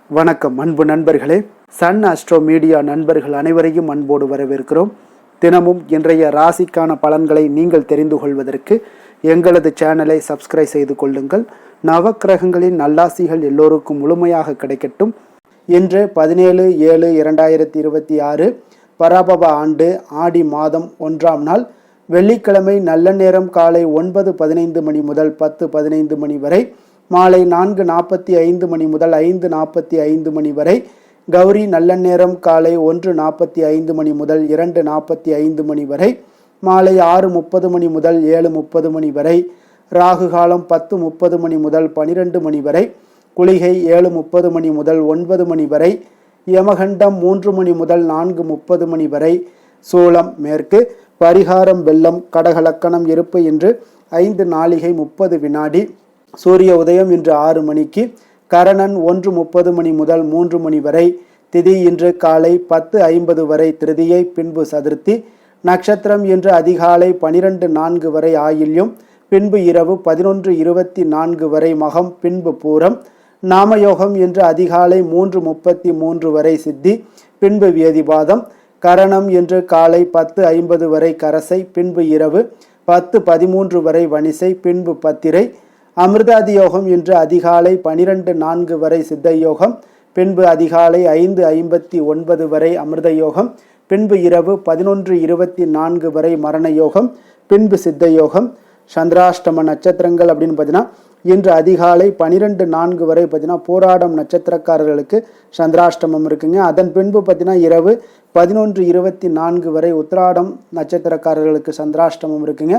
வணக்கம் அன்பு நண்பர்களே. சன் அஸ்ட்ரோ மீடியா நண்பர்கள் அனைவரையும் அன்போடு வரவேற்கிறோம். தினமும் இன்றைய ராசிக்கான பலன்களை நீங்கள் தெரிந்து கொள்வதற்கு எங்களது சேனலை சப்ஸ்கிரைப் செய்து கொள்ளுங்கள். நவக்கிரகங்களின் நல்லாசிகள் எல்லோருக்கும் முழுமையாக கிடைக்கட்டும். இன்று 17/7/2026 பராபவ ஆண்டு ஆடி மாதம் 1ஆம் நாள் வெள்ளிக்கிழமை. நல்ல நேரம் காலை 9:15 மணி முதல் 10:15 மணி வரை, மாலை 4:45 மணி முதல் 5:45 மணி வரை. கௌரி நல்ல நேரம் காலை 1:45 மணி முதல் 2:45 மணி வரை, மாலை 6:30 மணி முதல் 7:30 மணி வரை. ராகு காலம் 10:30 மணி முதல் 12 மணி வரை. குளிகை 7:30 மணி முதல் 9 மணி வரை. யமகண்டம் 3 மணி முதல் 4:30 மணி வரை. சூலம் மேற்கு. பரிகாரம் வெள்ளம். கடகலக்கணம் இருப்பு இன்று 5 நாழிகை 30 வினாடி. சூரிய உதயம் இன்று 6 மணிக்கு. கரணன் 1:30 மணி முதல் 3 மணி வரை. திதி இன்று காலை 10:50 வரை திருதியை, பின்பு சதுர்த்தி. நட்சத்திரம் இன்று அதிகாலை 12:04 வரை ஆயில்யம், பின்பு இரவு 11:24 வரை மகம், பின்பு பூரம். நாமயோகம் இன்று அதிகாலை 3:33 வரை சித்தி, பின்பு வேதிபாதம். கரணம் இன்று காலை 10:50 வரை கரசை, பின்பு இரவு 10:13 வரை வணிசை, பின்பு பத்திரை. அமிர்தாதி யோகம் இன்று அதிகாலை 12:04 வரை சித்த யோகம், பின்பு அதிகாலை 5:59 வரை அமிர்த யோகம், பின்பு இரவு 11:24 வரை மரண யோகம், பின்பு சித்த யோகம். சந்திராஷ்டம நட்சத்திரங்கள் அப்படின்னு பார்த்தீங்கன்னா இன்று அதிகாலை 12:04 வரை பார்த்தீங்கன்னா போராடம் நட்சத்திரக்காரர்களுக்கு சந்திராஷ்டமம் இருக்குங்க. அதன் பின்பு பார்த்தீங்கன்னா இரவு 11:24 வரை உத்திராடம் நட்சத்திரக்காரர்களுக்கு சந்திராஷ்டமம் இருக்குங்க.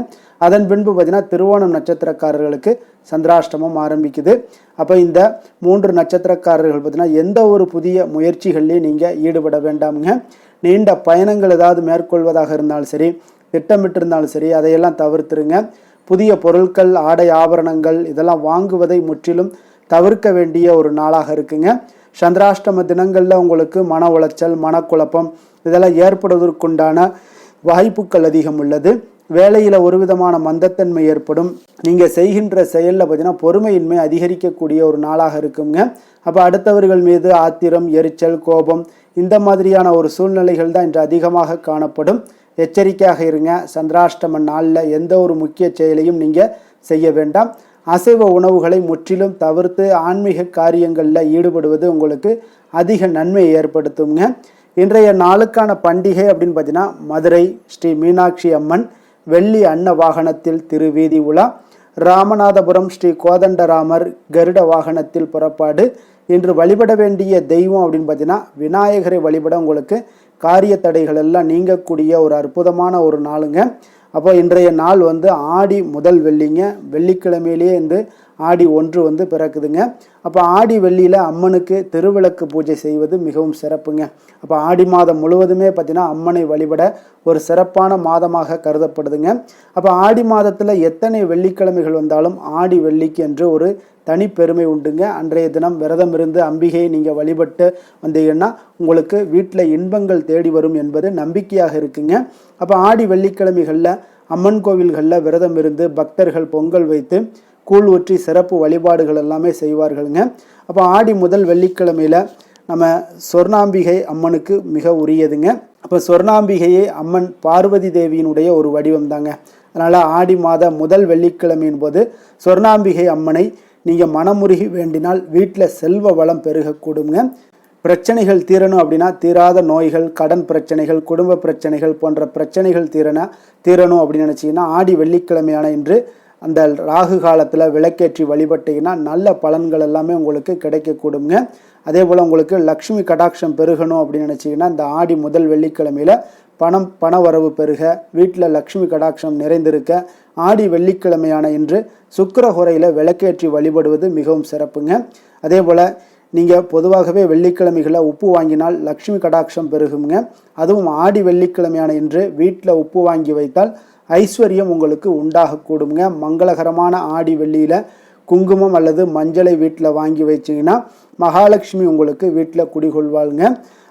அதன் பின்பு பார்த்தீங்கன்னா திருவோணம் நட்சத்திரக்காரர்களுக்கு சந்திராஷ்டமம் ஆரம்பிக்குது. அப்போ இந்த 3 நட்சத்திரக்காரர்கள் பார்த்தீங்கன்னா எந்த ஒரு புதிய முயற்சிகள்லையும் நீங்கள் ஈடுபட வேண்டாமுங்க. நீண்ட பயணங்கள் ஏதாவது மேற்கொள்வதாக இருந்தாலும் சரி, திட்டமிட்டிருந்தாலும் சரி, அதையெல்லாம் தவிர்த்துருங்க. புதிய பொருட்கள், ஆடை ஆபரணங்கள் இதெல்லாம் வாங்குவதை முற்றிலும் தவிர்க்க வேண்டிய ஒரு நாளாக இருக்குங்க. சந்திராஷ்டம தினங்களில் உங்களுக்கு மன உளைச்சல், மனக்குழப்பம் இதெல்லாம் ஏற்படுவதற்குண்டான வாய்ப்புகள் அதிகம் உள்ளது. வேலையில் ஒரு விதமான மந்தத்தன்மை ஏற்படும். நீங்கள் செய்கின்ற செயலில் பார்த்தீங்கன்னா பொறுமையின்மை அதிகரிக்கக்கூடிய ஒரு நாளாக இருக்குங்க. அப்போ அடுத்தவர்கள் மீது ஆத்திரம், எரிச்சல், கோபம் இந்த மாதிரியான ஒரு சூழ்நிலைகள் தான் இன்று அதிகமாக காணப்படும். எச்சரிக்கையாக இருங்க. சந்திராஷ்டம நாளில் எந்த ஒரு முக்கிய செயலையும் நீங்கள் செய்ய வேண்டாம். அசைவ உணவுகளை முற்றிலும் தவிர்த்து ஆன்மீக காரியங்களில் ஈடுபடுவது உங்களுக்கு அதிக நன்மையை ஏற்படுத்துங்க. இன்றைய நாளுக்கான பண்டிகை அப்படின்னு பார்த்தீங்கன்னா மதுரை ஸ்ரீ மீனாட்சி அம்மன் வெள்ளி அன்ன வாகனத்தில் திருவீதி உலா. ராமநாதபுரம் ஸ்ரீ கோதண்டராமர் கருட வாகனத்தில் புறப்பாடு. இன்று வழிபட வேண்டிய தெய்வம் அப்படின்னு பார்த்தீங்கன்னா விநாயகரை வழிபட உங்களுக்கு காரிய தடைகள் எல்லாம் நீங்கக்கூடிய ஒரு அற்புதமான ஒரு நாளுங்க. அப்போ இன்றைய நாள் ஆடி முதல் வெள்ளிங்க. வெள்ளிக்கிழமையிலேயே ஆடி 1 பிறக்குதுங்க. அப்போ ஆடி வெள்ளியில் அம்மனுக்கு திருவிளக்கு பூஜை செய்வது மிகவும் சிறப்புங்க. அப்போ ஆடி மாதம் முழுவதுமே பார்த்தீங்கன்னா அம்மனை வழிபட ஒரு சிறப்பான மாதமாக கருதப்படுதுங்க. அப்போ ஆடி மாதத்தில் எத்தனை வெள்ளிக்கிழமைகள் வந்தாலும் ஆடி வெள்ளிக்கு என்று ஒரு தனி பெருமை உண்டுங்க. அன்றைய தினம் விரதம் இருந்து அம்பிகையை நீங்கள் வழிபட்டு வந்தீங்கன்னா உங்களுக்கு வீட்டில் இன்பங்கள் தேடி வரும் என்பது நம்பிக்கையாக இருக்குங்க. அப்போ ஆடி வெள்ளிக்கிழமைகளில் அம்மன் கோவில்களில் விரதம் இருந்து பக்தர்கள் பொங்கல் வைத்து கூழ் ஊற்றி சிறப்பு வழிபாடுகள் எல்லாமே செய்வார்களுங்க. அப்போ ஆடி முதல் வெள்ளிக்கிழமையில் நம்ம சொர்ணாம்பிகை அம்மனுக்கு மிக உரியதுங்க. அப்போ சொர்ணாம்பிகையே அம்மன் பார்வதி தேவியினுடைய ஒரு வடிவம் தாங்க. அதனால் ஆடி மாத முதல் வெள்ளிக்கிழமையின் போது சொர்ணாம்பிகை அம்மனை நீங்கள் மனமுருகி வேண்டினால் வீட்டில் செல்வ வளம் பெருகக்கூடுங்க. பிரச்சனைகள் தீரணும் அப்படின்னா, தீராத நோய்கள், கடன் பிரச்சனைகள், குடும்ப பிரச்சனைகள் போன்ற பிரச்சனைகள் தீரணும் அப்படின்னு நினச்சிங்கன்னா ஆடி வெள்ளிக்கிழமையான இன்று அந்த ராகு காலத்தில் விளக்கேற்றி வழிபட்டீங்கன்னா நல்ல பலன்கள் எல்லாமே உங்களுக்கு கிடைக்கக்கூடுங்க. அதே போல் உங்களுக்கு லக்ஷ்மி கடாட்சம் பெருகணும் அப்படின்னு நினச்சிங்கன்னா இந்த ஆடி முதல் வெள்ளிக்கிழமையில் பண வரவு பெருக, வீட்டில் லக்ஷ்மி கடாட்சம் நிறைந்திருக்க ஆடி வெள்ளிக்கிழமையான இன்று சுக்கிரஹோரையில் விளக்கேற்றி வழிபடுவது மிகவும் சிறப்புங்க. அதே போல் நீங்கள் பொதுவாகவே வெள்ளிக்கிழமைகளில் உப்பு வாங்கினால் லக்ஷ்மி கடாட்சம் பெருகுங்க. அதுவும் ஆடி வெள்ளிக்கிழமையான இன்று வீட்டில் உப்பு வாங்கி வைத்தால் ஐஸ்வர்யம் உங்களுக்கு உண்டாகக்கூடுங்க. மங்களகரமான ஆடி வெள்ளியில் குங்குமம் அல்லது மஞ்சளை வீட்டில் வாங்கி வச்சிங்கன்னா மகாலட்சுமி உங்களுக்கு வீட்டில் குடிகொள்வாளுங்க.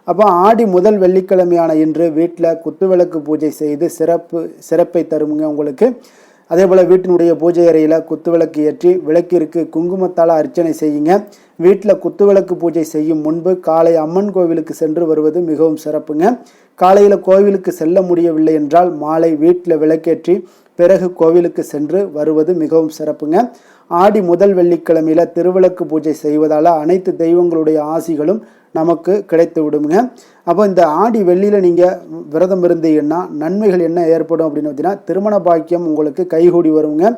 அப்போ ஆடி முதல் வெள்ளிக்கிழமையான இன்று வீட்டில் குத்துவிளக்கு பூஜை செய்து சிறப்பை தருமுங்க உங்களுக்கு. அதே போல் வீட்டினுடைய பூஜை அறையில் குத்துவிளக்கு ஏற்றி விளக்கிற்கு குங்குமத்தால் அர்ச்சனை செய்யுங்க. வீட்டில் குத்துவிளக்கு பூஜை செய்யும் முன்பு காலை அம்மன் கோவிலுக்கு சென்று வருவது மிகவும் சிறப்புங்க. காலையில் கோவிலுக்கு செல்ல முடியவில்லை என்றால் மாலை வீட்டில் விளக்கேற்றி பிறகு கோவிலுக்கு சென்று வருவது மிகவும் சிறப்புங்க. ஆடி முதல் வெள்ளிக்கிழமையில் திருவிளக்கு பூஜை செய்வதால் அனைத்து தெய்வங்களுடைய ஆசிகளும் நமக்கு கிடைத்து விடுங்க. அப்போ இந்த ஆடி வெள்ளியில் நீங்கள் விரதம் இருந்தீங்கன்னா நன்மைகள் என்ன ஏற்படும் அப்படின்னு பார்த்தீங்கன்னா, திருமண பாக்கியம் உங்களுக்கு கைகூடி வருங்க.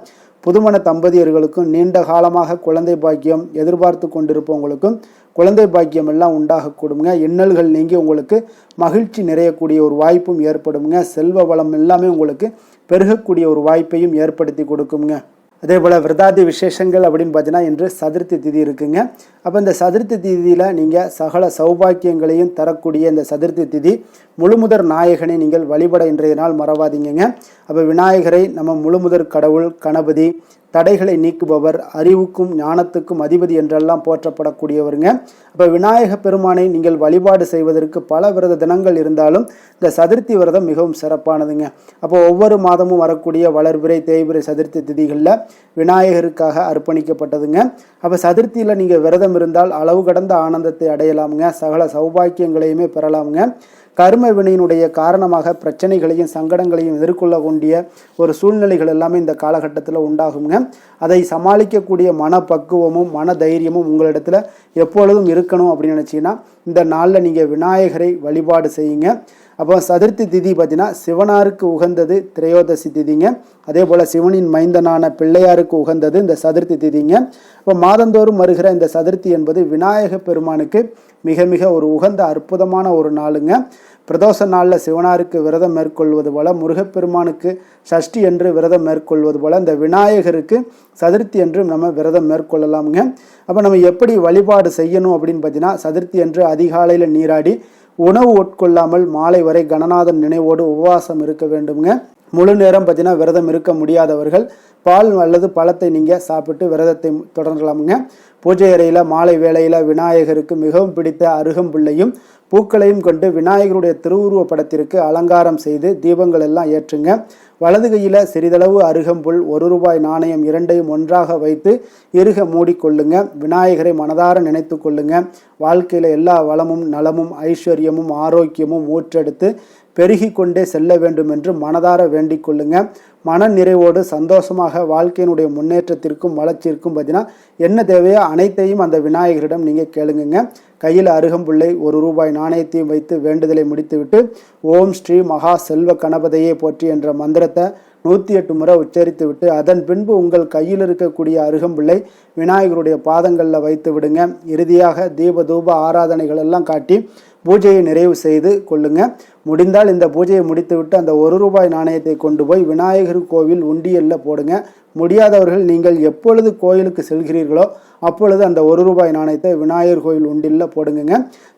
புதுமண தம்பதியர்களுக்கும் நீண்ட காலமாக குழந்தை பாக்கியம் எதிர்பார்த்து கொண்டிருப்பவங்களுக்கும் குழந்தை பாக்கியம் எல்லாம் உண்டாகக்கூடுங்க. இன்னல்கள் நீங்கி உங்களுக்கு மகிழ்ச்சி நிறையக்கூடிய ஒரு வாய்ப்பும் ஏற்படுங்க. செல்வ வளம் எல்லாமே உங்களுக்கு பெருகக்கூடிய ஒரு வாய்ப்பையும் ஏற்படுத்தி கொடுக்குங்க. அதே போல் விரதாதி விசேஷங்கள் அப்படின்னு பார்த்தீங்கன்னா இன்று சதுர்த்தி திதி இருக்குங்க. அப்போ இந்த சதுர்த்தி திதியில் நீங்கள் சகல சௌபாக்கியங்களையும் தரக்கூடிய இந்த சதுர்த்தி திதி முழுமுதற் நாயகனை நீங்கள் வழிபட இன்றைய நாள் மறவாதீங்க. அப்போ விநாயகரை நம்ம முழுமுதற் கடவுள், கணபதி, தடைகளை நீக்குபவர், அறிவுக்கும் ஞானத்துக்கும் அதிபதி என்றெல்லாம் போற்றப்படக்கூடியவருங்க. அப்போ விநாயக பெருமானை நீங்கள் வழிபாடு செய்வதற்கு பல விரத தினங்கள் இருந்தாலும் இந்த சதுர்த்தி விரதம் மிகவும் சிறப்பானதுங்க. அப்போ ஒவ்வொரு மாதமும் வரக்கூடிய வளர்பிறை, தேய்பிறை சதுர்த்தி திதிகளில் விநாயகருக்காக அர்ப்பணிக்கப்பட்டதுங்க. அப்போ சதுர்த்தியில் நீங்கள் விரதம் இருந்தால் அளவு கடந்த ஆனந்தத்தை அடையலாமுங்க. சகல சௌபாக்கியங்களையுமே பெறலாமுங்க. கர்ம வினையினுடைய காரணமாக பிரச்சனைகளையும் சங்கடங்களையும் எதிர்கொள்ளக்கூடிய ஒரு சூழ்நிலைகள் எல்லாமே இந்த காலகட்டத்தில் உண்டாகுங்க. அதை சமாளிக்கக்கூடிய மனப்பக்குவமும் மன தைரியமும் உங்களிடத்தில் எப்பொழுதும் இருக்கணும் அப்படின்னு நினச்சிங்கன்னா இந்த நாளில் நீங்கள் விநாயகரை வழிபாடு செய்யுங்க. அப்போ சதுர்த்தி திதி பார்த்தீங்கன்னா சிவனாருக்கு உகந்தது திரையோதசி திதிங்க. அதே போல் சிவனின் மைந்தனான பிள்ளையாருக்கு உகந்தது இந்த சதுர்த்தி திதிங்க. இப்போ மாதந்தோறும் வருகிற இந்த சதுர்த்தி என்பது விநாயக பெருமானுக்கு மிக மிக ஒரு உகந்த அற்புதமான ஒரு நாளுங்க. பிரதோஷ நாளில் சிவனாருக்கு விரதம் மேற்கொள்வது போல, முருகப்பெருமானுக்கு சஷ்டி என்று விரதம் மேற்கொள்வது போல இந்த விநாயகருக்கு சதுர்த்தி என்று நம்ம விரதம் மேற்கொள்ளலாமுங்க. அப்போ நம்ம எப்படி வழிபாடு செய்யணும் அப்படின்னு பார்த்தீங்கன்னா, சதுர்த்தி என்று அதிகாலையில் நீராடி உணவு உட்கொள்ளாமல் மாலை வரை கணநாதன் நினைவோடு உபவாசம் இருக்க வேண்டுங்க. முழு நேரம் பார்த்தீங்கன்னா விரதம் இருக்க முடியாதவர்கள் பால் அல்லது பழத்தை நீங்கள் சாப்பிட்டு விரதத்தை தொடரலாமுங்க. பூஜை அறையில் மாலை வேளையில் விநாயகருக்கு மிகவும் பிடித்த அருகம்புல்லையும் பூக்களையும் கொண்டு விநாயகருடைய திருவுருவ படத்திற்கு அலங்காரம் செய்து தீபங்கள் எல்லாம் ஏற்றுங்க. வலது கையில் சிறிதளவு அருகம்புல், ₹1 நாணயம் இரண்டையும் ஒன்றாக வைத்து இறுக மூடிக்கொள்ளுங்க. விநாயகரை மனதார நினைத்து கொள்ளுங்க. வாழ்க்கையில் எல்லா வளமும் நலமும் ஐஸ்வர்யமும் ஆரோக்கியமும் ஊற்றெடுத்து பெருகி கொண்டே செல்ல வேண்டும் என்று மனதார வேண்டிக் கொள்ளுங்க. மன நிறைவோடு சந்தோஷமாக வாழ்க்கையினுடைய முன்னேற்றத்திற்கும் வளர்ச்சிக்கும் பார்த்தீங்கன்னா என்ன தேவையோ அனைத்தையும் அந்த விநாயகரிடம் நீங்கள் கேளுங்க. கையில் அருகம்புல்லை ₹1 நாணயத்தையும் வைத்து வேண்டுதலை முடித்துவிட்டு ஓம் ஸ்ரீ மகா செல்வ கணபதியே போற்றி என்ற மந்திரத்தை 108 முறை உச்சரித்து விட்டு அதன் பின்பு உங்கள் கையில் இருக்கக்கூடிய அருகம்புல்லை விநாயகருடைய பாதங்களில் வைத்து விடுங்க. இறுதியாக தீப தூப ஆராதனைகள் எல்லாம் காட்டி பூஜையை நிறைவு செய்து கொள்ளுங்க. முடிந்தால் இந்த பூஜையை முடித்துவிட்டு அந்த ₹1 நாணயத்தை கொண்டு போய் விநாயகர் கோவில் உண்டியலில் போடுங்க. முடியாதவர்கள் நீங்கள் எப்பொழுது கோயிலுக்கு செல்கிறீர்களோ அப்பொழுது அந்த ₹1 நாணயத்தை விநாயகர் கோயில் உண்டியலில் போடுங்க.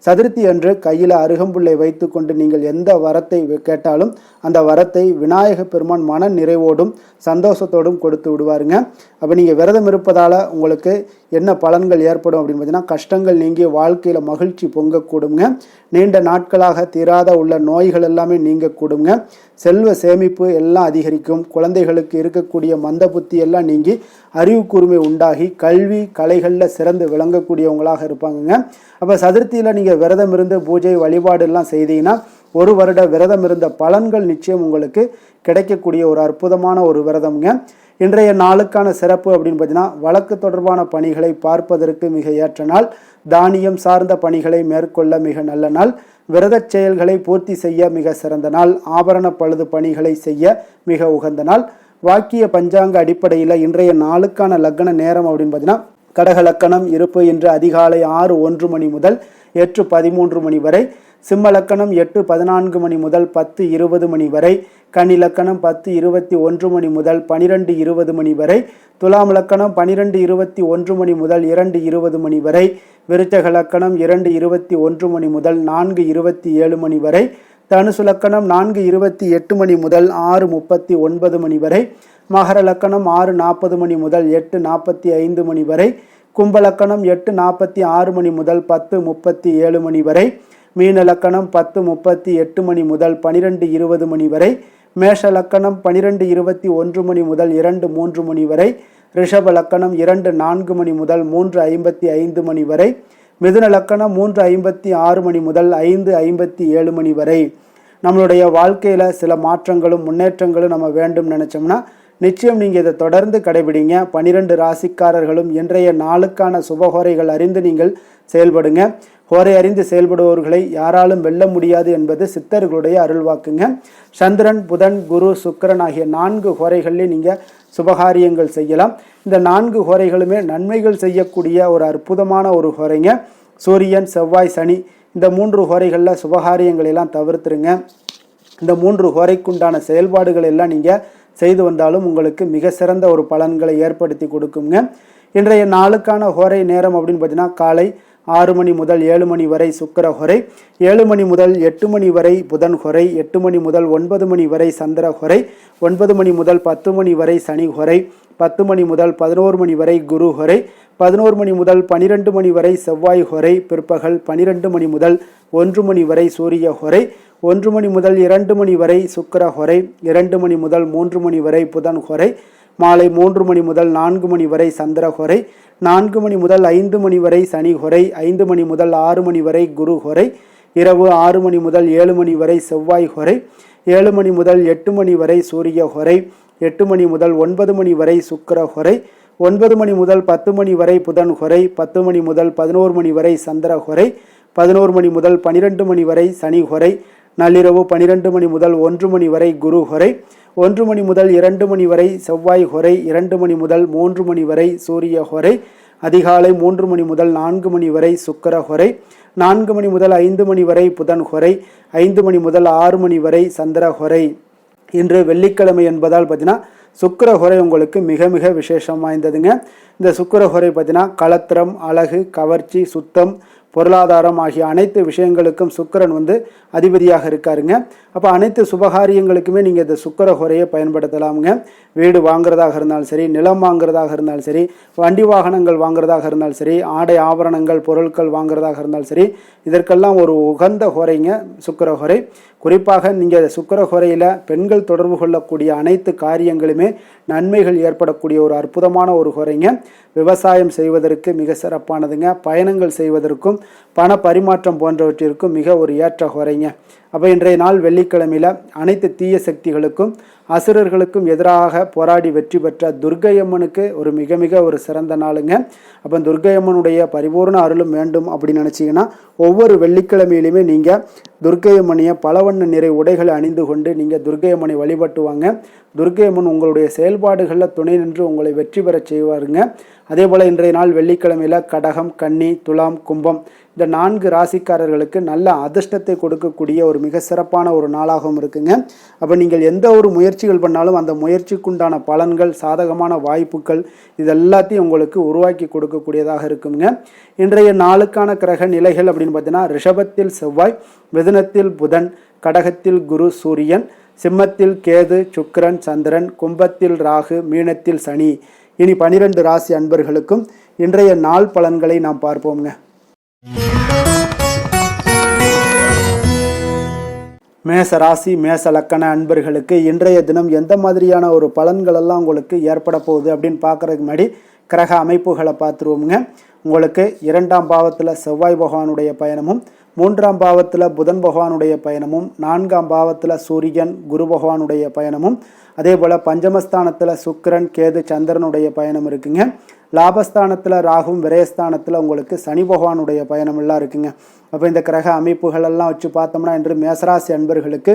சதுர்த்தி அன்று கையில் அருகம்புல்லை வைத்து கொண்டு நீங்கள் எந்த வரத்தை கேட்டாலும் அந்த வரத்தை விநாயக பெருமான் மன நிறைவோடும் சந்தோஷத்தோடும் கொடுத்து விடுவாருங்க. அப்போ நீங்கள் விரதம் இருப்பதால் உங்களுக்கு என்ன பலன்கள் ஏற்படும் அப்படின்னு பார்த்தீங்கன்னா, கஷ்டங்கள் நீங்கி வாழ்க்கையில் மகிழ்ச்சி பொங்கக்கூடுங்க. நீண்ட நாட்களாக தீராத உள்ள நோய்கள் எல்லாமே நீங்கக்கூடுங்க. செல்வ சேமிப்பு எல்லாம் அதிகரிக்கும். குழந்தைகளுக்கு இருக்கக்கூடிய மந்த புத்தி எல்லாம் நீங்கி அறிவு கூர்மை உண்டாகி கல்வி கலைகளில் சிறந்து விளங்கக்கூடியவங்களாக இருப்பாங்க. அப்போ சதுர்த்தியில் நீங்கள் விரதம் இருந்து பூஜை வழிபாடு எல்லாம் செய்தீங்கன்னா 1 வருட விரதம் இருந்த பலன்கள் நிச்சயம் உங்களுக்கு கிடைக்கக்கூடிய ஒரு அற்புதமான ஒரு விரதம்ங்க. இன்றைய நாளுக்கான சிறப்பு அப்படின்னு பார்த்தீங்கன்னா, வழக்கு தொடர்பான பணிகளை பார்ப்பதற்கு மிக ஏற்ற நாள். தானியம் சார்ந்த பணிகளை மேற்கொள்ள மிக நல்ல நாள். விரத செயல்களை பூர்த்தி செய்ய மிக சிறந்த நாள். ஆபரண பழுது பணிகளை செய்ய மிக உகந்த நாள். வாக்கிய பஞ்சாங்க அடிப்படையில் இன்றைய நாளுக்கான லக்ன நேரம் அப்படின்னு பார்த்தீங்கன்னா, கடக லக்கணம் இருப்பு இன்று அதிகாலை 6:01 முதல் 8:13 வரை. சிம்ம லக்கணம் 8:14 முதல் 10:20 வரை. கன்னி லக்கணம் 10:21 முதல் 12:20 வரை. துலாம் லக்கணம் 12:21 முதல் 2:20 வரை. விருச்சக லக்கணம் 2:21 முதல் 4:27 வரை. தனுசு லக்கணம் 4:28 முதல் 6:39 வரை. மகர லக்கணம் 6:40 முதல் 8:45 வரை. கும்பலக்கணம் 8:46 முதல் 10:37 வரை. மீன லக்கணம் 10:38 முதல் 12:20 வரை. மேஷ லக்கணம் 12:21 மணி முதல் 2:03 மணி வரை, ரிஷப லக்கணம் 2:04 மணி முதல் 3:55 மணி வரை, மிதுன லக்கணம் 3:56 மணி முதல் 5:57 மணி வரை. நம்மளுடைய வாழ்க்கையில் சில மாற்றங்களும் முன்னேற்றங்களும் நம்ம வேண்டும் நினச்சோம்னா நிச்சயம் நீங்கள் இதை தொடர்ந்து கடைபிடிங்க. 12 ராசிக்காரர்களும் இன்றைய நாளுக்கான சுபஹோரைகள் அறிந்து நீங்கள் செயல்படுங்க. ஹோரை அறிந்து செயல்படுபவர்களை யாராலும் வெல்ல முடியாது என்பது சித்தர்களுடைய அருள்வாக்குங்க. சந்திரன், புதன், குரு, சுக்கிரன் ஆகிய 4 ஹோரைகள்லேயும் நீங்கள் சுபகாரியங்கள் செய்யலாம். இந்த 4 ஹோரைகளுமே நன்மைகள் செய்யக்கூடிய ஒரு அற்புதமான ஒரு ஹோரைங்க. சூரியன், செவ்வாய், சனி இந்த 3 ஹோரைகளில் சுபகாரியங்களெல்லாம் தவிர்த்துருங்க. இந்த 3 ஹோரைக்குண்டான செயல்பாடுகள் எல்லாம் நீங்கள் செய்து வந்தாலும் உங்களுக்கு மிக சிறந்த ஒரு பலன்களை ஏற்படுத்தி கொடுக்குங்க. இன்றைய நாளுக்கான ஹோரை நேரம் அப்படின்னு பார்த்தீங்கன்னா காலை 6 மணி முதல் 7 மணி வரை சுக்கிர ஹோரை, 7 மணி முதல் 8 மணி வரை புதன் ஹோரை, 8 மணி முதல் 9 மணி வரை சந்திர ஹோரை, 9 மணி முதல் 10 மணி வரை சனி ஹோரை, 10 மணி முதல் 11 மணி வரை குரு ஹோரை, 11 மணி முதல் 12 மணி வரை செவ்வாய் ஹோரை, பிற்பகல் 12 மணி முதல் 1 மணி வரை சூரிய ஹோரை, 1 மணி முதல் 2 மணி வரை சுக்கிர ஹோரை, 2 மணி முதல் 3 மணி வரை புதன் ஹோரை, மாலை 3 மணி முதல் 4 மணி வரை சந்திர ஹோரை, 4 மணி முதல் 5 மணி வரை சனி ஹோரை, 5 மணி முதல் 6 மணி வரை குரு ஹோரை, இரவு 6 மணி முதல் 7 மணி வரை செவ்வாய் ஹோரை, 7 மணி முதல் 8 மணி வரை சூரிய ஹோரை, 8 மணி முதல் 9 மணி வரை சுக்கிர ஹோரை, 9 மணி முதல் 10 மணி வரை புதன் ஹோரை, 10 மணி முதல் 11 மணி வரை சந்திர ஹோரை, 11 மணி முதல் 12 மணி வரை சனி ஹோரை, நள்ளிரவு 12 மணி முதல் 1 மணி வரை குரு ஹோரை, 1 மணி முதல் 2 மணி வரை செவ்வாய் ஹோரை, 2 மணி முதல் 3 மணி வரை சூரிய ஹோரை, அதிகாலை 3 மணி முதல் 4 மணி வரை சுக்கிர ஹோரை, 4 மணி முதல் 5 மணி வரை புதன் ஹோரை, 5 மணி முதல் 6 மணி வரை சந்திர ஹோரை. இன்று வெள்ளிக்கிழமை என்பதால் பார்த்தீங்கன்னா சுக்கிர ஹோரை உங்களுக்கு மிக மிக விசேஷம் வாய்ந்ததுங்க. இந்த சுக்கிர ஹோரை பார்த்தீங்கன்னா களத்திரம், அழகு, கவர்ச்சி, சுத்தம், பொருளாதாரம் ஆகிய அனைத்து விஷயங்களுக்கும் சுக்கிரன் அதிபதியாக இருக்காருங்க. அப்போ அனைத்து சுபகாரியங்களுக்குமே நீங்கள் இந்த சுக்கிர ஹோரையை பயன்படுத்தலாமுங்க. வீடு வாங்குறதாக இருந்தாலும் சரி, நிலம் வாங்குறதாக இருந்தாலும் சரி, வண்டி வாகனங்கள் வாங்குறதாக இருந்தாலும் சரி, ஆடை ஆபரணங்கள் பொருட்கள் வாங்குறதாக இருந்தாலும் சரி, இதற்கெல்லாம் ஒரு உகந்த ஹோரைங்க சுக்கிர ஹோரை. குறிப்பாக நீங்கள் சுக்கிர ஹோரையில் பெண்கள் தொடர்பு கொள்ளக்கூடிய அனைத்து காரியங்களுமே நன்மைகள் ஏற்படக்கூடிய ஒரு அற்புதமான ஒரு ஹோரைங்க. விவசாயம் செய்வதற்கு மிக சிறப்பானதுங்க. பயணங்கள் செய்வதற்கும் பண பரிமாற்றம் போன்றவற்றிற்கும் மிக ஒரு ஏற்ற ஹோரைங்க. அப்போ இன்றைய நாள் வெள்ளிக்கிழமையில் அனைத்து தீய சக்திகளுக்கும் அசுரர்களுக்கும் எதிராக போராடி வெற்றி பெற்ற துர்க்கையம்மனுக்கு ஒரு மிக மிக ஒரு சிறந்த நாளுங்க. அப்போ துர்க்கையம்மனுடைய பரிபூர்ண அருளும் வேண்டும் அப்படின்னு நினச்சிங்கன்னா ஒவ்வொரு வெள்ளிக்கிழமையிலுமே நீங்கள் துர்க்கையம்மனையை பலவண்ண நிறை உடைகளை அணிந்து கொண்டு நீங்கள் துர்க்கையம்மனை வழிபட்டு வாங்க. துர்க்கையம்மன் உங்களுடைய செயல்பாடுகளில் துணை நின்று உங்களை வெற்றி பெற செய்வாருங்க. அதே போல் இன்றைய நாள் வெள்ளிக்கிழமையில் கடகம், கன்னி, துலாம், கும்பம் இந்த 4 ராசிக்காரர்களுக்கு நல்ல அதிர்ஷ்டத்தை கொடுக்கக்கூடிய ஒரு மிக சிறப்பான ஒரு நாளாகவும் இருக்குங்க. அப்போ நீங்கள் எந்த ஒரு முயற்சிகள் பண்ணாலும் அந்த முயற்சிக்குண்டான பலன்கள், சாதகமான வாய்ப்புகள் இது எல்லாத்தையும் உங்களுக்கு உருவாக்கி கொடுக்கக்கூடியதாக இருக்குங்க. இன்றைய நாளுக்கான கிரக நிலைகள் அப்படின்னு பார்த்தீங்கன்னா ரிஷபத்தில் செவ்வாய், மிதுனத்தில் புதன், கடகத்தில் குரு சூரியன், சிம்மத்தில் கேது, சுக்கிரன், சந்திரன், கும்பத்தில் ராகு, மீனத்தில் சனி. இனி 12 ராசி அன்பர்களுக்கும் இன்றைய நாள் பலன்களை நாம் பார்ப்போம்ங்க. மேச ராசி மேச லக்கண அன்பர்களுக்கு இன்றைய தினம் எந்த மாதிரியான ஒரு பலன்களெல்லாம் உங்களுக்கு ஏற்பட போகுது அப்படின்னு பார்க்குறதுக்கு முன்னாடி கிரக அமைப்புகளை பார்த்துருவோமுங்க. உங்களுக்கு 2ஆம் பாவத்தில் செவ்வாய் பகவானுடைய பயணமும், 3ஆம் பாவத்தில் புதன் பகவானுடைய பயணமும், 4ஆம் பாவத்தில் சூரியன் குரு பகவானுடைய பயணமும், அதே போல் பஞ்சமஸ்தானத்தில் சுக்கிரன் கேது சந்திரனுடைய பயணம் இருக்குங்க. லாபஸ்தானத்தில் ராகும், விரயஸ்தானத்தில் உங்களுக்கு சனி பகவானுடைய பயணம் எல்லாம் இருக்குங்க. அப்போ இந்த கிரக அமைப்புகளெல்லாம் வச்சு பார்த்தோம்னா இன்று மேசராசி அன்பர்களுக்கு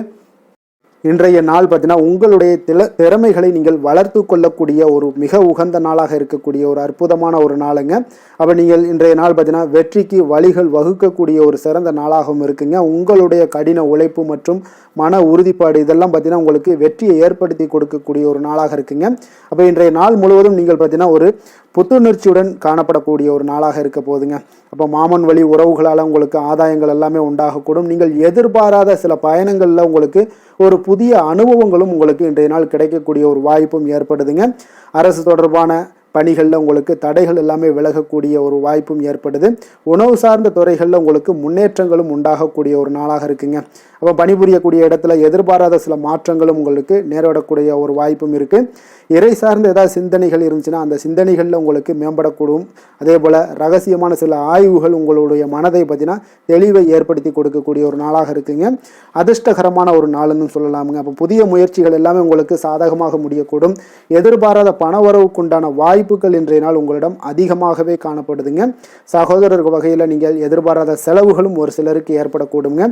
இன்றைய நாள் பார்த்தீங்கன்னா உங்களுடைய திறமைகளை நீங்கள் வளர்த்து கொள்ளக்கூடிய ஒரு மிக உகந்த நாளாக இருக்கக்கூடிய ஒரு அற்புதமான ஒரு நாளுங்க. அப்போ நீங்கள் இன்றைய நாள் பார்த்தீங்கன்னா வெற்றிக்கு வழிகள் வகுக்கக்கூடிய ஒரு சிறந்த நாளாகவும் இருக்குங்க. உங்களுடைய கடின உழைப்பு மற்றும் மன உறுதிப்பாடு இதெல்லாம் பார்த்தீங்கன்னா உங்களுக்கு வெற்றியை ஏற்படுத்தி கொடுக்கக்கூடிய ஒரு நாளாக இருக்குங்க. அப்போ இன்றைய நாள் முழுவதும் நீங்கள் பார்த்தீங்கன்னா ஒரு புத்துணர்ச்சியுடன் காணப்படக்கூடிய ஒரு நாளாக இருக்க போகுதுங்க. அப்போ மாமன் வழி உறவுகளால் உங்களுக்கு ஆதாயங்கள் எல்லாமே உண்டாகக்கூடும். நீங்கள் எதிர்பாராத சில பயணங்களில் உங்களுக்கு ஒரு புதிய அனுபவங்களும் உங்களுக்கு இன்றைய நாள் கிடைக்கக்கூடிய ஒரு வாய்ப்பும் ஏற்படுதுங்க. அரசு தொடர்பான பணிகளில் உங்களுக்கு தடைகள் எல்லாமே விலகக்கூடிய ஒரு வாய்ப்பும் ஏற்படுது. உணவு சார்ந்த துறைகளில் உங்களுக்கு முன்னேற்றங்களும் உண்டாகக்கூடிய ஒரு நாளாக இருக்குங்க. அப்போ பணிபுரியக்கூடிய இடத்துல எதிர்பாராத சில மாற்றங்களும் உங்களுக்கு நேரிடக்கூடிய ஒரு வாய்ப்பும் இருக்குது. இறை சார்ந்த ஏதாவது சிந்தனைகள் இருந்துச்சுன்னா அந்த சிந்தனைகளில் உங்களுக்கு மேம்படக்கூடும். அதே போல் ரகசியமான சில ஆய்வுகள் உங்களுடைய மனதை பார்த்தீங்கன்னா தெளிவை ஏற்படுத்தி கொடுக்கக்கூடிய ஒரு நாளாக இருக்குங்க. அதிர்ஷ்டகரமான ஒரு நாள்னு சொல்லலாமுங்க. அப்போ புதிய முயற்சிகள் எல்லாமே உங்களுக்கு சாதகமாக முடியக்கூடும். எதிர்பாராத பணவரவுக்குண்டான வாய்ப்புகள் இன்றைய நாள் உங்களிடம் அதிகமாகவே காணப்படுதுங்க. சகோதரர் வகையில் நீங்கள் எதிர்பாராத செலவுகளும் ஒரு சிலருக்கு ஏற்படக்கூடுங்க.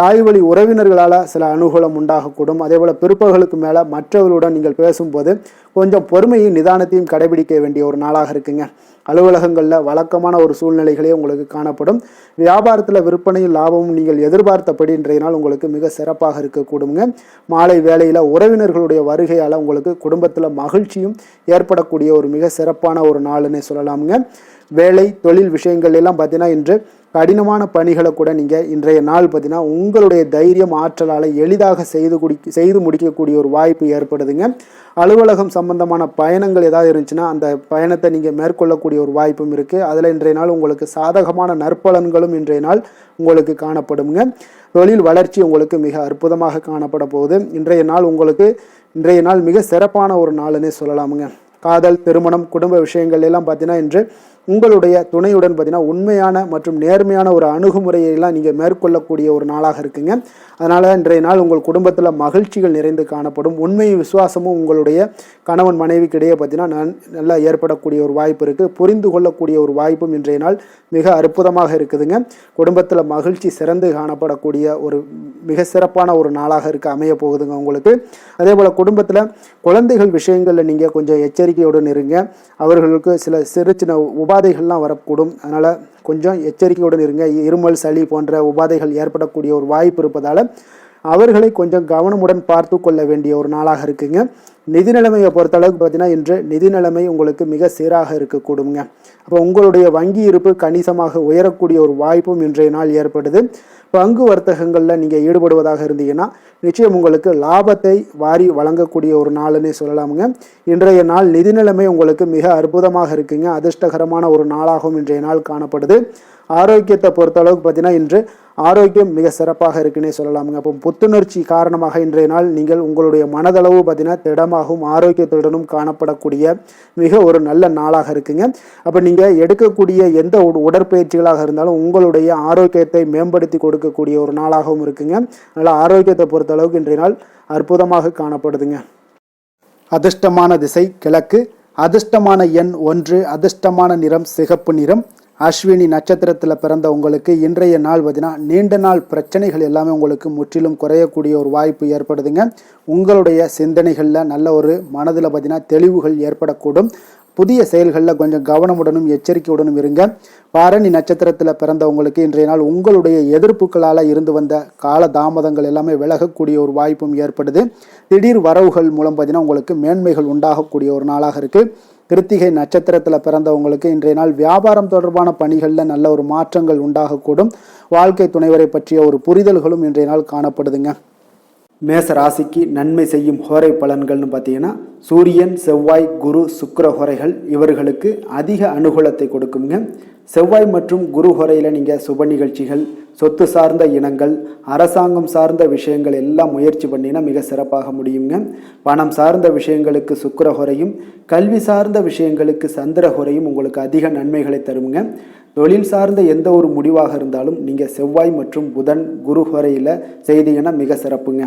தாய் வழி உறவினர்களால் சில அனுகூலம் உண்டாகக்கூடும். அதே போல் பிற்பகலுக்கு மேலே மற்றவர்களுடன் நீங்கள் பேசும்போது கொஞ்சம் பொறுமையும் நிதானத்தையும் கடைபிடிக்க வேண்டிய ஒரு நாளாக இருக்குங்க. அலுவலகங்களில் வழக்கமான ஒரு சூழ்நிலைகளே உங்களுக்கு காணப்படும். வியாபாரத்தில் விற்பனையும் லாபமும் நீங்கள் எதிர்பார்த்தபடி இன்றைய நாள் உங்களுக்கு மிக சிறப்பாக இருக்கக்கூடுங்க. மாலை வேளையில் உறவினர்களுடைய வருகையால் உங்களுக்கு குடும்பத்தில் மகிழ்ச்சியும் ஏற்படக்கூடிய ஒரு மிக சிறப்பான ஒரு நாள்னே சொல்லலாமுங்க. வேலை தொழில் விஷயங்கள் எல்லாம் பார்த்தீங்கன்னா இன்று கடினமான பணிகளை கூட நீங்கள் இன்றைய நாள் பார்த்தீங்கன்னா உங்களுடைய தைரியம் ஆற்றலால் எளிதாக செய்து முடிக்கக்கூடிய ஒரு வாய்ப்பு ஏற்படுதுங்க. அலுவலகம் சம்பந்தமான பயணங்கள் ஏதாவது இருந்துச்சுன்னா அந்த பயணத்தை நீங்கள் மேற்கொள்ளக்கூடிய ஒரு வாய்ப்பும் இருக்குது. அதில் இன்றைய நாள் உங்களுக்கு சாதகமான நற்பலன்களும் இன்றைய நாள் உங்களுக்கு காணப்படுங்க. தொழில் வளர்ச்சி உங்களுக்கு மிக அற்புதமாக காணப்பட போகுது. இன்றைய நாள் மிக சிறப்பான ஒரு நாள்னே சொல்லலாமுங்க. காதல், திருமணம், குடும்ப விஷயங்கள் எல்லாம் பார்த்தீங்கன்னா இன்று உங்களுடைய துணையுடன் பார்த்தீங்கன்னா உண்மையான மற்றும் நேர்மையான ஒரு அணுகுமுறையெல்லாம் நீங்கள் மேற்கொள்ளக்கூடிய ஒரு நாளாக இருக்குங்க. அதனால் இன்றைய நாள் உங்கள் குடும்பத்தில் மகிழ்ச்சிகள் நிறைந்து காணப்படும். உண்மை விசுவாசமும் உங்களுடைய கணவன் மனைவிக்கிடையே பார்த்தீங்கன்னா நல்லா ஏற்படக்கூடிய ஒரு வாய்ப்பு இருக்குது. புரிந்து கொள்ளக்கூடிய ஒரு வாய்ப்பும் இன்றைய நாள் மிக அற்புதமாக இருக்குதுங்க. குடும்பத்தில் மகிழ்ச்சி சிறந்து காணப்படக்கூடிய ஒரு மிக சிறப்பான ஒரு நாளாக அமைய போகுதுங்க உங்களுக்கு. அதே போல் குடும்பத்தில் குழந்தைகள் விஷயங்களில் நீங்கள் கொஞ்சம் எச்சரிக்கையுடன் இருங்க. அவர்களுக்கு சில சிறு சின்ன உபாதைகள்லாம் வரக்கூடும். அதனால் கொஞ்சம் எச்சரிக்கையுடன் இருங்க. இருமல், சளி போன்ற உபாதைகள் ஏற்படக்கூடிய ஒரு வாய்ப்பு இருப்பதால் அவர்களை கொஞ்சம் கவனமுடன் பார்த்து கொள்ள வேண்டிய ஒரு நாளாக இருக்குங்க. நிதி நிலைமையை பொறுத்தளவுக்கு பார்த்தீங்கன்னா இன்று நிதி நிலைமை உங்களுக்கு மிக சீராக இருக்கக்கூடுங்க. அப்போ உங்களுடைய வங்கி இருப்பு கணிசமாக உயரக்கூடிய ஒரு வாய்ப்பும் இன்றைய நாள் ஏற்படுது. பங்கு வர்த்தகங்களில் நீங்கள் ஈடுபடுவதாக இருந்தீங்கன்னா நிச்சயம் உங்களுக்கு லாபத்தை வாரி வழங்கக்கூடிய ஒரு நாள்னே சொல்லலாமுங்க. இன்றைய நாள் நிதி நிலைமை உங்களுக்கு மிக அற்புதமாக இருக்குங்க. அதிர்ஷ்டகரமான ஒரு நாளாகவும் இன்றைய நாள் காணப்படுது. ஆரோக்கியத்தை பொறுத்தளவுக்கு பார்த்தீங்கன்னா இன்று ஆரோக்கியம் மிக சிறப்பாக இருக்குன்னே சொல்லலாமுங்க. அப்போ புத்துணர்ச்சி காரணமாக இன்றைய நாள் நீங்கள் உங்களுடைய மனதளவு பார்த்தீங்கன்னா திடமாகவும் ஆரோக்கியத்துடனும் காணப்படக்கூடிய மிக ஒரு நல்ல நாளாக இருக்குங்க. அப்போ நீங்கள் எடுக்கக்கூடிய எந்த உடற்பயிற்சிகளாக இருந்தாலும் உங்களுடைய ஆரோக்கியத்தை மேம்படுத்தி கொடுக்கக்கூடிய ஒரு நாளாகவும் இருக்குங்க. அதனால் ஆரோக்கியத்தை பொறுத்தளவுக்கு இன்றைய நாள் அற்புதமாக காணப்படுதுங்க. அதிர்ஷ்டமான திசை கிழக்கு, அதிர்ஷ்டமான எண் 1, அதிர்ஷ்டமான நிறம் சிகப்பு நிறம். அஸ்வினி நட்சத்திரத்தில் பிறந்த உங்களுக்கு இன்றைய நாள் பார்த்தீங்கன்னா நீண்ட நாள் பிரச்சனைகள் எல்லாமே உங்களுக்கு முற்றிலும் குறையக்கூடிய ஒரு வாய்ப்பு ஏற்படுதுங்க. உங்களுடைய சிந்தனைகளில் நல்ல ஒரு மனதில் பார்த்தீங்கன்னா தெளிவுகள் ஏற்படக்கூடும். புதிய செயல்களில் கொஞ்சம் கவனமுடனும் எச்சரிக்கையுடனும் இருங்க. பரணி நட்சத்திரத்தில் பிறந்தவங்களுக்கு இன்றைய நாள் உங்களுடைய எதிர்ப்புகளால் இருந்து வந்த கால தாமதங்கள் எல்லாமே விலகக்கூடிய ஒரு வாய்ப்பும் ஏற்படுது. திடீர் வரவுகள் மூலம் பார்த்தீங்கன்னா உங்களுக்கு மேன்மைகள் உண்டாகக்கூடிய ஒரு நாளாக இருக்குது. கிருத்திகை நட்சத்திரத்தில் பிறந்தவங்களுக்கு இன்றைய நாள் வியாபாரம் தொடர்பான பணிகளில் நல்ல ஒரு மாற்றங்கள் உண்டாகக்கூடும். வாழ்க்கை துணைவரை பற்றிய ஒரு புரிதல்களும் இன்றைய நாள் காணப்படுதுங்க. மேச ராசிக்கு நன்மை செய்யும் ஹோரை பலன்கள்னு பார்த்தீங்கன்னா சூரியன், செவ்வாய், குரு, சுக்கிர ஹோரைகள் இவர்களுக்கு அதிக அனுகூலத்தை கொடுக்குங்க. செவ்வாய் மற்றும் குரு ஹோரையில் நீங்கள் சுப நிகழ்ச்சிகள், சொத்து சார்ந்த இனங்கள், அரசாங்கம் சார்ந்த விஷயங்கள் எல்லாம் முயற்சி பண்ணினா மிக சிறப்பாக முடியுங்க. பணம் சார்ந்த விஷயங்களுக்கு சுக்கிர ஹோரையும், கல்வி சார்ந்த விஷயங்களுக்கு சந்திர ஹோரையும் உங்களுக்கு அதிக நன்மைகளை தருங்க. தொழில் சார்ந்த எந்த ஒரு முடிவாக இருந்தாலும் நீங்கள் செவ்வாய் மற்றும் புதன், குரு ஹோரையில் செய்தீங்கன்னா மிக சிறப்புங்க.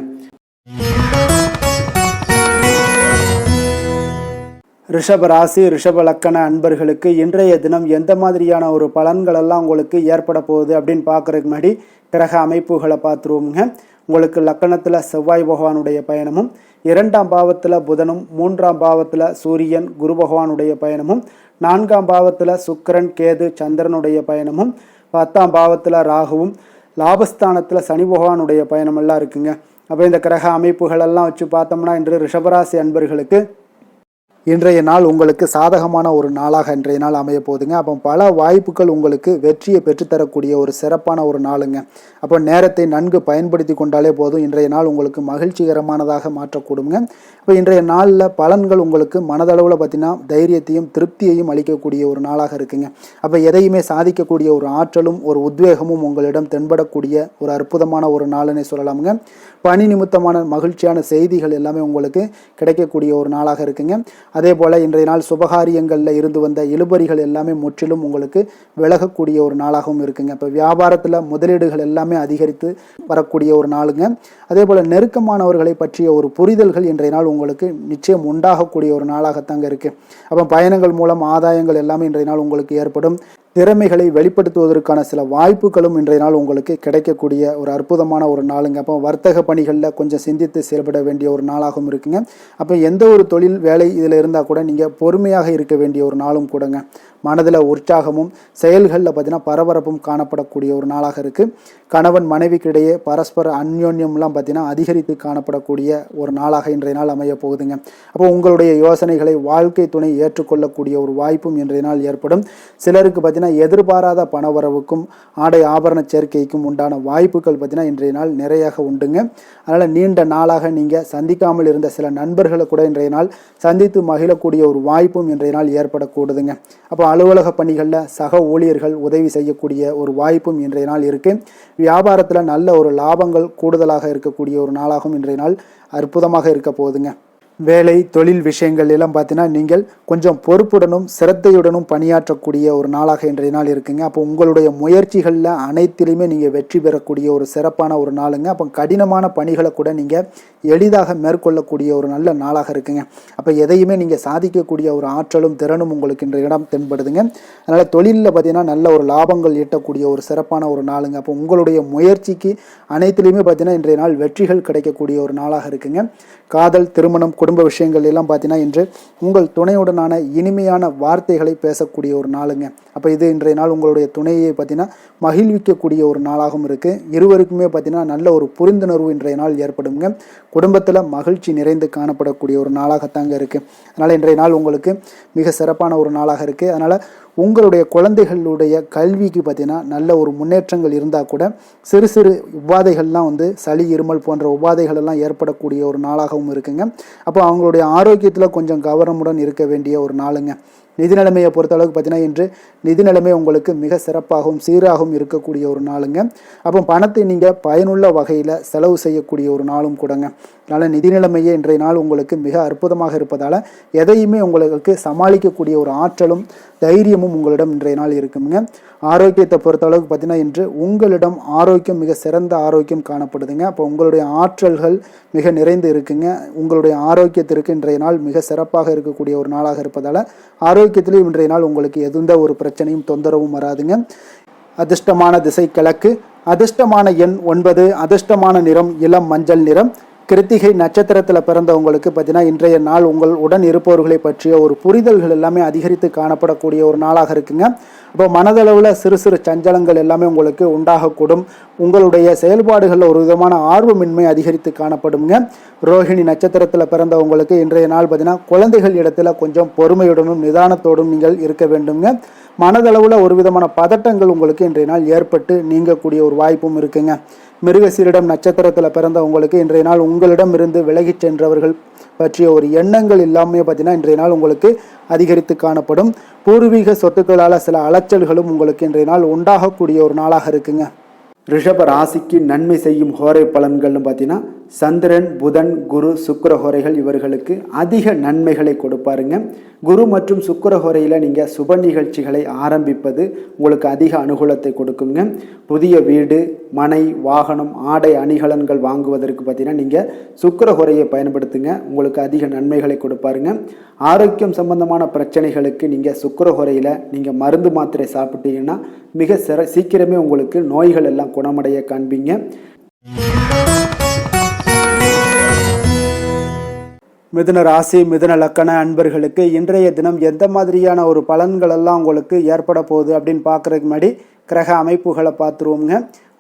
ரிஷப ராசி, ரிஷப லக்கண அன்பர்களுக்கு இன்றைய தினம் எந்த மாதிரியான ஒரு பலன்களெல்லாம் உங்களுக்கு ஏற்பட போகுது அப்படின்னு பார்க்குறதுக்கு முன்னாடி கிரக அமைப்புகளை பார்த்துருவோங்க. உங்களுக்கு லக்கணத்தில் செவ்வாய் பகவானுடைய பயணமும், 2ஆம் பாவத்தில் புதனும், 3ஆம் பாவத்தில் சூரியன் குரு பகவானுடைய பயணமும், 4ஆம் பாவத்தில் சுக்கிரன் கேது சந்திரனுடைய பயணமும், 10ஆம் பாவத்தில் ராகுவும், லாபஸ்தானத்தில் சனி பகவானுடைய பயணமெல்லாம் இருக்குங்க. அப்போ இந்த கிரக அமைப்புகளெல்லாம் வச்சு பார்த்தோம்னா இன்று ரிஷபராசி அன்பர்களுக்கு இன்றைய நாள் உங்களுக்கு சாதகமான ஒரு நாளாக இன்றைய நாள் அமைய போகுதுங்க. அப்போ பல வாய்ப்புகள் உங்களுக்கு வெற்றியை பெற்றுத்தரக்கூடிய ஒரு சிறப்பான ஒரு நாளுங்க. அப்போ நேரத்தை நன்கு பயன்படுத்தி கொண்டாலே போதும், இன்றைய நாள் உங்களுக்கு மகிழ்ச்சிகரமானதாக மாற்றக்கூடுங்க. இப்போ இன்றைய நாளில் பலன்கள் உங்களுக்கு மனதளவில் பார்த்தீங்கன்னா தைரியத்தையும் திருப்தியையும் அளிக்கக்கூடிய ஒரு நாளாக இருக்குங்க. அப்போ எதையுமே சாதிக்கக்கூடிய ஒரு ஆற்றலும் ஒரு உத்வேகமும் உங்களிடம் தென்படக்கூடிய ஒரு அற்புதமான ஒரு நாளுன்னே சொல்லலாமுங்க. பணி நிமித்தமான மகிழ்ச்சியான செய்திகள் எல்லாமே உங்களுக்கு கிடைக்கக்கூடிய ஒரு நாளாக இருக்குங்க. அதே போல் இன்றைய நாள் சுபகாரியங்களில் இருந்து வந்த இழுபறிகள் எல்லாமே முற்றிலும் உங்களுக்கு விலகக்கூடிய ஒரு நாளாகவும் இருக்குங்க. இப்போ வியாபாரத்தில் முதலீடுகள் எல்லாமே அதிகரித்து வரக்கூடிய ஒரு நாளுங்க. அதே போல் நெருக்கமானவர்களை பற்றிய ஒரு புரிதல்கள் இன்றைய நாள் உங்களுக்கு நிச்சயம் உண்டாகக்கூடிய ஒரு நாளாகத்தாங்க இருக்குது. அப்போ பயணங்கள் மூலம் ஆதாயங்கள் எல்லாமே இன்றைய நாள் உங்களுக்கு ஏற்படும். திறமைகளை வெளிப்படுத்துவதற்கான சில வாய்ப்புகளும் இன்றைய நாள் உங்களுக்கு கிடைக்கக்கூடிய ஒரு அற்புதமான ஒரு நாளுங்க. அப்போ வர்த்தக பணிகளில் கொஞ்சம் சிந்தித்து செயல்பட வேண்டிய ஒரு நாளாகவும் இருக்குங்க. அப்போ எந்த ஒரு தொழில் வேலை இதில் இருந்தால் கூட நீங்கள் பொறுமையாக இருக்க வேண்டிய ஒரு நாளும் கூடங்க. மனதில் உற்சாகமும் செயல்களில் பார்த்தீங்கன்னா பரபரப்பும் காணப்படக்கூடிய ஒரு நாளாக இருக்குது. கணவன் மனைவிக்கிடையே பரஸ்பர அந்யோன்யம்லாம் பார்த்தீங்கன்னா அதிகரித்து காணப்படக்கூடிய ஒரு நாளாக இன்றைய நாள் அமைய போகுதுங்க. அப்போ உங்களுடைய யோசனைகளை வாழ்க்கை துணை ஏற்றுக்கொள்ளக்கூடிய ஒரு வாய்ப்பும் இன்றைய நாள் ஏற்படும். சிலருக்கு பார்த்தீங்கன்னா எதிர்பாராத பணவரவுக்கும் ஆடை ஆபரண சேர்க்கைக்கும் உண்டான வாய்ப்புகள் பார்த்தீங்கன்னா இன்றைய நாள் நிறையாக உண்டுங்க. அதனால் நீண்ட நாளாக நீங்கள் சந்திக்காமல் இருந்த சில நண்பர்களை கூட இன்றைய நாள் சந்தித்து மகிழக்கூடிய ஒரு வாய்ப்பும் இன்றைய நாள் ஏற்படக்கூடுதுங்க. அப்போ அலுவலக பணிகளில் சக ஊழியர்கள் உதவி செய்யக்கூடிய ஒரு வாய்ப்பும் இன்றைய நாள் இருக்குது. வியாபாரத்தில் நல்ல ஒரு லாபங்கள் கூடுதலாக இருக்கக்கூடிய ஒரு நாளாகவும் இன்றைய நாள் அற்புதமாக இருக்க போகுதுங்க. வேலை தொழில் விஷயங்கள் எல்லாம் பார்த்தீங்கன்னா நீங்கள் கொஞ்சம் பொறுப்புடனும் சிரத்தையுடனும் பணியாற்றக்கூடிய ஒரு நாளாக இன்றைய நாள் இருக்குங்க. அப்போ உங்களுடைய முயற்சிகளில் அனைத்திலுமே நீங்கள் வெற்றி பெறக்கூடிய ஒரு சிறப்பான ஒரு நாளுங்க. அப்போ கடினமான பணிகளை கூட நீங்கள் எளிதாக மேற்கொள்ளக்கூடிய ஒரு நல்ல நாளாக இருக்குங்க. அப்போ எதையுமே நீங்கள் சாதிக்கக்கூடிய ஒரு ஆற்றலும் திறனும் உங்களுக்கு இன்றைய இடம் தென்படுதுங்க. அதனால் தொழிலில் பார்த்தீங்கன்னா நல்ல ஒரு லாபங்கள் ஈட்டக்கூடிய ஒரு சிறப்பான ஒரு நாளுங்க. அப்போ உங்களுடைய முயற்சிக்கு அனைத்திலையுமே பார்த்தீங்கன்னா இன்றைய நாள் வெற்றிகள் கிடைக்கக்கூடிய ஒரு நாளாக இருக்குங்க. காதல் திருமணம் குடும்ப விஷயங்கள் எல்லாம் பார்த்தீங்கன்னா இன்று உங்கள் துணையுடனான இனிமையான வார்த்தைகளை பேசக்கூடிய ஒரு நாளுங்க. அப்போ இது இன்றைய நாள் உங்களுடைய துணையை பார்த்தீங்கன்னா மகிழ்விக்கக்கூடிய ஒரு நாளாகவும் இருக்குது. இருவருக்குமே பார்த்தீங்கன்னா நல்ல ஒரு புரிந்துணர்வு இன்றைய நாள் ஏற்படுங்க. குடும்பத்தில் மகிழ்ச்சி நிறைந்து காணப்படக்கூடிய ஒரு நாளாகத்தாங்க இருக்குது. அதனால் இன்றைய நாள் உங்களுக்கு மிக சிறப்பான ஒரு நாளாக இருக்குது. அதனால் உங்களுடைய குழந்தைகளுடைய கல்விக்கு பார்த்தீங்கன்னா நல்ல ஒரு முன்னேற்றங்கள் இருந்தால் கூட சிறு சிறு உபாதைகள்லாம் சளி இருமல் போன்ற உபாதைகள் எல்லாம் ஏற்படக்கூடிய ஒரு நாளாகவும் இருக்குங்க. அப்போ அவங்களுடைய ஆரோக்கியத்தில் கொஞ்சம் கவனமுடன் இருக்க வேண்டிய ஒரு நாளுங்க. நிதி நிலைமையை பொறுத்தளவுக்கு பார்த்தீங்கன்னா இன்று நிதி நிலைமை உங்களுக்கு மிக சிறப்பாகவும் சீராகவும் இருக்கக்கூடிய ஒரு நாளுங்க. அப்போ பணத்தை நீங்கள் பயனுள்ள வகையில் செலவு செய்யக்கூடிய ஒரு நாளும் கூடங்க. அதனால் நிதி நிலைமையே இன்றைய நாள் உங்களுக்கு மிக அற்புதமாக இருப்பதால் எதையுமே உங்களுக்கு சமாளிக்கக்கூடிய ஒரு ஆற்றலும் தைரியமும் உங்களிடம் இன்றைய நாள் இருக்குங்க. ஆரோக்கியத்தை பொறுத்தளவுக்கு பார்த்தீங்கன்னா இன்று உங்களிடம் ஆரோக்கியம் மிக சிறந்த ஆரோக்கியம் காணப்படுதுங்க. அப்போ உங்களுடைய ஆற்றல்கள் மிக நிறைந்து இருக்குங்க. உங்களுடைய ஆரோக்கியத்திற்கு இன்றைய நாள் மிக சிறப்பாக இருக்கக்கூடிய ஒரு நாளாக இருப்பதால் ஆரோக்கியத்திலேயும் இன்றைய நாள் உங்களுக்கு எந்த ஒரு பிரச்சனையும் தொந்தரவும் வராதுங்க. அதிர்ஷ்டமான திசை கிழக்கு, அதிர்ஷ்டமான எண் 9, அதிர்ஷ்டமான நிறம் இளம் மஞ்சள் நிறம். கிருத்திகை நட்சத்திரத்தில் பிறந்தவங்களுக்கு பார்த்தீங்கன்னா இன்றைய நாள் உங்கள் உடன் இருப்பவர்களை பற்றிய ஒரு புரிதல்கள் எல்லாமே அதிகரித்து காணப்படக்கூடிய ஒரு நாளாக இருக்குங்க. அப்போ மனதளவில் சிறு சிறு சஞ்சலங்கள் எல்லாமே உங்களுக்கு உண்டாகக்கூடும். உங்களுடைய செயல்பாடுகளில் ஒரு விதமான ஆர்வமின்மை அதிகரித்து காணப்படுங்க. ரோஹிணி நட்சத்திரத்தில் பிறந்தவங்களுக்கு இன்றைய நாள் பார்த்தீங்கன்னா குழந்தைகள் இடத்துல கொஞ்சம் பொறுமையுடனும் நிதானத்தோடும் நீங்கள் இருக்க வேண்டுங்க. மனதளவில் ஒரு விதமான பதட்டங்கள் உங்களுக்கு இன்றைய நாள் ஏற்பட்டு நீங்கக்கூடிய ஒரு வாய்ப்பும் இருக்குங்க. மிருகசீரிடம் நட்சத்திரத்தில் பிறந்த உங்களுக்கு இன்றைய நாள் உங்களிடம் இருந்து விலகிச் சென்றவர்கள் பற்றிய ஒரு எண்ணங்கள் எல்லாமே பார்த்தீங்கன்னா இன்றைய நாள் உங்களுக்கு அதிகரித்து காணப்படும். பூர்வீக சொத்துக்களால் சில அலைச்சல்களும் உங்களுக்கு இன்றைய நாள் உண்டாகக்கூடிய ஒரு நாளாக இருக்குங்க. ரிஷப ராசிக்கு நன்மை செய்யும் ஹோரை பலன்கள்னு பார்த்தீங்கன்னா சந்திரன் புதன் குரு சுக்கிர ஹோரைகள் இவர்களுக்கு அதிக நன்மைகளை கொடுப்பாருங்க. குரு மற்றும் சுக்கிர ஹோரையில் நீங்கள் சுப நிகழ்ச்சிகளை ஆரம்பிப்பது உங்களுக்கு அதிக அனுகூலத்தை கொடுக்குங்க. புதிய வீடு மனை வாகனம் ஆடை அணிகலன்கள் வாங்குவதற்கு பார்த்தீங்கன்னா நீங்கள் சுக்கிர ஹோரையை பயன்படுத்துங்க, உங்களுக்கு அதிக நன்மைகளை கொடுப்பாருங்க. ஆரோக்கியம் சம்பந்தமான பிரச்சனைகளுக்கு நீங்கள் சுக்கிர ஹோரையில் நீங்கள் மருந்து மாத்திரை சாப்பிட்டீங்கன்னா மிக சீக்கிரமே உங்களுக்கு நோய்கள் எல்லாம் குணமடைய காண்பீங்க. மிதுன ராசி மிதுன லக்கண அன்பர்களுக்கு இன்றைய தினம் எந்த மாதிரியான ஒரு பலன்கள் எல்லாம் உங்களுக்கு ஏற்பட போகுது அப்படின்னு பார்க்குறதுக்கு முன்னாடி கிரக அமைப்புகளை பார்த்துருவோங்க.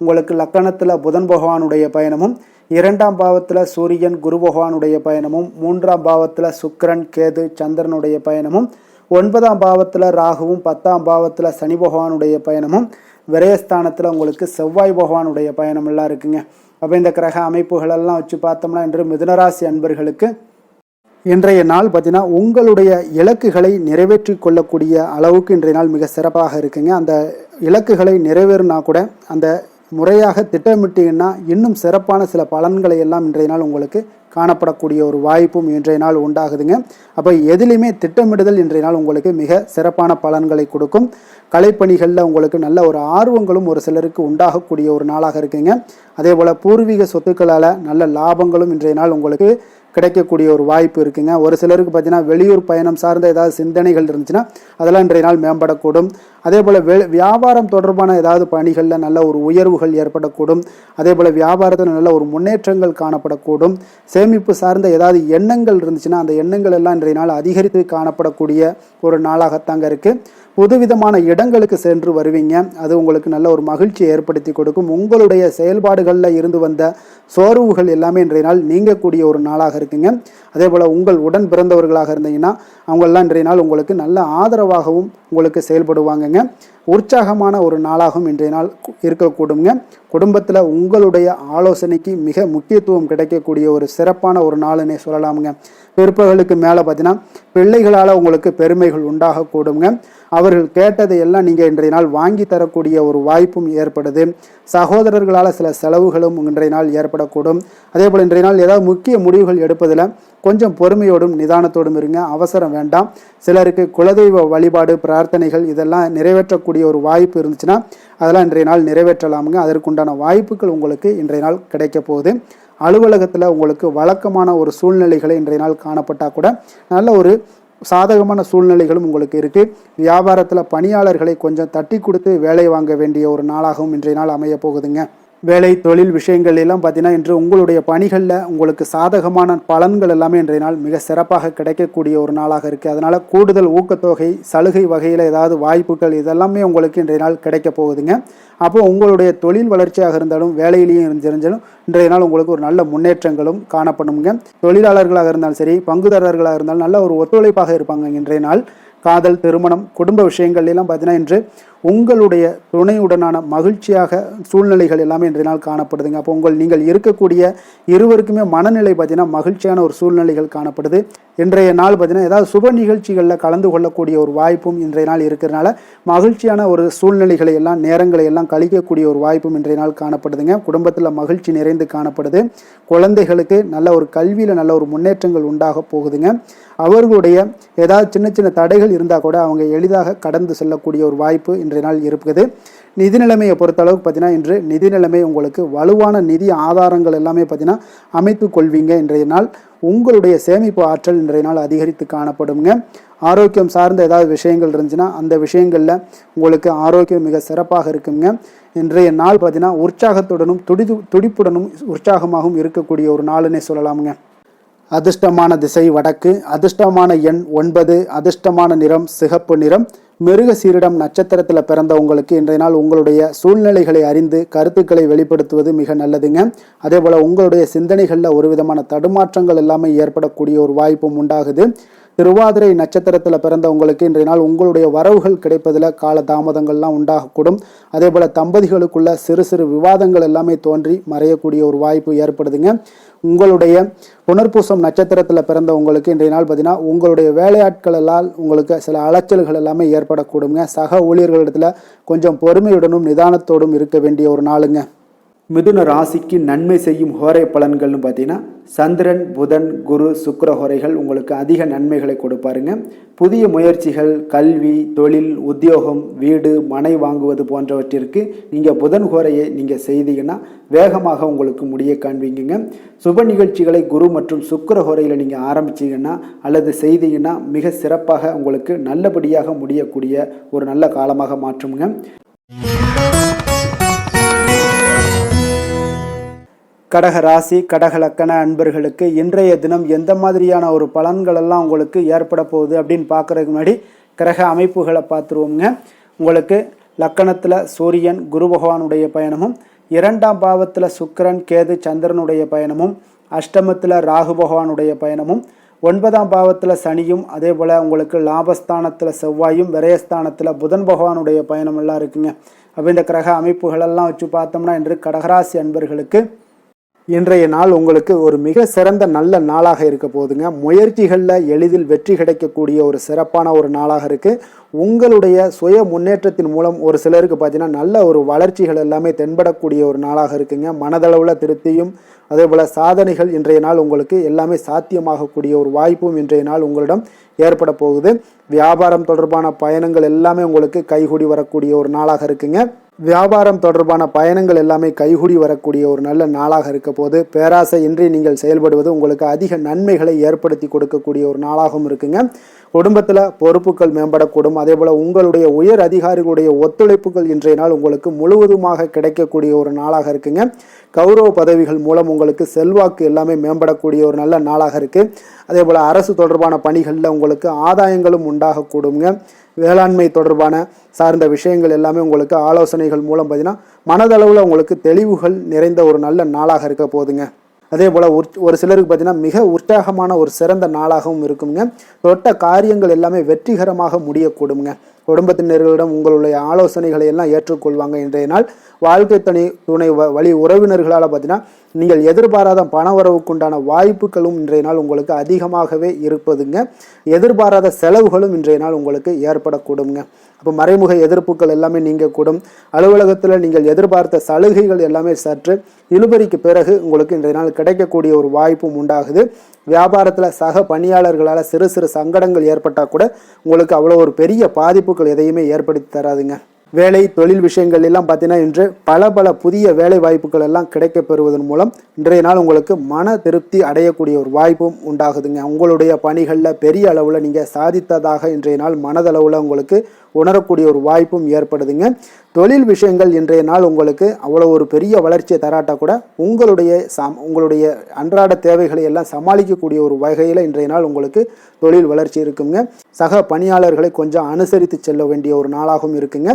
உங்களுக்கு லக்கணத்தில் புதன் பகவானுடைய பயணமும் 2ஆம் பாவத்தில் சூரியன் குரு பகவானுடைய பயணமும், 3ஆம் பாவத்தில் சுக்கிரன் கேது சந்திரனுடைய பயணமும், 9ஆம் பாவத்தில் ராகுவும், 10ஆம் பாவத்தில் சனி பகவானுடைய பயணமும், விரயஸ்தானத்தில் உங்களுக்கு செவ்வாய் பகவானுடைய பயணமெல்லாம் இருக்குங்க. அப்போ இந்த கிரக அமைப்புகளெல்லாம் வச்சு பார்த்தோம்னா இன்று மிதுனராசி அன்பர்களுக்கு இன்றைய நாள் பார்த்தீங்கன்னா உங்களுடைய இலக்குகளை நிறைவேற்றி கொள்ளக்கூடிய அளவுக்கு இன்றைய நாள் மிக சிறப்பாக இருக்குங்க. அந்த இலக்குகளை நிறைவேறினா கூட அந்த முறையாக திட்டமிட்டீங்கன்னா இன்னும் சிறப்பான சில பலன்களை எல்லாம் இன்றைய நாள் உங்களுக்கு காணப்படக்கூடிய ஒரு வாய்ப்பும் இன்றைய நாள் உண்டாகுதுங்க. அப்போ எதிலையுமே திட்டமிடுதல் இன்றைய நாள் உங்களுக்கு மிக சிறப்பான பலன்களை கொடுக்கும். கலைப்பணிகளில் உங்களுக்கு நல்ல ஒரு ஆர்வங்களும் ஒரு சிலருக்கு உண்டாகக்கூடிய ஒரு நாளாக இருக்குங்க. அதே போல் பூர்வீக சொத்துக்களால் நல்ல லாபங்களும் இன்றைய நாள் உங்களுக்கு கிடைக்கக்கூடிய ஒரு வாய்ப்பு இருக்குங்க. ஒரு சிலருக்கு பார்த்தீங்கன்னா வெளியூர் பயணம் சார்ந்த ஏதாவது சிந்தனைகள் இருந்துச்சுன்னா அதெல்லாம் இன்றைய நாள் மேம்படக்கூடும். அதே போல் வியாபாரம் தொடர்பான ஏதாவது பணிகளில் நல்ல ஒரு உயர்வுகள் ஏற்படக்கூடும். அதே போல் வியாபாரத்தில் நல்ல ஒரு முன்னேற்றங்கள் காணப்படக்கூடும். சேமிப்பு சார்ந்த ஏதாவது எண்ணங்கள் இருந்துச்சுன்னா அந்த எண்ணங்கள் எல்லாம் இன்றைய நாள் அதிகரித்து காணப்படக்கூடிய ஒரு நாளாகத்தாங்க இருக்குது. புதுவிதமான இடங்களுக்கு சென்று வருவீங்க. அது உங்களுக்கு நல்ல ஒரு மகிழ்ச்சியை ஏற்படுத்தி கொடுக்கும். உங்களுடைய செயல்பாடுகளில் இருந்து வந்த சோர்வுகள் எல்லாமே இன்றைய நாள் நீங்கக்கூடிய ஒரு நாளாக இருக்குங்க. அதே போல் உங்கள் உடன் பிறந்தவர்களாக இருந்தீங்கன்னா அவங்களெல்லாம் இன்றைய நாள் உங்களுக்கு நல்ல ஆதரவாகவும் உங்களுக்கு செயல்படுவாங்கங்க. உற்சாகமான ஒரு நாளாகவும் இன்றைய நாள் இருக்கக்கூடுங்க. குடும்பத்தில் உங்களுடைய ஆலோசனைக்கு மிக முக்கியத்துவம் கிடைக்கக்கூடிய ஒரு சிறப்பான ஒரு நாளுன்னே சொல்லலாமுங்க. பிற்பகலுக்கு மேலே பார்த்தீங்கன்னா பிள்ளைகளால் உங்களுக்கு பெருமைகள் உண்டாகக்கூடுங்க. அவர்கள் கேட்டதை எல்லாம் நீங்கள் இன்றைய நாள் வாங்கி தரக்கூடிய ஒரு வாய்ப்பும் ஏற்படுது. சகோதரர்களால் சில செலவுகளும் இன்றைய நாள் ஏற்படக்கூடும். அதே போல் இன்றைய நாள் ஏதாவது முக்கிய முடிவுகள் எடுப்பதில் கொஞ்சம் பொறுமையோடும் நிதானத்தோடும் இருங்க. அவசரம் வேண்டாம். சிலருக்கு குலதெய்வ வழிபாடு பிரார்த்தனைகள் இதெல்லாம் நிறைவேற்றக்கூடிய ஒரு வாய்ப்பு இருந்துச்சுன்னா அதெல்லாம் இன்றைய நாள் நிறைவேற்றலாமுங்க. அதற்குண்டான வாய்ப்புகள் உங்களுக்கு இன்றைய நாள் கிடைக்க போகுது. அலுவலகத்தில் உங்களுக்கு வழக்கமான ஒரு சூழ்நிலைகளை இன்றைய நாள் காணப்பட்டால் கூட நல்ல ஒரு சாதகமான சூழ்நிலைகளும் உங்களுக்கு இருக்குது. வியாபாரத்தில் பணியாளர்களை கொஞ்சம் தட்டி கொடுத்து வேலை வாங்க வேண்டிய ஒரு நாளாகவும் இன்றைய நாள் அமைய போகுதுங்க. வேலை தொழில் விஷயங்கள் எல்லாம் பார்த்தீங்கன்னா இன்று உங்களுடைய பணிகளில் உங்களுக்கு சாதகமான பலன்கள் எல்லாமே இன்றைய நாள் மிக சிறப்பாக கிடைக்கக்கூடிய ஒரு நாளாக இருக்குது. அதனால் கூடுதல் ஊக்கத்தொகை சலுகை வகையில் ஏதாவது வாய்ப்புகள் இதெல்லாமே உங்களுக்கு இன்றைய நாள் கிடைக்க போகுதுங்க. அப்போ உங்களுடைய தொழில் வளர்ச்சியாக இருந்தாலும் வேலையிலையும் இருந்தாலும் இன்றைய நாள் உங்களுக்கு ஒரு நல்ல முன்னேற்றங்களும் காணப்படுங்க. தொழிலாளர்களாக இருந்தாலும் சரி பங்குதாரர்களாக இருந்தாலும் நல்ல ஒரு ஒத்துழைப்பாக இருப்பாங்க இன்றைய நாள். காதல் திருமணம் குடும்ப விஷயங்கள் எல்லாம் பார்த்தீங்கன்னா இன்று உங்களுடைய துணையுடனான மகிழ்ச்சியாக சூழ்நிலைகள் எல்லாமே இன்றைய நாள் காணப்படுதுங்க. அப்போ நீங்கள் இருக்கக்கூடிய இருவருக்குமே மனநிலை பார்த்தீங்கன்னா மகிழ்ச்சியான ஒரு சூழ்நிலைகள் காணப்படுது. இன்றைய நாள் பார்த்தீங்கன்னா ஏதாவது சுப நிகழ்ச்சிகளில் கலந்து கொள்ளக்கூடிய ஒரு வாய்ப்பும் இன்றைய நாள் இருக்கிறதுனால மகிழ்ச்சியான ஒரு சூழ்நிலைகளை எல்லாம் நேரங்களை எல்லாம் கழிக்கக்கூடிய ஒரு வாய்ப்பும் இன்றைய நாள் காணப்படுதுங்க. குடும்பத்தில் மகிழ்ச்சி நிறைந்து காணப்படுது. குழந்தைகளுக்கு நல்ல ஒரு கல்வியில் நல்ல ஒரு முன்னேற்றங்கள் உண்டாக போகுதுங்க. அவர்களுடைய ஏதாவது சின்ன சின்ன தடைகள் இருந்தால் கூட அவங்க எளிதாக கடந்து செல்லக்கூடிய ஒரு வாய்ப்பு இன்றைய நாள் இருக்குது. நிதி நிலைமையை பொறுத்தளவுக்கு பார்த்தீங்கன்னா இன்று நிதி நிலைமை உங்களுக்கு வலுவான நிதி ஆதாரங்கள் எல்லாமே பார்த்தீங்கன்னா அமைத்து கொள்வீங்க. இன்றைய நாள் உங்களுடைய சேமிப்பு ஆற்றல் இன்றைய நாள் அதிகரித்து காணப்படுங்க. ஆரோக்கியம் சார்ந்த ஏதாவது விஷயங்கள் இருந்துச்சுன்னா அந்த விஷயங்களில் உங்களுக்கு ஆரோக்கியம் மிக சிறப்பாக இருக்குங்க. இன்றைய நாள் பார்த்தீங்கன்னா உற்சாகத்துடனும் துடிப்புடனும் உற்சாகமாகவும் இருக்கக்கூடிய ஒரு நாளுன்னே சொல்லலாமுங்க. அதிர்ஷ்டமான திசை வடக்கு, அதிர்ஷ்டமான எண் 9, அதிர்ஷ்டமான நிறம் சிகப்பு நிறம். மிருக சீரிடம் நட்சத்திரத்தில் பிறந்தவங்களுக்கு இன்றைய நாள் உங்களுடைய சூழ்நிலைகளை அறிந்து கருத்துக்களை வெளிப்படுத்துவது மிக நல்லதுங்க. அதே போல் உங்களுடைய சிந்தனைகளில் ஒரு விதமான தடுமாற்றங்கள் எல்லாமே ஏற்படக்கூடிய ஒரு வாய்ப்பும் உண்டாகுது. திருவாதிரை நட்சத்திரத்தில் பிறந்தவங்களுக்கு இன்றைய நாள் உங்களுடைய வரவுகள் கிடைப்பதில் கால தாமதங்கள்லாம் உண்டாகக்கூடும். அதே போல் தம்பதிகளுக்குள்ள சிறு சிறு விவாதங்கள் எல்லாமே தோன்றி மறையக்கூடிய ஒரு வாய்ப்பு ஏற்படுதுங்க. உங்களுடைய புனர்பூசம் நட்சத்திரத்தில் பிறந்தவங்களுக்கு இன்றைய நாள் பார்த்தீங்கன்னா உங்களுடைய வேலையாட்களால் உங்களுக்கு சில அலைச்சல்கள் எல்லாமே ஏற்படக்கூடுங்க. சக ஊழியர்களிடத்தில் கொஞ்சம் பொறுமையுடனும் நிதானத்தோடும் இருக்க வேண்டிய ஒரு நாளுங்க. மிதுன ராசிக்கு நன்மை செய்யும் ஹோரை பலன்கள்னு பார்த்தீங்கன்னா சந்திரன் புதன் குரு சுக்கிர ஹோரைகள் உங்களுக்கு அதிக நன்மைகளை கொடுப்பாருங்க. புதிய முயற்சிகள் கல்வி தொழில் உத்தியோகம் வீடு மனை வாங்குவது போன்றவற்றிற்கு நீங்கள் புதன் ஹோரையை நீங்கள் செய்தீங்கன்னா வேகமாக உங்களுக்கு முடிய காண்பீங்க. சுப நிகழ்ச்சிகளை குரு மற்றும் சுக்கிர ஹோரையில் நீங்கள் ஆரம்பிச்சிங்கன்னா அல்லது செய்தீங்கன்னா மிக சிறப்பாக உங்களுக்கு நல்லபடியாக முடியக்கூடிய ஒரு நல்ல காலமாக மாற்றுங்க. கடக ராசி கடக லக்கண அன்பர்களுக்கு இன்றைய தினம் எந்த மாதிரியான ஒரு பலன்களெல்லாம் உங்களுக்கு ஏற்பட போகுது அப்படின்னு பார்க்குறதுக்கு முன்னாடி கிரக அமைப்புகளை பார்த்துருவோங்க. உங்களுக்கு லக்கணத்தில் சூரியன் குரு பகவானுடைய பயணமும் 2ஆம் பாவத்தில் சுக்கிரன் கேது சந்திரனுடைய பயணமும், அஷ்டமத்தில் ராகு பகவானுடைய பயணமும், 9ஆம் பாவத்தில் சனியும், அதே போல் உங்களுக்கு லாபஸ்தானத்தில் செவ்வாயும், விரயஸ்தானத்தில் புதன் பகவானுடைய பயணம் எல்லாம் இருக்குங்க. அப்போ இந்த கிரக அமைப்புகளெல்லாம் வச்சு பார்த்தோம்னா இன்று கடகராசி அன்பர்களுக்கு இன்றைய நாள் உங்களுக்கு ஒரு மிக சிறந்த நல்ல நாளாக இருக்க போகுதுங்க. முயற்சிகளில் எளிதில் வெற்றி கிடைக்கக்கூடிய ஒரு சிறப்பான ஒரு நாளாக இருக்குது. உங்களுடைய சுய முன்னேற்றத்தின் மூலம் ஒரு சிலருக்கு பார்த்தீங்கன்னா நல்ல ஒரு வளர்ச்சிகள் எல்லாமே தென்படக்கூடிய ஒரு நாளாக இருக்குங்க. மனதளவில் திருப்தியும் அதே போல் சாதனைகள் இன்றைய நாள் உங்களுக்கு எல்லாமே சாத்தியமாகக்கூடிய ஒரு வாய்ப்பும் இன்றைய நாள் உங்களிடம் ஏற்பட போகுது. வியாபாரம் தொடர்பான பயணங்கள் எல்லாமே உங்களுக்கு கைகூடி வரக்கூடிய ஒரு நாளாக இருக்குங்க. வியாபாரம் தொடர்பான பயணங்கள் எல்லாமே கைகூடி வரக்கூடிய ஒரு நல்ல நாளாக இருக்க போது, பேராசை இன்றி நீங்கள் செயல்படுவது உங்களுக்கு அதிக நன்மைகளை ஏற்படுத்தி கொடுக்கக்கூடிய ஒரு நாளாகவும் இருக்குங்க. குடும்பத்தில் பொறுப்புகள் மேம்படக்கூடும். அதே போல் உங்களுடைய உயர் அதிகாரிகளுடைய ஒத்துழைப்புகள் இன்றைய நாள் உங்களுக்கு முழுவதுமாக கிடைக்கக்கூடிய ஒரு நாளாக இருக்குங்க. கௌரவ பதவிகள் மூலம் உங்களுக்கு செல்வாக்கு எல்லாமே மேம்படக்கூடிய ஒரு நல்ல நாளாக இருக்குது. அதே போல் அரசு தொடர்பான பணிகளில் உங்களுக்கு ஆதாயங்களும் உண்டாகக்கூடுங்க. வேளாண்மை தொடர்பான சார்ந்த விஷயங்கள் எல்லாமே உங்களுக்கு ஆலோசனைகள் மூலம் பார்த்தீங்கன்னா மனதளவில் உங்களுக்கு தெளிவுகள் நிறைந்த ஒரு நல்ல நாளாக இருக்க போகுதுங்க. அதே போல் ஒரு சிலருக்கு பார்த்தீங்கன்னா மிக உற்சாகமான ஒரு சிறந்த நாளாகவும் இருக்குங்க. தொட்ட காரியங்கள் எல்லாமே வெற்றிகரமாக முடியக்கூடுங்க. குடும்பத்தினர்களிடம் உங்களுடைய ஆலோசனைகளை எல்லாம் ஏற்றுக்கொள்வாங்க. இன்றைய நாள் வாழ்க்கை துணை வழி உறவினர்களால் பார்த்தீங்கன்னா நீங்கள் எதிர்பாராத பண வரவுக்குண்டான வாய்ப்புகளும் இன்றைய நாள் உங்களுக்கு அதிகமாகவே இருப்பதுங்க. எதிர்பாராத செலவுகளும் இன்றைய நாள் உங்களுக்கு ஏற்படக்கூடுங்க. அப்போ மறைமுக எதிர்ப்புகள் எல்லாமே நீங்கக்கூடும். அலுவலகத்தில் நீங்கள் எதிர்பார்த்த சலுகைகள் எல்லாமே சற்று இழுபறிக்கு பிறகு உங்களுக்கு இன்றைய நாள் கிடைக்கக்கூடிய ஒரு வாய்ப்பும் உண்டாகுது. வியாபாரத்தில் சக பணியாளர்களால் சிறு சிறு சங்கடங்கள் ஏற்பட்டால் கூட உங்களுக்கு அவ்வளோ ஒரு பெரிய பாதிப்புகள் எதையுமே ஏற்படுத்தி தராதுங்க. வேலை தொழில் விஷயங்கள் எல்லாம் பார்த்தீங்கன்னா இன்று பல புதிய வேலை வாய்ப்புகள் எல்லாம் கிடைக்க பெறுவதன் மூலம் இன்றைய நாள் உங்களுக்கு மன திருப்தி அடையக்கூடிய ஒரு வாய்ப்பும் உண்டாகுதுங்க. உங்களுடைய பணிகளில் பெரிய அளவில் நீங்கள் சாதித்ததாக இன்றைய நாள் மனதளவில் உங்களுக்கு உணரக்கூடிய ஒரு வாய்ப்பும் ஏற்படுதுங்க. தொழில் விஷயங்கள் இன்றைய நாள் உங்களுக்கு அவ்வளோ ஒரு பெரிய வளர்ச்சியை தராட்டா கூட உங்களுடைய அன்றாட தேவைகளை எல்லாம் சமாளிக்கக்கூடிய ஒரு வகையில் இன்றைய நாள் உங்களுக்கு தொழில் வளர்ச்சி இருக்குங்க. சக பணியாளர்களை கொஞ்சம் அனுசரித்து செல்ல வேண்டிய ஒரு நாளாகவும் இருக்குங்க.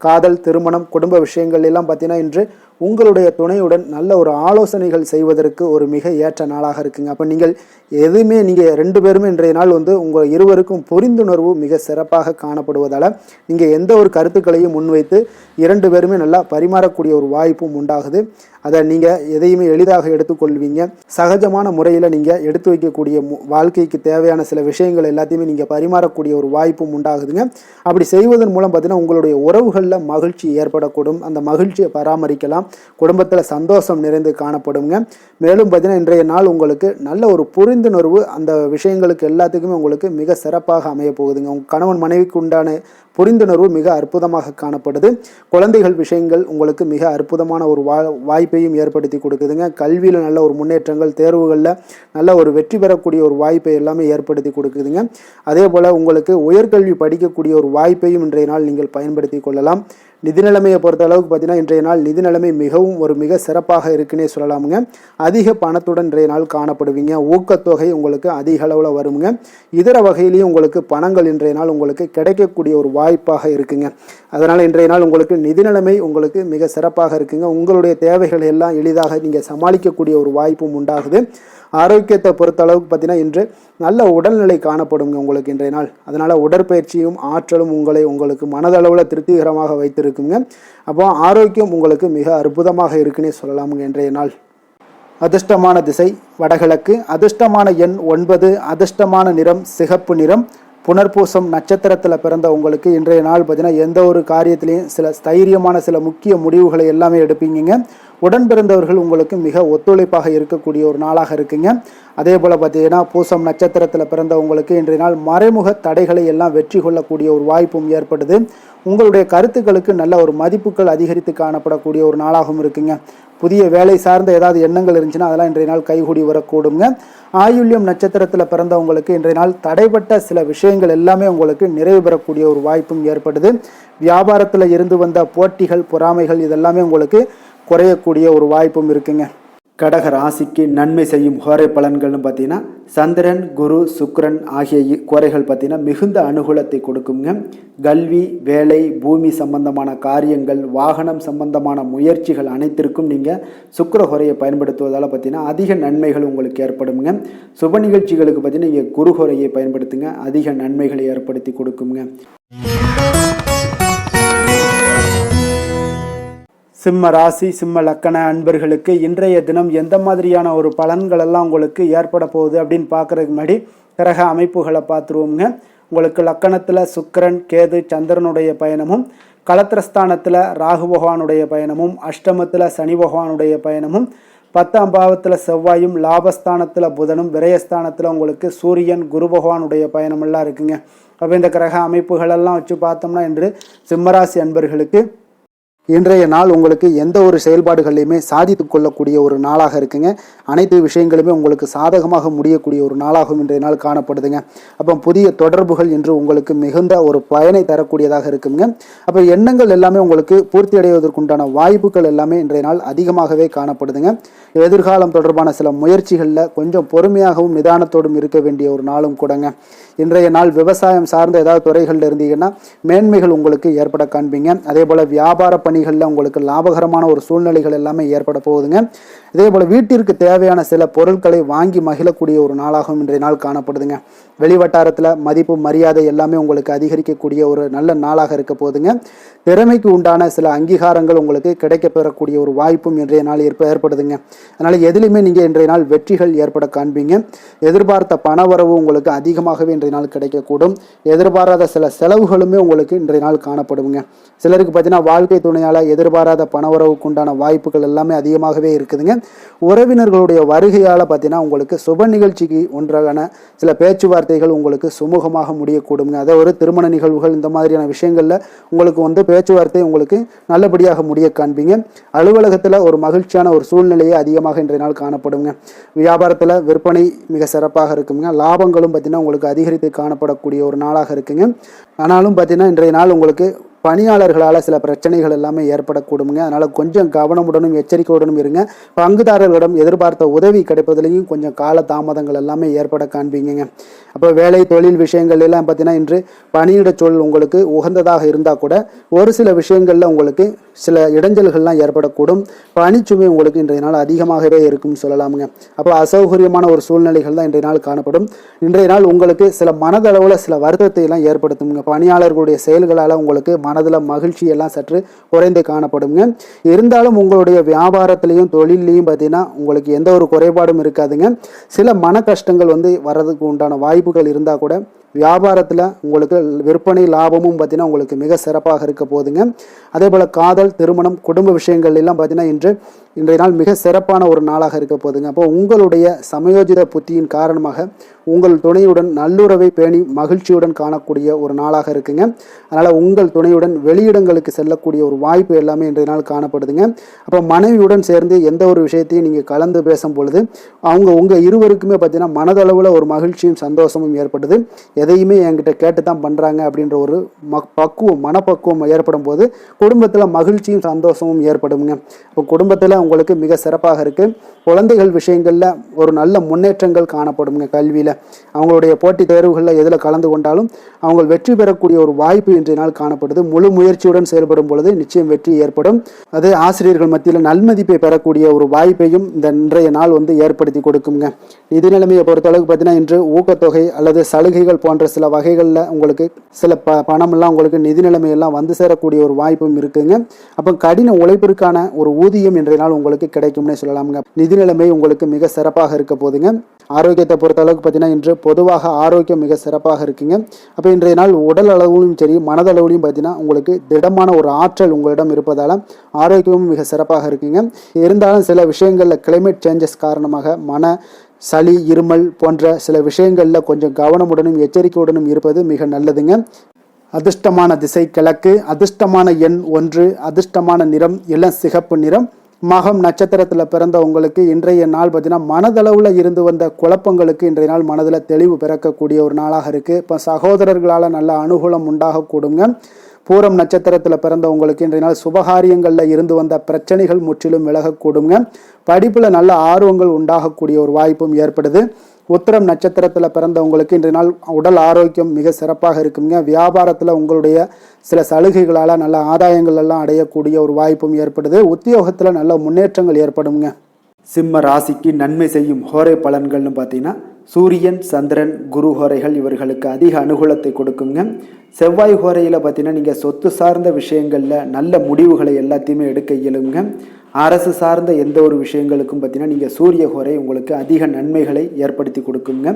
காதல், திருமணம், குடும்ப விஷயங்கள் எல்லாம் பார்த்தீங்கன்னா இன்று உங்களுடைய துணையுடன் நல்ல ஒரு ஆலோசனைகள் செய்வதற்கு ஒரு மிக ஏற்ற நாளாக இருக்குங்க. அப்போ நீங்கள் எதுவுமே நீங்கள் 2 பேருமே இன்றைய நாள் உங்கள் இருவருக்கும் புரிந்துணர்வு மிக சிறப்பாக காணப்படுவதால் நீங்கள் எந்த ஒரு கருத்துக்களையும் முன்வைத்து 2 பேருமே நல்லா பரிமாறக்கூடிய ஒரு வாய்ப்பும் உண்டாகுது. அதை நீங்கள் எதையுமே எளிதாக எடுத்துக்கொள்வீங்க. சகஜமான முறையில் நீங்கள் எடுத்து வைக்கக்கூடிய வாழ்க்கைக்கு தேவையான சில விஷயங்கள் எல்லாத்தையுமே நீங்கள் பரிமாறக்கூடிய ஒரு வாய்ப்பும் உண்டாகுதுங்க. அப்படி செய்வதன் மூலம் பார்த்தீங்கன்னா உங்களுடைய உறவுகளில் மகிழ்ச்சி ஏற்படக்கூடும். அந்த மகிழ்ச்சியை பராமரிக்கலாம். குடும்பத்தில் சந்தோஷம் நிறைந்து காணப்படுங்க. மேலும் பார்த்தீங்கன்னா இன்றைய நாள் உங்களுக்கு நல்ல ஒரு புரிந்துணர்வு அந்த விஷயங்களுக்கு எல்லாத்துக்குமே உங்களுக்கு மிக சிறப்பாக அமைய போகுதுங்க. உங்கள் கணவன் மனைவிக்கு உண்டான புரிந்துணர்வு மிக அற்புதமாக காணப்படுது. குழந்தைகள் விஷயங்கள் உங்களுக்கு மிக அற்புதமான ஒரு வாய்ப்பையும் ஏற்படுத்தி கொடுக்குதுங்க. கல்வியில் நல்ல ஒரு முன்னேற்றங்கள், தேர்வுகளில் நல்ல ஒரு வெற்றி பெறக்கூடிய ஒரு வாய்ப்பை எல்லாமே ஏற்படுத்தி கொடுக்குதுங்க. அதே போல் உங்களுக்கு உயர்கல்வி படிக்கக்கூடிய ஒரு வாய்ப்பையும் இன்றைய நாள் நீங்கள் பயன்படுத்தி கொள்ளலாம். நிதி நிலைமையை பொறுத்த அளவுக்கு பார்த்தீங்கன்னா இன்றைய நாள் நிதி நிலைமை மிக சிறப்பாக இருக்குன்னே சொல்லலாமுங்க. அதிக பணத்துடன் இன்றைய நாள் காணப்படுவீங்க. ஊக்கத்தொகை உங்களுக்கு அதிக அளவில் வருங்க. இதர வகையிலையும் உங்களுக்கு பணங்கள் இன்றைய நாள் உங்களுக்கு கிடைக்கக்கூடிய ஒரு வாய்ப்பாக இருக்குங்க. அதனால் இன்றைய நாள் உங்களுக்கு நிதி நிலைமை உங்களுக்கு மிக சிறப்பாக இருக்குங்க. உங்களுடைய தேவைகள் எல்லாம் எளிதாக நீங்கள் சமாளிக்கக்கூடிய ஒரு வாய்ப்பும் உண்டாகுது. ஆரோக்கியத்தை பொறுத்த அளவுக்கு பார்த்தீங்கன்னா இன்று நல்ல உடல்நிலை காணப்படுங்க உங்களுக்கு இன்றைய நாள். அதனால் உடற்பயிற்சியும் ஆற்றலும் உங்களுக்கு மனதளவில் திருப்திகரமாக வைத்திருக்குங்க. அப்போ ஆரோக்கியம் உங்களுக்கு மிக அற்புதமாக இருக்குன்னே சொல்லலாமுங்க இன்றைய நாள். அதிர்ஷ்டமான திசை வடகிழக்கு, அதிர்ஷ்டமான எண் 9, அதிர்ஷ்டமான நிறம் சிகப்பு நிறம். புனர்பூசம் நட்சத்திரத்தில் பிறந்த உங்களுக்கு இன்றைய நாள் பார்த்தீங்கன்னா எந்த ஒரு காரியத்திலையும் சில தைரியமான சில முக்கிய முடிவுகளை எல்லாமே எடுப்பீங்க. உடன் பிறந்தவர்கள் உங்களுக்கு மிக ஒத்துழைப்பாக இருக்கக்கூடிய ஒரு நாளாக இருக்குங்க. அதே போல் பார்த்தீங்கன்னா பூசம் நட்சத்திரத்தில் பிறந்த உங்களுக்கு இன்றைய நாள் மறைமுக தடைகளை எல்லாம் வெற்றி கொள்ளக்கூடிய ஒரு வாய்ப்பும் ஏற்படுது. உங்களுடைய கருத்துக்களுக்கு நல்ல ஒரு மதிப்புகள் அதிகரித்து காணப்படக்கூடிய ஒரு நாளாகவும் இருக்குங்க. புதிய வேலை சார்ந்த ஏதாவது எண்ணங்கள் இருந்துச்சுன்னா அதெல்லாம் இன்றைய நாள் கைகூடி வரக்கூடுங்க. ஆயுள்யம் நட்சத்திரத்தில் பிறந்தவங்களுக்கு இன்றைய நாள் தடைப்பட்ட சில விஷயங்கள் எல்லாமே உங்களுக்கு நிறைவு பெறக்கூடிய ஒரு வாய்ப்பும் ஏற்படுது. வியாபாரத்தில் இருந்து வந்த போட்டிகள், பொறாமைகள் இதெல்லாமே உங்களுக்கு குறையக்கூடிய ஒரு வாய்ப்பும் இருக்குங்க. கடக ராசிக்கு நன்மை செய்யும் கோரை பலன்கள்னு பார்த்தீங்கன்னா சந்திரன், குரு, சுக்கிரன் ஆகிய கோரைகள் பார்த்தீங்கன்னா மிகுந்த அனுகூலத்தை கொடுக்குங்க. கல்வி, வேலை, பூமி சம்பந்தமான காரியங்கள், வாகனம் சம்பந்தமான முயற்சிகள் அனைத்திற்கும் நீங்கள் சுக்கிர கோரையை பயன்படுத்துவதால் பார்த்தீங்கன்னா அதிக நன்மைகள் உங்களுக்கு ஏற்படுங்க. சுப நிகழ்ச்சிகளுக்கு பார்த்தீங்கன்னா நீங்கள் குரு கோரையை பயன்படுத்துங்க, அதிக நன்மைகளை ஏற்படுத்தி கொடுக்குங்க. சிம்ம ராசி, சிம்ம லக்கண அன்பர்களுக்கு இன்றைய தினம் எந்த மாதிரியான ஒரு பலன்கள் எல்லாம் உங்களுக்கு ஏற்பட போகுது அப்படின்னு பார்க்குறதுக்கு முன்னாடி கிரக அமைப்புகளை பார்த்துருவோங்க. உங்களுக்கு லக்கணத்தில் சுக்கிரன், கேது, சந்திரனுடைய பயணமும், களத்திரஸ்தானத்தில் ராகு பகவானுடைய பயணமும், அஷ்டமத்தில் சனி பகவானுடைய பயணமும், 10ஆம் பாவத்தில் செவ்வாயும், லாபஸ்தானத்தில் புதனும், விரயஸ்தானத்தில் உங்களுக்கு சூரியன், குரு பகவானுடைய பயணமெல்லாம் இருக்குங்க. அப்போ இந்த கிரக அமைப்புகளெல்லாம் வச்சு பார்த்தோம்னா இன்று சிம்மராசி அன்பர்களுக்கு இன்றைய நாள் உங்களுக்கு எந்த ஒரு செயல்பாடுகளையுமே சாதித்து கொள்ளக்கூடிய ஒரு நாளாக இருக்குங்க. அனைத்து விஷயங்களுமே உங்களுக்கு சாதகமாக முடியக்கூடிய ஒரு நாளாகவும் இன்றைய நாள் காணப்படுதுங்க. அப்போ புதிய தொடர்புகள் இன்று உங்களுக்கு மிகுந்த ஒரு பயனை தரக்கூடியதாக இருக்குங்க. அப்போ எண்ணங்கள் எல்லாமே உங்களுக்கு பூர்த்தி அடைவதற்குண்டான வாய்ப்புகள் எல்லாமே இன்றைய நாள் அதிகமாகவே காணப்படுதுங்க. எதிர்காலம் தொடர்பான சில முயற்சிகளில் கொஞ்சம் பொறுமையாகவும் நிதானத்தோடும் இருக்க வேண்டிய ஒரு நாளும் கூடங்க. இன்றைய நாள் விவசாயம் சார்ந்த ஏதாவது துறைகளில் இருந்தீங்கன்னா மேன்மைகள் உங்களுக்கு ஏற்பட காண்பீங்க. அதே போல் வியாபார பணிகளில் உங்களுக்கு லாபகரமான ஒரு சூழ்நிலைகள் எல்லாமே ஏற்பட போகுதுங்க. இதே போல் வீட்டிற்கு தேவையான சில பொருட்களை வாங்கி மகிழக்கூடிய ஒரு நாளாகவும் இன்றைய நாள் காணப்படுதுங்க. வெளிவட்டாரத்தில் மதிப்பு, மரியாதை எல்லாமே உங்களுக்கு அதிகரிக்கக்கூடிய ஒரு நல்ல நாளாக இருக்க போகுதுங்க. திறமைக்கு உண்டான சில அங்கீகாரங்கள் உங்களுக்கு கிடைக்க பெறக்கூடிய ஒரு வாய்ப்பும் இன்றைய நாள் ஏற்படுதுங்க. அதனால் எதிலுமே நீங்கள் இன்றைய நாள் வெற்றிகள் ஏற்பட காண்பீங்க. எதிர்பார்த்த பணவரவு உங்களுக்கு அதிகமாகவே இன்றைய நாள் கிடைக்கக்கூடும். எதிர்பாராத சில செலவுகளுமே உங்களுக்கு இன்றைய நாள் காணப்படுங்க. சிலருக்கு பார்த்தீங்கன்னா வாழ்க்கை துணையால் எதிர்பாராத பணவரவுக்கு உண்டான வாய்ப்புகள் எல்லாமே அதிகமாகவே இருக்குதுங்க. உறவினர்களுடைய வருகையால் பார்த்தீங்கன்னா உங்களுக்கு சுப நிகழ்ச்சிக்கு ஒன்றான சில பேச்சுவார்த்தைகள் உங்களுக்கு சுமூகமாக முடியக்கூடுங்க. அதை ஒரு திருமண நிகழ்வுகள் இந்த மாதிரியான விஷயங்களில் உங்களுக்கு பேச்சுவார்த்தை உங்களுக்கு நல்லபடியாக முடிய காண்பீங்க. அலுவலகத்தில் ஒரு மகிழ்ச்சியான ஒரு சூழ்நிலையை அதிகமாக இன்றைய நாள் காணப்படுங்க. வியாபாரத்தில் விற்பனை மிக சிறப்பாக இருக்குங்க. லாபங்களும் பார்த்தீங்கன்னா உங்களுக்கு அதிகரித்து காணப்படக்கூடிய ஒரு நாளாக இருக்குங்க. ஆனாலும் பார்த்தீங்கன்னா இன்றைய நாள் உங்களுக்கு பணியாளர்களால் சில பிரச்சனைகள் எல்லாமே ஏற்படக்கூடுங்க. அதனால் கொஞ்சம் கவனமுடனும் எச்சரிக்கையுடனும் இருங்க. பங்குதாரர்களிடம் எதிர்பார்த்த உதவி கிடைப்பதிலையும் கொஞ்சம் கால தாமதங்கள் எல்லாமே ஏற்பட காண்பீங்க. அப்போ வேலை, தொழில் விஷயங்கள் எல்லாம் பார்த்தீங்கன்னா இன்று பணியிட சூழல் உங்களுக்கு உகந்ததாக இருந்தால் கூட ஒரு சில விஷயங்களில் உங்களுக்கு சில இடைஞ்சல்கள்லாம் ஏற்படக்கூடும். பணிச்சுமை உங்களுக்கு இன்றைய நாள் அதிகமாகவே இருக்கும்னு சொல்லலாமுங்க. அப்போ அசௌகரியமான ஒரு சூழ்நிலைகள் தான் இன்றைய நாள் காணப்படும். இன்றைய நாள் உங்களுக்கு சில மனதளவில் சில வருத்தத்தை எல்லாம் ஏற்படுத்துங்க. பணியாளர்களுடைய செயல்களால் உங்களுக்கு மனதில் மகிழ்ச்சி எல்லாம் சற்று குறைந்து காணப்படுங்க. இருந்தாலும் உங்களுடைய வியாபாரத்திலையும் தொழிலையும் பார்த்தீங்கன்னா உங்களுக்கு எந்த ஒரு குறைபாடும் இருக்காதுங்க. சில மன கஷ்டங்கள் வர்றதுக்கு உண்டான வாய்ப்புகள் இருந்தால் கூட வியாபாரத்தில் உங்களுக்கு விற்பனை லாபமும் பார்த்தீங்கன்னா உங்களுக்கு மிக சிறப்பாக இருக்க போகுதுங்க. அதே போல் காதல், திருமணம், குடும்ப விஷயங்கள் எல்லாம் பார்த்தீங்கன்னா இன்றைய நாள் மிக சிறப்பான ஒரு நாளாக இருக்க போகுதுங்க. அப்போ உங்களுடைய சமயோஜித புத்தியின் காரணமாக உங்கள் துணையுடன் நல்லுறவை பேணி மகிழ்ச்சியுடன் காணக்கூடிய ஒரு நாளாக இருக்குங்க. அதனால் உங்கள் துணையுடன் வெளியிடங்களுக்கு செல்லக்கூடிய ஒரு வாய்ப்பு எல்லாமே இன்றைய நாள் காணப்படுதுங்க. அப்போ மனைவியுடன் சேர்ந்து எந்த ஒரு விஷயத்தையும் நீங்கள் கலந்து பேசும் பொழுது உங்கள் இருவருக்குமே பார்த்தீங்கன்னா மனதளவில் ஒரு மகிழ்ச்சியும் சந்தோஷமும் ஏற்படுது. எதையுமே என்கிட்ட கேட்டு தான் பண்ணுறாங்க அப்படின்ற ஒரு மனப்பக்குவம் ஏற்படும் போது குடும்பத்தில் மகிழ்ச்சியும் சந்தோஷமும் ஏற்படுங்க. இப்போ குடும்பத்தில் உங்களுக்கு மிக சிறப்பாக இருக்குது. குழந்தைகள் விஷயங்களில் ஒரு நல்ல முன்னேற்றங்கள் காணப்படுங்க. கல்வியில் அவங்களுடைய போட்டித் தேர்வுகளில் எதில் கலந்து கொண்டாலும் அவங்க வெற்றி பெறக்கூடிய ஒரு வாய்ப்பு இன்றைய நாள் காணப்படுது. முழு முயற்சியுடன் செயல்படும் பொழுது நிச்சயம் வெற்றி ஏற்படும். அது ஆசிரியர்கள் மத்தியில் நல்மதிப்பை பெறக்கூடிய ஒரு வாய்ப்பையும் இந்த இன்றைய நாள் ஏற்படுத்தி கொடுக்குங்க. நிதி நிலைமையை பொறுத்தளவுக்கு பார்த்தீங்கன்னா இன்று ஊக்கத்தொகை அல்லது சலுகைகள் போன்ற சில வகைகளில் உங்களுக்கு சில பணமெல்லாம் உங்களுக்கு நிதி நிலைமையெல்லாம் சேரக்கூடிய ஒரு வாய்ப்பும் இருக்குங்க. அப்போ கடின உழைப்பிற்கான ஒரு ஊதியம் இன்றைய நாள் உங்களுக்கு கிடைக்கும்னே சொல்லலாமுங்க. நிதி நிலைமை உங்களுக்கு மிக சிறப்பாக இருக்க போதுங்க. ஆரோக்கியத்தை பொறுத்த அளவுக்கு பார்த்தீங்கன்னா இன்று பொதுவாக ஆரோக்கியம் மிக சிறப்பாக இருக்குங்க. அப்போ இன்றைய நாள் உடல் அளவிலும் சரி மனதளவுலையும் பார்த்தீங்கன்னா உங்களுக்கு திடமான ஒரு ஆற்றல் உங்களிடம் இருப்பதால் ஆரோக்கியமும் மிக சிறப்பாக இருக்குங்க. இருந்தாலும் சில விஷயங்களில் கிளைமேட் சேஞ்சஸ் காரணமாக சளி, இருமல் போன்ற சில விஷயங்களில் கொஞ்சம் கவனமுடனும் எச்சரிக்கையுடனும் இருப்பது மிக நல்லதுங்க. அதிர்ஷ்டமான திசை கிழக்கு, அதிர்ஷ்டமான எண் 1, அதிர்ஷ்டமான நிறம் இளம் சிகப்பு நிறம். மகம் நட்சத்திரத்தில் பிறந்த உங்களுக்கு இன்றைய நாள் பார்த்தீங்கன்னா மனதளவில் இருந்து வந்த குழப்பங்களுக்கு இன்றைய நாள் மனதில் தெளிவு பிறக்கக்கூடிய ஒரு நாளாக இருக்குது. இப்போ சகோதரர்களால் நல்ல அனுகூலம் உண்டாகக்கூடுங்க. பூரம் நட்சத்திரத்தில் பிறந்தவங்களுக்கு இன்றைய நாள் சுபகாரியங்களில் இருந்து வந்த பிரச்சனைகள் முற்றிலும் விலகக்கூடுங்க. படிப்பில் நல்ல ஆர்வங்கள் உண்டாகக்கூடிய ஒரு வாய்ப்பும் ஏற்படுது. உத்திரம் நட்சத்திரத்தில் பிறந்தவங்களுக்கு இன்றைய நாள் உடல் ஆரோக்கியம் மிக சிறப்பாக இருக்குங்க. வியாபாரத்தில் உங்களுடைய சில சலுகைகளால் நல்ல ஆதாயங்கள் எல்லாம் அடையக்கூடிய ஒரு வாய்ப்பும் ஏற்படுது. உத்தியோகத்தில் நல்ல முன்னேற்றங்கள் ஏற்படுங்க. சிம்ம ராசிக்கு நன்மை செய்யும் ஹோரை பலன்கள்னு பார்த்தீங்கன்னா சூரியன், சந்திரன், குரு ஹோரைகள் இவர்களுக்கு அதிக அனுகூலத்தை கொடுக்குங்க. செவ்வாய் ஹோரையில் பார்த்தீங்கன்னா நீங்கள் சொத்து சார்ந்த விஷயங்களில் நல்ல முடிவுகளை எல்லாத்தையுமே எடுக்க இயலுங்க. அரசு சார்ந்த எந்த ஒரு விஷயங்களுக்கும் பார்த்தீங்கன்னா நீங்கள் சூரிய ஹோரை உங்களுக்கு அதிக நன்மைகளை ஏற்படுத்தி கொடுக்குங்க.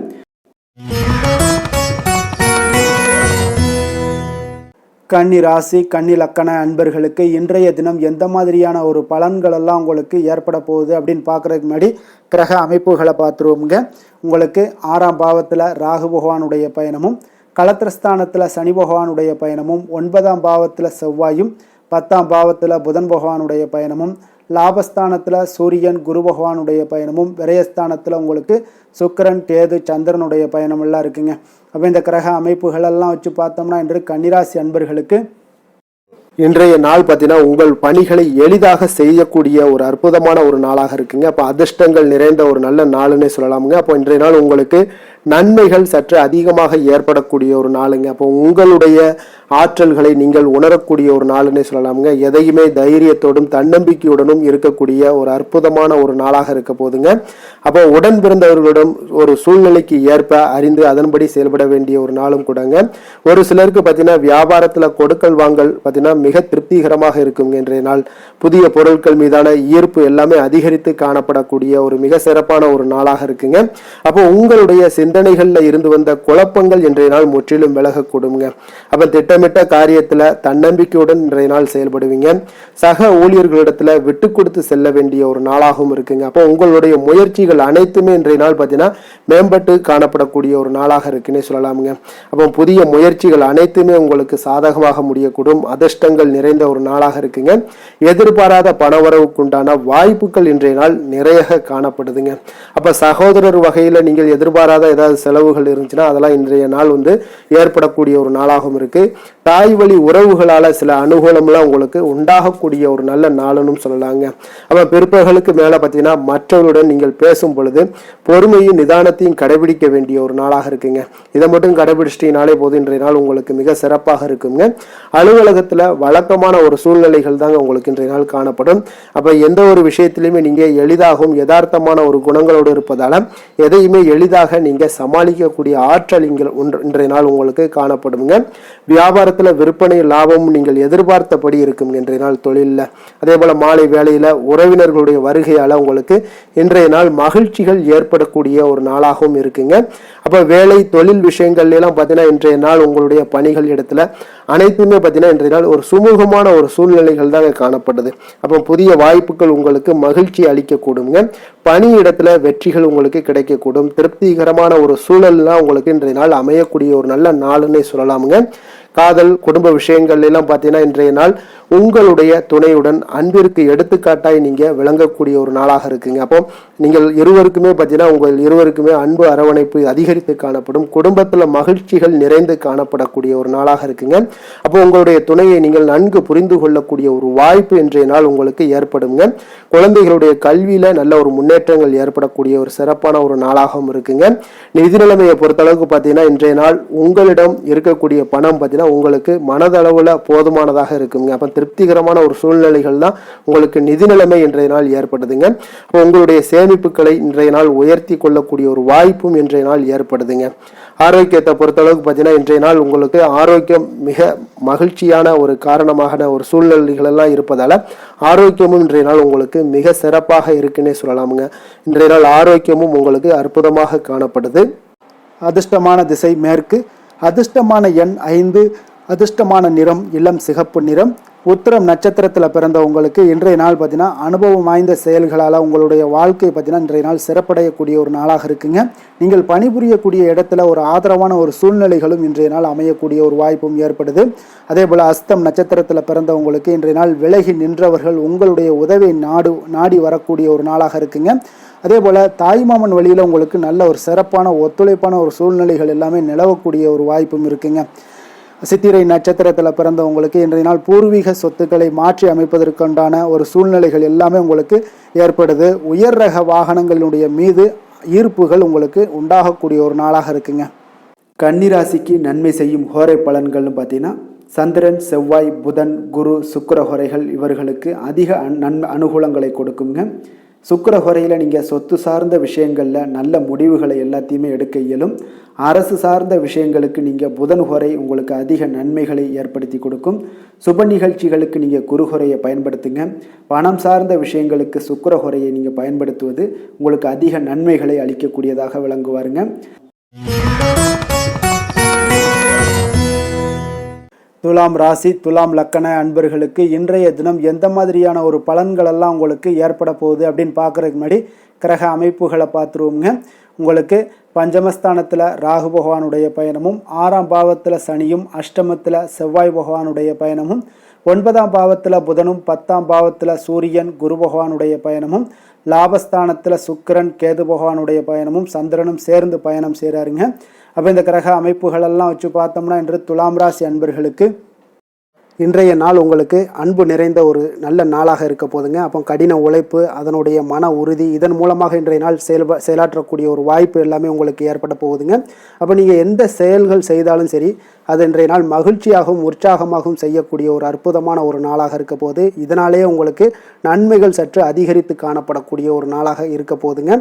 கன்னி ராசி, கன்னி லக்கண அன்பர்களுக்கு இன்றைய தினம் எந்த மாதிரியான ஒரு பலன்கள் எல்லாம் உங்களுக்கு ஏற்பட போகுது அப்படின்னு பார்க்குறதுக்கு முன்னாடி கிரக அமைப்புகளை பார்த்துருவோங்க. உங்களுக்கு 6ஆம் பாவத்தில் ராகு பகவானுடைய பயணமும், களத்திரஸ்தானத்தில் சனி பகவானுடைய பயணமும், 9ஆம் பாவத்தில் செவ்வாயும், 10ஆம் பாவத்தில் புதன் பகவானுடைய பயணமும், லாபஸ்தானத்தில் சூரியன், குரு பகவானுடைய பயணமும், விரயஸ்தானத்தில் உங்களுக்கு சுக்கிரன், கேது, சந்திரனுடைய பயணமெல்லாம் இருக்குங்க. அப்போ இந்த கிரக அமைப்புகளெல்லாம் வச்சு பார்த்தோம்னா இன்று கன்னிராசி அன்பர்களுக்கு இன்றைய நாள் பார்த்தீங்கன்னா உங்கள் பணிகளை எளிதாக செய்யக்கூடிய ஒரு அற்புதமான ஒரு நாளாக இருக்குங்க. அப்போ அதிர்ஷ்டங்கள் நிறைந்த ஒரு நல்ல நாளுன்னே சொல்லலாமுங்க. அப்போ இன்றைய நாள் உங்களுக்கு நன்மைகள் சற்று அதிகமாக ஏற்படக்கூடிய ஒரு நாளுங்க. அப்போ உங்களுடைய ஆற்றல்களை நீங்கள் உணரக்கூடிய ஒரு நாளுன்னே சொல்லலாமுங்க. எதையுமே தைரியத்தோடும் தன்னம்பிக்கையுடனும் இருக்கக்கூடிய ஒரு அற்புதமான ஒரு நாளாக இருக்க போதுங்க. அப்போ உடன் பிறந்தவர்களிடம் ஒரு சூழ்நிலைக்கு ஏற்ப அறிந்து அதன்படி செயல்பட வேண்டிய ஒரு நாளும் கூடங்க. ஒரு சிலருக்கு பார்த்தீங்கன்னா வியாபாரத்தில் கொடுக்கல் வாங்கல் பார்த்தீங்கன்னா மிக திருப்திகரமாக இருக்குங்க. இன்றைய நாள் புதிய பொருட்கள் மீதான ஈர்ப்பு எல்லாமே அதிகரித்து காணப்படக்கூடிய ஒரு மிக சிறப்பான ஒரு நாளாக இருக்குங்க. அப்போ உங்களுடைய சிந்தனைகளில் இருந்து வந்த குழப்பங்கள் இன்றைய நாள் முற்றிலும் விலகக்கூடுங்க. அப்போ திட்டமிட்ட காரியத்தில் தன்னம்பிக்கையுடன் இன்றைய நாள் செயல்படுவீங்க. சக ஊழியர்களிடத்துல விட்டு கொடுத்து செல்ல வேண்டிய ஒரு நாளாகவும் இருக்குங்க. அப்போ உங்களுடைய முயற்சிகள் அனைத்துமே இன்றைய நாள் பார்த்தீங்கன்னா மேம்பட்டு காணப்படக்கூடிய ஒரு நாளாக இருக்குன்னே சொல்லலாமுங்க. அப்போ புதிய முயற்சிகள் அனைத்துமே உங்களுக்கு சாதகமாக முடியக்கூடும். அதிர்ஷ்டங்கள் நிறைந்த ஒரு நாளாக இருக்குங்க. எதிர்பாராத பணவரவுக்குண்டான வாய்ப்புகள் இன்றைய நாள் நிறைய காணப்படுதுங்க. அப்ப சகோதரர் வகையில நீங்கள் எதிர்பாராத ஏதாவது செலவுகள் இருந்துச்சுன்னா அதெல்லாம் இன்றைய நாள் ஏற்படக்கூடிய ஒரு நாளாகவும் இருக்கு. தாய் வழி உறவுகளால சில அனுகூலம்லாம் உங்களுக்கு உண்டாகக்கூடிய ஒரு நல்ல நாளுன்னு சொல்லலாங்க. அப்ப பிற்பகலுக்கு மேல பார்த்தீங்கன்னா மற்றவருடன் நீங்கள் பேசும் பொழுது பொறுமையும் நிதானத்தையும் கடைபிடிக்க வேண்டிய ஒரு நாளாக இருக்குங்க. இதை மட்டும் கடைபிடிச்சிட்டீங்கனாலே போது இன்றைய நாள் உங்களுக்கு மிக சிறப்பாக இருக்குங்க. அலுவலகத்துல வழக்கமான ஒரு சூழ்நிலைகள் தாங்க உங்களுக்கு இன்றைய நாள் காணப்படும். அப்ப எந்த ஒரு விஷயத்திலுமே நீங்க எளிதாகவும் யதார்த்தமான ஒரு குணங்களோடு இருப்பதால எதையுமே எளிதாக நீங்க சமாளிக்கக்கூடிய ஆற்றல் இன்றைய நாள் உங்களுக்கு காணப்படுங்க. வியாபாரத்துல விற்பனை லாபமும் நீங்கள் எதிர்பார்த்தபடி இருக்கும் இன்றைய நாள் தொழிலில். அதே போல மாலை வேளையில உறவினர்களுடைய வருகையால உங்களுக்கு இன்றைய நாள் மகிழ்ச்சிகள் ஏற்படக்கூடிய ஒரு நாளாகவும் இருக்குங்க. அப்ப வேலை தொழில் விஷயங்கள்ல எல்லாம் பார்த்தீங்கன்னா இன்றைய நாள் உங்களுடைய பணிகள் இடத்துல அனைத்துமே பார்த்தீங்கன்னா இன்றைய நாள் ஒரு சுமூகமான ஒரு சூழ்நிலைகள் தாங்க காணப்படுது. அப்போ புதிய வாய்ப்புகள் உங்களுக்கு மகிழ்ச்சி அளிக்கக்கூடுங்க. பணி இடத்துல வெற்றிகள் உங்களுக்கு கிடைக்கக்கூடும். திருப்திகரமான ஒரு சூழல்லாம் உங்களுக்கு இன்றைய நாள் அமையக்கூடிய ஒரு நல்ல நாளுன்னே சொல்லலாமுங்க. காதல் குடும்ப விஷயங்கள் எல்லாம் பார்த்தீங்கன்னா இன்றைய நாள் உங்களுடைய துணையுடன் அன்பிற்கு எடுத்துக்காட்டாய் நீங்க விளங்கக்கூடிய ஒரு நாளாக இருக்குங்க. அப்போ நீங்கள் இருவருக்குமே பார்த்தீங்கன்னா உங்கள் இருவருக்குமே அன்பு அரவணைப்பு அதிகரித்து காணப்படும். குடும்பத்துல மகிழ்ச்சிகள் நிறைந்து காணப்படக்கூடிய ஒரு நாளாக இருக்குங்க. அப்போ உங்களுடைய துணையை நீங்கள் நன்கு புரிந்து கொள்ளக்கூடிய ஒரு வாய்ப்பு இன்றைய நாள் உங்களுக்கு ஏற்படுங்க. குழந்தைகளுடைய கல்வியில நல்ல ஒரு முன்னேற்றங்கள் ஏற்படக்கூடிய ஒரு சிறப்பான ஒரு நாளாகவும் இருக்குங்க. நிதி நிலைமையை பொறுத்தளவுக்கு பார்த்தீங்கன்னா இன்றைய நாள் உங்களிடம் இருக்கக்கூடிய பணம் பார்த்தீங்கன்னா உங்களுக்கு மனதளவுல போதுமானதாக இருக்குங்க. அப்ப திருப்திகரமான ஒரு சூழ்நிலைகள் தான் உங்களுக்கு நிதி நிலைமை இன்றைய நாள் ஏற்படுதுங்க. அப்போ உங்களுடைய சேமிப்புகளை இன்றைய நாள் உயர்த்தி கொள்ளக்கூடிய ஒரு வாய்ப்பும் இன்றைய நாள் ஏற்படுதுங்க. ஆரோக்கியத்தை பொறுத்தளவுக்கு பார்த்தீங்கன்னா இன்றைய நாள் உங்களுக்கு ஆரோக்கியம் மிக மகிழ்ச்சியான ஒரு காரணமாக ஒரு சூழ்நிலைகள் எல்லாம் இருப்பதால ஆரோக்கியமும் இன்றைய நாள் உங்களுக்கு மிக சிறப்பாக இருக்குன்னே சொல்லலாமுங்க. இன்றைய நாள் ஆரோக்கியமும் உங்களுக்கு அற்புதமாக காணப்படுது. அதிர்ஷ்டமான திசை மேற்கு, அதிர்ஷ்டமான எண் 5, அதிர்ஷ்டமான நிறம் இளம் சிகப்பு நிறம். உத்திரம் நட்சத்திரத்தில் பிறந்த உங்களுக்கு இன்றைய நாள் பார்த்தீங்கன்னா அனுபவம் வாய்ந்த செயல்களால் உங்களுடைய வாழ்க்கை பார்த்தீங்கன்னா இன்றைய நாள் சிறப்படையக்கூடிய ஒரு நாளாக இருக்குங்க. நீங்கள் பணிபுரியக்கூடிய இடத்துல ஒரு ஆதரவான ஒரு சூழ்நிலைகளும் இன்றைய நாள் அமையக்கூடிய ஒரு வாய்ப்பும் ஏற்படுது. அதே போல் அஸ்தம் நட்சத்திரத்தில் பிறந்தவங்களுக்கு இன்றைய நாள் விலகி நின்றவர்கள் உங்களுடைய உதவியை நாடி வரக்கூடிய ஒரு நாளாக இருக்குங்க. அதே போல் தாய்மாமன் வழியில் உங்களுக்கு நல்ல ஒரு சிறப்பான ஒத்துழைப்பான ஒரு சூழ்நிலைகள் எல்லாமே நிலவக்கூடிய ஒரு வாய்ப்பும் இருக்குங்க. சித்திரை நட்சத்திரத்தில் பிறந்தவங்களுக்கு இன்றைய நாள் பூர்வீக சொத்துக்களை மாற்றி அமைப்பதற்குண்டான ஒரு சூழ்நிலைகள் எல்லாமே உங்களுக்கு ஏற்படுது. உயர் ரக வாகனங்களுடைய மீது ஈர்ப்புகள் உங்களுக்கு உண்டாகக்கூடிய ஒரு நாளாக இருக்குங்க. கன்னிராசிக்கு நன்மை செய்யும் ஹோரை பலன்கள்னு பார்த்தீங்கன்னா சந்திரன், செவ்வாய், புதன், குரு, சுக்கிர ஹோரைகள் இவர்களுக்கு அதிக அனுகூலங்களை கொடுக்குங்க. சுக்கிர ஹோரையில் நீங்கள் சொத்து சார்ந்த விஷயங்களில் நல்ல முடிவுகளை எல்லாத்தையுமே எடுக்க இயலும். அரசு சார்ந்த விஷயங்களுக்கு நீங்கள் புதன் ஹோரை உங்களுக்கு அதிக நன்மைகளை ஏற்படுத்தி கொடுக்கும். சுப நிகழ்ச்சிகளுக்கு நீங்கள் குரு ஹோரையை பயன்படுத்துங்க. பணம் சார்ந்த விஷயங்களுக்கு சுக்கிர ஹோரையை நீங்கள் பயன்படுத்துவது உங்களுக்கு அதிக நன்மைகளை அளிக்கக்கூடியதாக விளங்குவாருங்க. துலாம் ராசி, துலாம் லக்கண அன்பர்களுக்கு இன்றைய தினம் எந்த மாதிரியான ஒரு பலன்களெல்லாம் உங்களுக்கு ஏற்பட போகுது அப்படின்னு பார்க்குறதுக்கு முன்னாடி கிரக அமைப்புகளை பார்த்துருவோங்க. உங்களுக்கு பஞ்சமஸ்தானத்தில் ராகு பகவானுடைய பயணமும், 6ஆம் பாவத்தில் சனியும், அஷ்டமத்தில் செவ்வாய் பகவானுடைய பயணமும், 9ஆம் பாவத்தில் புதனும், 10ஆம் பாவத்தில் சூரியன் குரு பகவானுடைய பயணமும், லாபஸ்தானத்தில் சுக்கிரன் கேது பகவானுடைய பயணமும், சந்திரனும் சேர்ந்து பயணம் செய்கிறாருங்க. அப்போ இந்த கிரக அமைப்புகளெல்லாம் வச்சு பார்த்தோம்னா இன்று துலாம் ராசி அன்பர்களுக்கு இன்றைய நாள் உங்களுக்கு அன்பு நிறைந்த ஒரு நல்ல நாளாக இருக்க போதுங்க. அப்போ கடின உழைப்பு, அதனுடைய மன உறுதி, இதன் மூலமாக இன்றைய நாள் செயலாற்றக்கூடிய ஒரு வாய்ப்பு எல்லாமே உங்களுக்கு ஏற்பட போகுதுங்க. அப்போ நீங்கள் எந்த செயல்கள் செய்தாலும் சரி, அது இன்றைய நாள் மகிழ்ச்சியாகவும் உற்சாகமாகவும் செய்யக்கூடிய ஒரு அற்புதமான ஒரு நாளாக இருக்க போது. இதனாலேயே உங்களுக்கு நன்மைகள் சற்று அதிகரித்து காணப்படக்கூடிய ஒரு நாளாக இருக்க போதுங்க.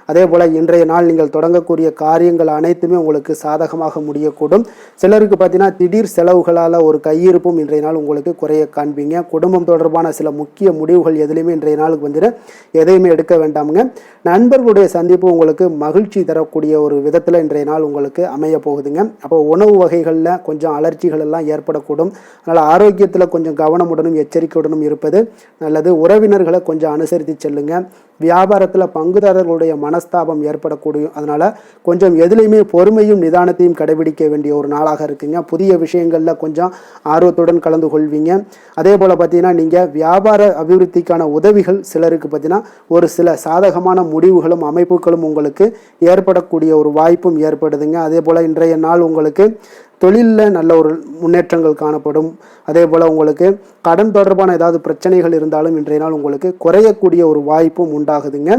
அதே போல் இன்றைய நாள் நீங்கள் தொடங்கக்கூடிய காரியங்கள் அனைத்துமே உங்களுக்கு சாதகமாக முடியக்கூடும். சிலருக்கு பார்த்தீங்கன்னா திடீர் செலவுகளால் ஒரு கையிருப்பும் இன்றைய நாள் உங்களுக்கு குறைய காண்பீங்க. குடும்பம் தொடர்பான சில முக்கிய முடிவுகள் எதுலையுமே இன்றைய நாளுக்கு வந்துட்டு எதையுமே எடுக்க வேண்டாமுங்க. நண்பர்களுடைய சந்திப்பு உங்களுக்கு மகிழ்ச்சி தரக்கூடிய ஒரு விதத்தில் இன்றைய நாள் உங்களுக்கு அமைய போகுதுங்க. அப்போ உணவு வகைகளில் கொஞ்சம் அலர்ச்சிகள் எல்லாம் ஏற்படக்கூடும். அதனால் ஆரோக்கியத்தில் கொஞ்சம் கவனமுடனும் எச்சரிக்கையுடனும் இருப்பது நல்லது. உறவினர்களை கொஞ்சம் அனுசரித்து செல்லுங்க. வியாபாரத்தில் பங்குதாரர்களுடைய மனஸ்தாபம் ஏற்படக்கூடிய, அதனால் கொஞ்சம் எதுலேயுமே பொறுமையும் நிதானத்தையும் கடைபிடிக்க வேண்டிய ஒரு நாளாக இருக்குங்க. புதிய விஷயங்களில் கொஞ்சம் ஆர்வத்துடன் கலந்து கொள்வீங்க. அதே போல் பார்த்தீங்கன்னா நீங்கள் வியாபார அபிவிருத்திக்கான உதவிகள் சிலருக்கு பார்த்தீங்கன்னா ஒரு சில சாதகமான முடிவுகளும் அமைப்புகளும் உங்களுக்கு ஏற்படக்கூடிய ஒரு வாய்ப்பும் ஏற்படுதுங்க. அதே போல் இன்றைய நாள் உங்களுக்கு தொழிலில் நல்ல ஒரு முன்னேற்றங்கள் காணப்படும். அதே போல் உங்களுக்கு கடன் தொடர்பான ஏதாவது பிரச்சனைகள் இருந்தாலும் இன்றைய நாள் உங்களுக்கு குறையக்கூடிய ஒரு வாய்ப்பும் உண்டாகுதுங்க.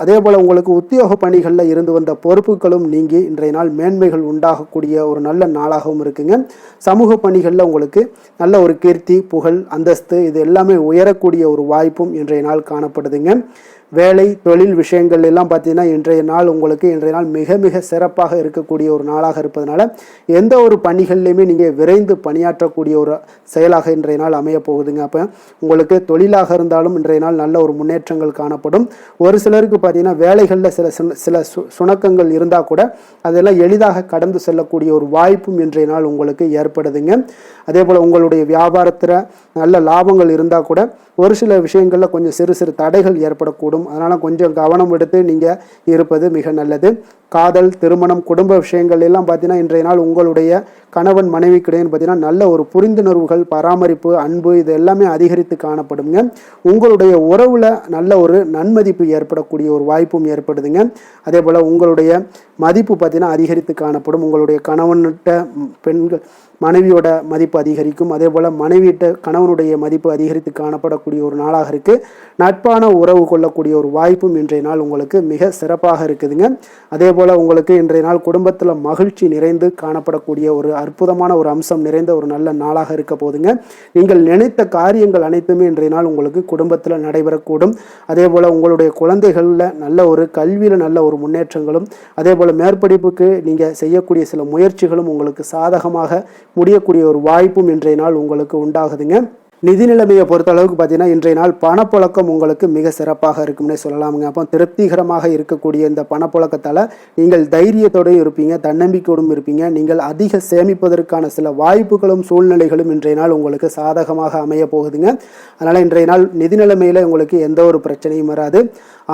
அதே போல் உங்களுக்கு உத்தியோக பணிகளில் இருந்து வந்த பொறுப்புகளும் நீங்கி இன்றைய நாள் மேன்மைகள் உண்டாகக்கூடிய ஒரு நல்ல நாளாகவும் இருக்குங்க. சமூக பணிகளில் உங்களுக்கு நல்ல ஒரு கீர்த்தி, புகழ், அந்தஸ்து இது எல்லாமே உயரக்கூடிய ஒரு வாய்ப்பும் இன்றைய நாள் காணப்படுதுங்க. வேலை தொழில் விஷயங்கள் எல்லாம் பார்த்தீங்கன்னா இன்றைய நாள் உங்களுக்கு மிக மிக சிறப்பாக இருக்கக்கூடிய ஒரு நாளாக இருப்பதனால எந்த ஒரு பணிகள்லையுமே நீங்கள் விரைந்து பணியாற்றக்கூடிய ஒரு செயலாக இன்றைய நாள் அமைய போகுதுங்க. அப்போ உங்களுக்கு தொழிலாக இருந்தாலும் இன்றைய நாள் நல்ல ஒரு முன்னேற்றங்கள் காணப்படும். ஒரு சிலருக்கு பார்த்தீங்கன்னா வேலைகளில் சில சுணக்கங்கள் இருந்தால் கூட அதெல்லாம் எளிதாக கடந்து செல்லக்கூடிய ஒரு வாய்ப்பும் இன்றைய நாள் உங்களுக்கு ஏற்படுதுங்க. அதே போல் உங்களுடைய வியாபாரத்தில் நல்ல லாபங்கள் இருந்தால் கூட ஒரு சில விஷயங்களில் கொஞ்சம் சிறு சிறு தடைகள் ஏற்படக்கூடும். அதனால் கொஞ்சம் கவனம் எடுத்து நீங்கள் இருப்பது மிக நல்லது. காதல், திருமணம், குடும்ப விஷயங்கள் எல்லாம் பார்த்தீங்கன்னா இன்றைய நாள் உங்களுடைய கணவன் மனைவிக்கிடையே பார்த்தீங்கன்னா நல்ல ஒரு புரிந்துணர்வுகள், பராமரிப்பு, அன்பு இது எல்லாமே அதிகரித்து காணப்படுங்க. உங்களுடைய உறவில் நல்ல ஒரு நன்மதிப்பு ஏற்படக்கூடிய ஒரு வாய்ப்பும் ஏற்படுதுங்க. அதே போல் உங்களுடைய மதிப்பு பார்த்தீங்கன்னா அதிகரித்து காணப்படும். உங்களுடைய கணவன்கிட்ட பெண்கள் மனைவியோட மதிப்பு அதிகரிக்கும். அதே போல் மனைவியிட்ட கணவனுடைய மதிப்பு அதிகரித்து காணப்படக்கூடிய ஒரு நாளாக இருக்குது. நட்பான உறவு கொள்ளக்கூடிய ஒரு வாய்ப்பும் இன்றைய நாள் உங்களுக்கு மிக சிறப்பாக இருக்குதுங்க. அதே போல் உங்களுக்கு இன்றைய நாள் குடும்பத்தில் மகிழ்ச்சி நிறைந்து காணப்படக்கூடிய ஒரு அற்புதமான ஒரு அம்சம் நிறைந்த ஒரு நல்ல நாளாக இருக்க போதுங்க. நீங்கள் நினைத்த காரியங்கள் அனைத்துமே இன்றைய நாள் உங்களுக்கு குடும்பத்தில் நடைபெறக்கூடும். அதே போல் உங்களுடைய குழந்தைகளில் நல்ல ஒரு கல்வியில் நல்ல ஒரு முன்னேற்றங்களும், அதே போல் மேற்படிப்புக்கு நீங்கள் செய்யக்கூடிய சில முயற்சிகளும் உங்களுக்கு சாதகமாக முடியக்கூடிய ஒரு வாய்ப்பும் இன்றைய நாள் உங்களுக்கு உண்டாகுதுங்க. நிதி நிலைமையை பொறுத்த அளவுக்கு பார்த்தீங்கன்னா இன்றைய நாள் பணப்புழக்கம் உங்களுக்கு மிக சிறப்பாக இருக்கும்னே சொல்லலாமுங்க. அப்போ திருப்திகரமாக இருக்கக்கூடிய இந்த பணப்புழக்கத்தால் நீங்கள் தைரியத்தோடும் இருப்பீங்க, தன்னம்பிக்கையோடும் இருப்பீங்க. நீங்கள் அதிக சேமிப்பதற்கான சில வாய்ப்புகளும் சூழ்நிலைகளும் இன்றைய நாள் உங்களுக்கு சாதகமாக அமைய போகுதுங்க. அதனால் இன்றைய நாள் நிதி நிலைமையில் உங்களுக்கு எந்த ஒரு பிரச்சனையும் வராது.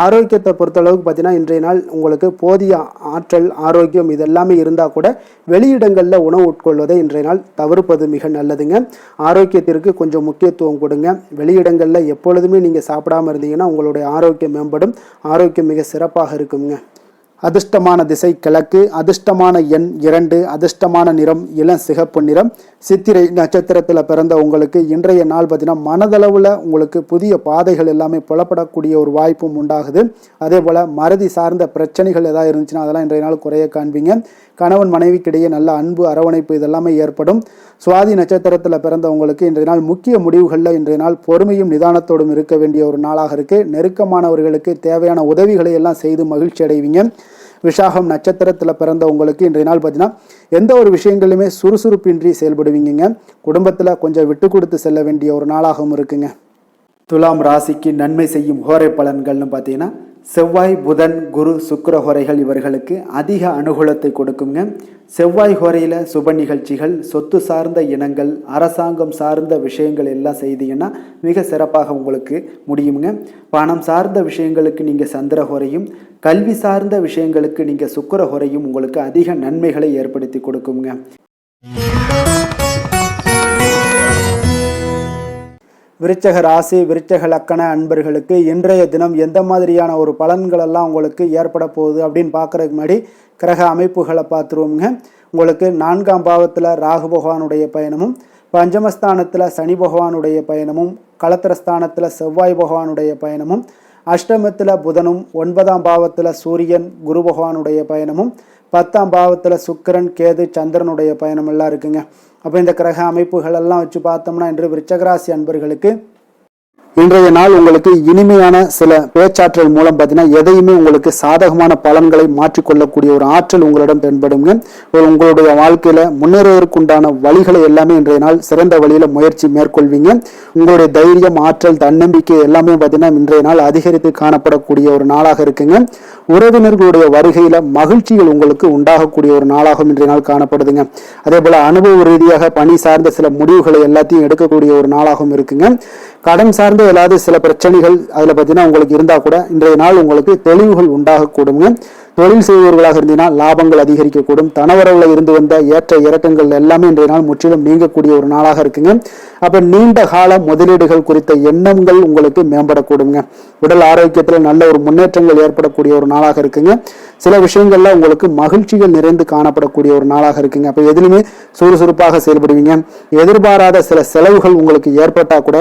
ஆரோக்கியத்தை பொறுத்தளவுக்கு பார்த்தீங்கன்னா இன்றைய நாள் உங்களுக்கு போதிய ஆற்றல், ஆரோக்கியம் இதெல்லாமே இருந்தால் கூட வெளியிடங்களில் உணவு உட்கொள்வதை இன்றைய நாள் தவிர்ப்பது மிக நல்லதுங்க. ஆரோக்கியத்திற்கு கொஞ்சம் முக்கியத்துவம் கொடுங்க. வெளியிடங்களில் எப்பொழுதுமே நீங்கள் சாப்பிடாமல் இருந்தீங்கன்னா உங்களுடைய ஆரோக்கியம் மேம்படும். ஆரோக்கியம் மிக சிறப்பாக இருக்குங்க. அதிர்ஷ்டமான திசை கிழக்கு, அதிர்ஷ்டமான எண் 2, அதிர்ஷ்டமான நிறம் இளம் சிகப்பு நிறம். சித்திரை நட்சத்திரத்தில் பிறந்த உங்களுக்கு இன்றைய நாள் பார்த்தீங்கன்னா மனதளவில் உங்களுக்கு புதிய பாதைகள் எல்லாமே புலப்படக்கூடிய ஒரு வாய்ப்பும் உண்டாகுது. அதே போல் மறதி சார்ந்த பிரச்சனைகள் ஏதாவது இருந்துச்சுன்னா அதெல்லாம் இன்றைய நாள் குறைய காண்பீங்க. கணவன் மனைவிக்கிடையே நல்ல அன்பு அரவணைப்பு இதெல்லாமே ஏற்படும். சுவாதி நட்சத்திரத்தில் பிறந்த உங்களுக்கு இன்றைய நாள் முக்கிய முடிவுகளில் இன்றைய நாள் பொறுமையும் நிதானத்தோடும் இருக்க வேண்டிய ஒரு நாளாக இருக்குது. நெருக்கமானவர்களுக்கு தேவையான உதவிகளை எல்லாம் செய்து மகிழ்ச்சி அடைவீங்க. விசாகம் நட்சத்திரத்தில் பிறந்த உங்களுக்கு இன்றைய நாள் பார்த்தீங்கன்னா எந்த ஒரு விஷயங்களுமே சுறுசுறுப்பின்றி செயல்படுவீங்க. குடும்பத்தில் கொஞ்சம் விட்டு கொடுத்து செல்ல வேண்டிய ஒரு நாளாகவும் இருக்குங்க. துலாம் ராசிக்கு நன்மை செய்யும் ஹோரை பலன்கள்னு பார்த்தீங்கன்னா செவ்வாய், புதன், குரு, சுக்கிர ஹோரைகள் இவர்களுக்கு அதிக அனுகூலத்தை கொடுக்குங்க. செவ்வாய் ஹோரையில் சுப நிகழ்ச்சிகள், சொத்து சார்ந்த இனங்கள், அரசாங்கம் சார்ந்த விஷயங்கள் எல்லாம் செய்தீங்கன்னா மிக சிறப்பாக உங்களுக்கு முடியுங்க. பணம் சார்ந்த விஷயங்களுக்கு நீங்கள் சந்திர ஹோரையும், கல்வி சார்ந்த விஷயங்களுக்கு நீங்கள் சுக்கிர ஹோரையும் உங்களுக்கு அதிக நன்மைகளை ஏற்படுத்தி கொடுக்குங்க. விருச்சக ராசி, விருச்சக லக்கண அன்பர்களுக்கு இன்றைய தினம் எந்த மாதிரியான ஒரு பலன்கள் எல்லாம் உங்களுக்கு ஏற்பட போகுது அப்படின்னு பார்க்குறதுக்கு முன்னாடி கிரக அமைப்புகளை பார்த்துருவோங்க. உங்களுக்கு 4ஆம் பாவத்தில் ராகு பகவானுடைய பயணமும், பஞ்சமஸ்தானத்தில் சனி பகவானுடைய பயணமும், களத்திரஸ்தானத்தில் செவ்வாய் பகவானுடைய பயணமும், அஷ்டமத்தில் புதனும், 9ஆம் பாவத்தில் சூரியன் குரு பகவானுடைய பயணமும், 10ஆம் பாவத்தில் சுக்கிரன் கேது சந்திரனுடைய பயணம் எல்லாம் இருக்குங்க. அப்போ இந்த கிரக அமைப்புகள் எல்லாம் வச்சு பார்த்தோம்னா இன்று விருச்சகராசி அன்பர்களுக்கு இன்றைய நாள் உங்களுக்கு இனிமையான சில பேச்சாற்றல் மூலம் பார்த்தீங்கன்னா எதையுமே உங்களுக்கு சாதகமான பலன்களை மாற்றிக்கொள்ளக்கூடிய ஒரு ஆற்றல் உங்களிடம் தென்படுங்க. உங்களுடைய வாழ்க்கையில முன்னேறுவதற்குண்டான வழிகளை எல்லாமே இன்றைய நாள் சிறந்த வழியில முயற்சி மேற்கொள்வீங்க. உங்களுடைய தைரியம், ஆற்றல், தன்னம்பிக்கை எல்லாமே பார்த்தீங்கன்னா இன்றைய நாள் அதிகரித்து காணப்படக்கூடிய ஒரு நாளாக இருக்குங்க. உறவினர்களுடைய வருகையில மகிழ்ச்சிகள் உங்களுக்கு உண்டாகக்கூடிய ஒரு நாளாகவும் இன்றைய நாள் காணப்படுதுங்க. அதே போல அனுபவ ரீதியாக பணி சார்ந்த சில முடிவுகளை எல்லாத்தையும் எடுக்கக்கூடிய ஒரு நாளாகவும் இருக்குங்க. கடன் சார்ந்த ஏதாவது சில பிரச்சனைகள் அதில் பார்த்தீங்கன்னா உங்களுக்கு இருந்தால் கூட இன்றைய நாள் உங்களுக்கு தெளிவுகள் உண்டாகக்கூடுங்க. தொழில் செய்பவர்களாக இருந்தீங்கன்னா லாபங்கள் அதிகரிக்கக்கூடும். தனவரவுல இருந்து வந்த ஏற்ற இறக்கங்கள் எல்லாமே இன்றைய நாள் முற்றிலும் நீங்கக்கூடிய ஒரு நாளாக இருக்குங்க. அப்ப நீண்ட கால முதலீடுகள் குறித்த எண்ணங்கள் உங்களுக்கு மேம்படக்கூடுங்க. உடல் ஆரோக்கியத்தில் நல்ல ஒரு முன்னேற்றங்கள் ஏற்படக்கூடிய ஒரு நாளாக இருக்குங்க. சில விஷயங்கள்ல உங்களுக்கு மகிழ்ச்சிகள் நிறைந்து காணப்படக்கூடிய ஒரு நாளாக இருக்குங்க. அப்ப எதிலுமே சுறுசுறுப்பாக செயல்படுவீங்க. எதிர்பாராத சில செலவுகள் உங்களுக்கு ஏற்பட்டா கூட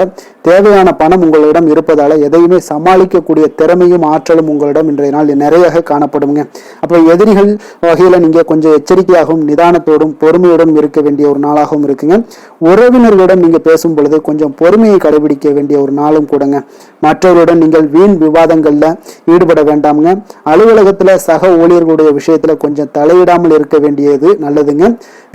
தேவையான பணம் உங்களிடம் இருப்பதால எதையுமே சமாளிக்கக்கூடிய திறமையும் ஆற்றலும் உங்களிடம் இன்றைய நாள் நிறைய காணப்படுங்க. அப்ப எதிரிகள் வகையில நீங்க கொஞ்சம் எச்சரிக்கையாகவும் நிதானத்தோடும் பொறுமையோடும் இருக்க வேண்டிய ஒரு நாளாகவும் இருக்குங்க. உறவினர்களிடம் நீங்க பேசும் பொழுது கொஞ்சம் பொறுமையை கடைபிடிக்க வேண்டிய ஒரு நாளும் கூடங்க. மற்றவருடன் நீங்கள் வீண் விவாதங்கள்ல ஈடுபட வேண்டாமுங்க. அலுவலகத்துல சக ஊழியர்களுடைய விஷயத்துல கொஞ்சம் தலையிடாமல் இருக்க வேண்டியது நல்லதுங்க.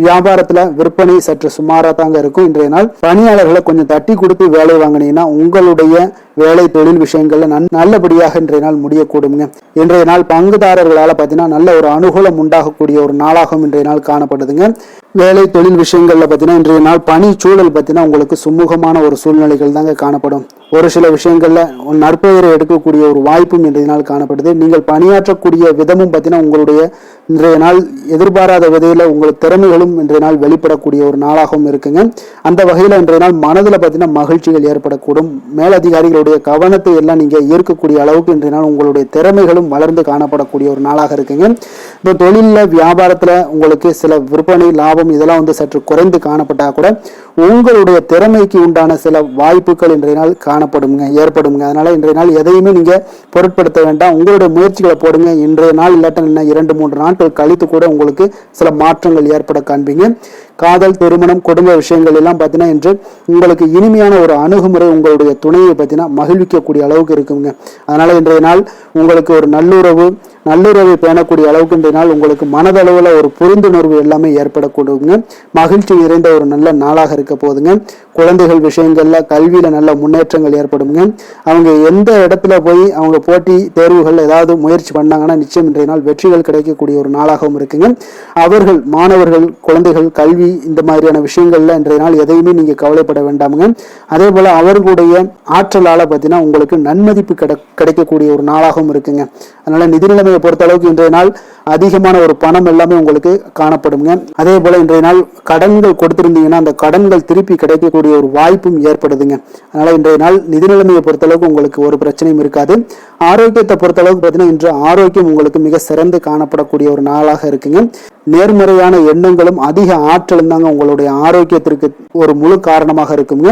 வியாபாரத்துல விற்பனை சற்று சுமாரா தாங்க இருக்கும். இன்றைய நாள் பணியாளர்களை கொஞ்சம் தட்டி கொடுத்து வேலை வாங்கினீங்கன்னா உங்களுடைய வேலை தொழில் விஷயங்கள்ல நல்லபடியாக இன்றைய நாள் முடியக்கூடுங்க. இன்றைய நாள் பங்குதாரர்களால பார்த்தீங்கன்னா நல்ல ஒரு அனுகூலம் உண்டாகக்கூடிய ஒரு நாளாகவும் இன்றைய நாள் காணப்படுதுங்க. வேலை தொழில் விஷயங்கள்ல பார்த்தீங்கன்னா இன்றைய நாள் பணி சூழல் பார்த்தீங்கன்னா உங்களுக்கு சுமூகமான ஒரு சூழ்நிலைகள் தாங்க காணப்படும். ஒரு சில விஷயங்கள்ல நற்பெயரை எடுக்கக்கூடிய ஒரு வாய்ப்பும் இன்றைய நாள் காணப்படுது. நீங்கள் பணியாற்றக்கூடிய விதமும் பார்த்தீங்கன்னா உங்களுடைய இன்றைய நாள் எதிர்பாராத விதையில உங்கள் திறமைகளும் இன்றைய நாள் வெளிப்படக்கூடிய ஒரு நாளாகவும் இருக்குங்க. அந்த வகையில இன்றைய நாள் மனதில் பார்த்தீங்கன்னா மகிழ்ச்சிகள் ஏற்படக்கூடும். மேலதிகாரிகளுடைய கவனத்தை எல்லாம் நீங்க ஈர்க்கக்கூடிய அளவுக்கு இன்றைய நாள் உங்களுடைய திறமைகளும் வளர்ந்து காணப்படக்கூடிய ஒரு நாளாக இருக்குங்க. இந்த தொழில வியாபாரத்துல உங்களுக்கு சில விற்பனை லாபம் இதெல்லாம் சற்று குறைந்து காணப்பட்டா கூட உங்களுடைய திறமைக்கு உண்டான சில வாய்ப்புகள் இன்றைய நாள் ஏற்படுங்க. அதனால இன்றைய நாள் எதையுமே நீங்க பொருட்படுத்த வேண்டாம். உங்களுடைய முயற்சிகளை போடுங்க. இன்றைய நாள் இல்லாட்ட 2-3 நாட்கள் கழித்து கூட உங்களுக்கு சில மாற்றங்கள் ஏற்பட காண்பீங்க. காதல், திருமணம், குடும்ப விஷயங்கள் எல்லாம் பார்த்தீங்கன்னா இன்று உங்களுக்கு இனிமையான ஒரு அணுகுமுறை உங்களுடைய துணையை பார்த்தீங்கன்னா மகிழ்விக்கக்கூடிய அளவுக்கு இருக்குங்க. அதனால இன்றைய நாள் உங்களுக்கு ஒரு நல்லுறவை பேணக்கூடிய அளவுக்கு இன்றைய நாள் உங்களுக்கு மனதளவுல ஒரு புரிந்துணர்வு எல்லாமே ஏற்படக்கூடுங்க. மகிழ்ச்சி நிறைந்த ஒரு நல்ல நாளாக இருக்க போதுங்க. குழந்தைகள் விஷயங்கள்ல கல்வியில நல்ல முன்னேற்றங்கள் ஏற்படுங்க. அவங்க எந்த இடத்துல போய் அவங்க போட்டி தேர்வுகள் ஏதாவது முயற்சி பண்ணாங்கன்னா நிச்சயம் இன்றைய நாள் வெற்றிகள் கிடைக்கக்கூடிய ஒரு நாளாகவும் இருக்குங்க. அவர்கள் மாணவர்கள், குழந்தைகள் கல்வி இந்த மாதிரியான விஷயங்கள்ல இன்றைய நாள் எதையுமே நீங்க கவலைப்பட வேண்டாமுங்க. அதே போல அவர்களுடைய ஆற்றலால பார்த்தீங்கன்னா உங்களுக்கு நன்மதிப்பு கிடைக்கக்கூடிய ஒரு நாளாகவும் இருக்குங்க. அதனால நிதி நிலைமையை பொறுத்த அளவுக்கு இன்றைய நாள் அதிகமான ஒரு பணம் எல்லாமே உங்களுக்கு காணப்படுங்க. அதே போல இன்றைய நாள் கடன்கள் கொடுத்திருந்தீங்கன்னா அந்த கடன்கள் திருப்பி கிடைக்கக்கூடிய ஒரு வாய்ப்பும் ஏற்படுதுங்க. அதனால இன்றைய நாள் நிதி நிலைமையை பொறுத்தளவுக்கு உங்களுக்கு ஒரு பிரச்சனையும் இருக்காது. ஆரோக்கியத்தை பொறுத்தளவுக்கு பார்த்தீங்கன்னா இன்று ஆரோக்கியம் உங்களுக்கு மிக சிறந்து காணப்படக்கூடிய ஒரு நாளாக இருக்குங்க. நேர்மறையான எண்ணங்களும் அதிக ஆற்றலும் தாங்க உங்களுடைய ஆரோக்கியத்திற்கு ஒரு முழு காரணமாக இருக்குங்க.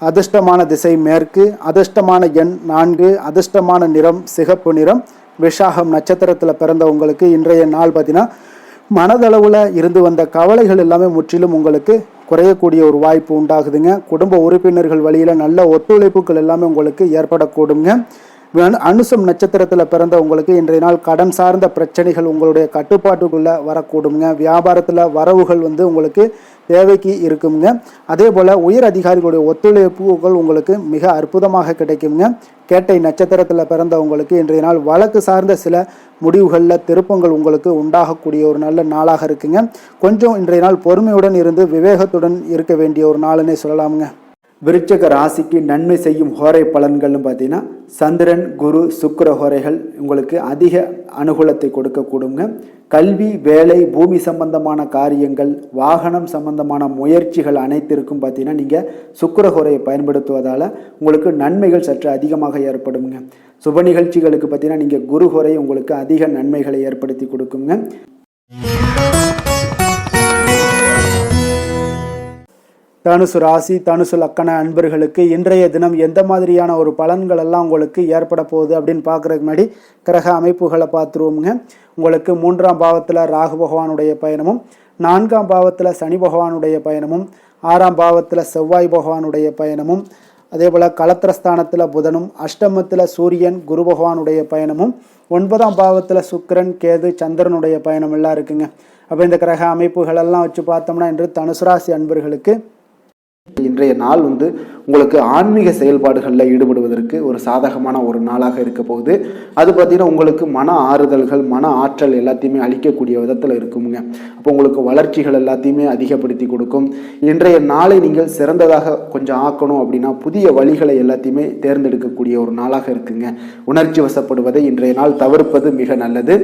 அதிர்ஷ்டமான திசை மேற்கு, அதிர்ஷ்டமான எண் 4, அதிர்ஷ்டமான நிறம் சிகப்பு நிறம். விஷாகம் நட்சத்திரத்தில் பிறந்த உங்களுக்கு இன்றைய நாள் பார்த்தீங்கன்னா மனதளவில் இருந்து வந்த கவலைகள் எல்லாமே முற்றிலும் உங்களுக்கு குறையக்கூடிய ஒரு வாய்ப்பு உண்டாகுதுங்க. குடும்ப உறுப்பினர்கள் வழியில் நல்ல ஒத்துழைப்புகள் எல்லாமே உங்களுக்கு ஏற்படக்கூடுங்க. அனுசம் நட்சத்திரத்தில் பிறந்த உங்களுக்கு இன்றைய நாள் கடன் சார்ந்த பிரச்சனைகள் உங்களுடைய கட்டுப்பாட்டுக்குள்ளே வரக்கூடுங்க. வியாபாரத்தில் வரவுகள் உங்களுக்கு தேவைக்கு இருக்குங்க. அதே போல் உயர் அதிகாரிகளுடைய ஒத்துழைப்புகள் உங்களுக்கு மிக அற்புதமாக கிடைக்குங்க. கேட்டை நட்சத்திரத்தில் பிறந்த உங்களுக்கு இன்றைய நாள் வழக்கு சார்ந்த சில முடிவுகளில் திருப்பங்கள் உங்களுக்கு உண்டாகக்கூடிய ஒரு நல்ல நாளாக இருக்குங்க. கொஞ்சம் இன்றைய நாள் பொறுமையுடன் இருந்து விவேகத்துடன் இருக்க வேண்டிய ஒரு நாளுன்னே சொல்லலாமுங்க. விருச்சக ராசிக்கு நன்மை செய்யும் ஹோரை பலன்கள்னு பார்த்தீங்கன்னா சந்திரன், குரு, சுக்கிர ஹோரைகள் உங்களுக்கு அதிக அனுகூலத்தை கொடுக்கக்கூடுங்க. கல்வி, வேலை, பூமி சம்பந்தமான காரியங்கள், வாகனம் சம்பந்தமான முயற்சிகள் அனைத்திற்கும் பார்த்தீங்கன்னா நீங்கள் சுக்கிர ஹோரையை பயன்படுத்துவதால் உங்களுக்கு நன்மைகள் சற்று அதிகமாக ஏற்படுங்க. சுப நிகழ்ச்சிகளுக்கு பார்த்தீங்கன்னா நீங்கள் குரு ஹோரை உங்களுக்கு அதிக நன்மைகளை ஏற்படுத்தி கொடுக்குங்க. தனுசு ராசி, தனுசு லக்கண அன்பர்களுக்கு இன்றைய தினம் எந்த மாதிரியான ஒரு பலன்கள் எல்லாம் உங்களுக்கு ஏற்பட போகுது அப்படின்னு பார்க்குறதுக்கு முன்னாடி கிரக அமைப்புகளை பார்த்துருவோமுங்க. உங்களுக்கு 3ஆம் பாவத்தில் ராகு பகவானுடைய பயணமும், 4ஆம் பாவத்தில் சனி பகவானுடைய பயணமும், 6ஆம் பாவத்தில் செவ்வாய் பகவானுடைய பயணமும், அதே போல் களத்திரஸ்தானத்தில் புதனும், அஷ்டமத்தில் சூரியன் குரு பகவானுடைய பயணமும், 9ஆம் பாவத்தில் சுக்கிரன், கேது, சந்திரனுடைய பயணம் எல்லாம் இருக்குங்க. அப்போ இந்த கிரக அமைப்புகளெல்லாம் வச்சு பார்த்தோம்னா இன்று தனுசு ராசி அன்பர்களுக்கு இன்றைய நாள் உங்களுக்கு ஆன்மீக செயல்பாடுகளில் ஈடுபடுவதற்கு ஒரு சாதகமான ஒரு நாளாக இருக்க போகுது. அது பார்த்தீங்கன்னா உங்களுக்கு மன ஆறுதல்கள், மன ஆற்றல் எல்லாத்தையுமே அளிக்கக்கூடிய விதத்தில் இருக்குங்க. அப்போ உங்களுக்கு வளர்ச்சிகள் எல்லாத்தையுமே அதிகப்படுத்தி கொடுக்கும். இன்றைய நாளை நீங்கள் சிறந்ததாக கொஞ்சம் ஆக்கணும் அப்படின்னா புதிய வழிகளை எல்லாத்தையுமே தேர்ந்தெடுக்கக்கூடிய ஒரு நாளாக இருக்குங்க. உணர்ச்சி வசப்படுவதை இன்றைய நாள் தவிர்ப்பது மிக நல்லது.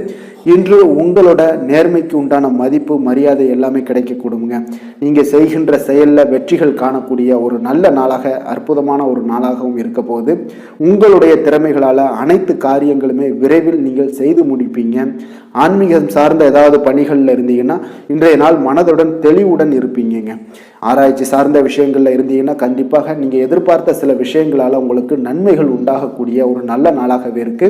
இன்று உங்களோட நேர்மைக்கு உண்டான மதிப்பு, மரியாதை எல்லாமே கிடைக்கக்கூடுங்க. நீங்கள் செய்கின்ற செயலில் வெற்றிகள் காணக்கூடிய ஒரு நல்ல நாளாக, அற்புதமான ஒரு நாளாகவும் இருக்க போகுது. உங்களுடைய திறமைகளால் அனைத்து காரியங்களுமே விரைவில் நீங்கள் செய்து முடிப்பீங்க. ஆன்மீகம் சார்ந்த ஏதாவது பணிகளில் இருந்தீங்கன்னா இன்றைய நாள் மனதுடன் தெளிவுடன் இருப்பீங்க. ஆராய்ச்சி சார்ந்த விஷயங்கள்ல இருந்தீங்கன்னா கண்டிப்பாக நீங்கள் எதிர்பார்த்த சில விஷயங்களால் உங்களுக்கு நன்மைகள் உண்டாகக்கூடிய ஒரு நல்ல நாளாகவே இருக்கு.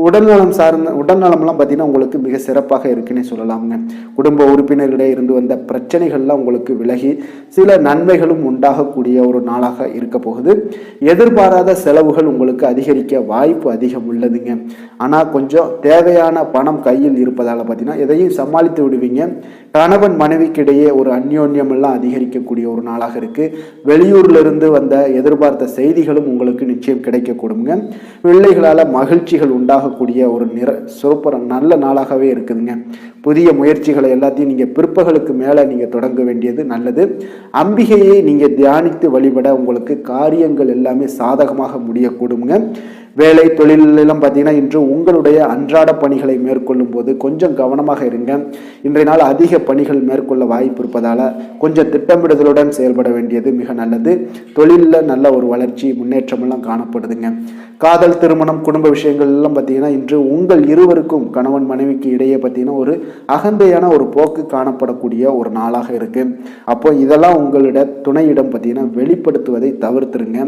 உடல்நலம்லாம் பார்த்தீங்கன்னா உங்களுக்கு மிக சிறப்பாக இருக்குன்னே சொல்லலாமுங்க. குடும்ப உறுப்பினர்களிடையே இருந்து வந்த பிரச்சனைகள்லாம் உங்களுக்கு விலகி சில நன்மைகளும் உண்டாகக்கூடிய ஒரு நாளாக இருக்க போகுது. எதிர்பாராத செலவுகள் உங்களுக்கு அதிகரிக்க வாய்ப்பு அதிகம் உள்ளதுங்க. ஆனால் கொஞ்சம் தேவையான பணம் கையில் இருப்பதால் பார்த்தீங்கன்னா எதையும் சமாளித்து விடுவீங்க. கணவன் மனைவிக்கு இடையே ஒரு அந்யோன்யம் எல்லாம் அதிகரிக்கக்கூடிய ஒரு நாளாக இருக்கு. வெளியூர்ல இருந்து வந்த எதிர்பார்த்த செய்திகளும் உங்களுக்கு நிச்சயம் கிடைக்கக்கூடுங்க. பிள்ளைகளால் மகிழ்ச்சிகள் உண்டாகக்கூடிய ஒரு சூப்பர் நல்ல நாளாகவே இருக்குதுங்க. புதிய முயற்சிகளை எல்லாத்தையும் நீங்கள் பிற்பகலுக்கு மேலே நீங்கள் தொடங்க வேண்டியது நல்லது. அம்பிகையை நீங்கள் தியானித்து வழிபட உங்களுக்கு காரியங்கள் எல்லாமே சாதகமாக முடியக்கூடுங்க. வேலை தொழிலெல்லாம் பார்த்தீங்கன்னா இன்று உங்களுடைய அன்றாட பணிகளை மேற்கொள்ளும் போது கொஞ்சம் கவனமாக இருங்க. இன்றைய நாள் அதிக பணிகள் மேற்கொள்ள வாய்ப்பு இருப்பதால் கொஞ்சம் திட்டமிடுதலுடன் செயல்பட வேண்டியது மிக நல்லது. தொழிலில் நல்ல ஒரு வளர்ச்சி, முன்னேற்றமெல்லாம் காணப்படுதுங்க. காதல், திருமணம், குடும்ப விஷயங்கள் எல்லாம் பார்த்தீங்கன்னா இன்று உங்கள் இருவருக்கும் கணவன் மனைவிக்கு இடையே பார்த்தீங்கன்னா ஒரு அகந்தையான ஒரு போக்கு காணப்படக்கூடிய ஒரு நாளாக இருக்கு. அப்போ இதெல்லாம் உங்களோட துணையிடம் பார்த்தீங்கன்னா வெளிப்படுத்துவதை தவிர்த்துருங்க.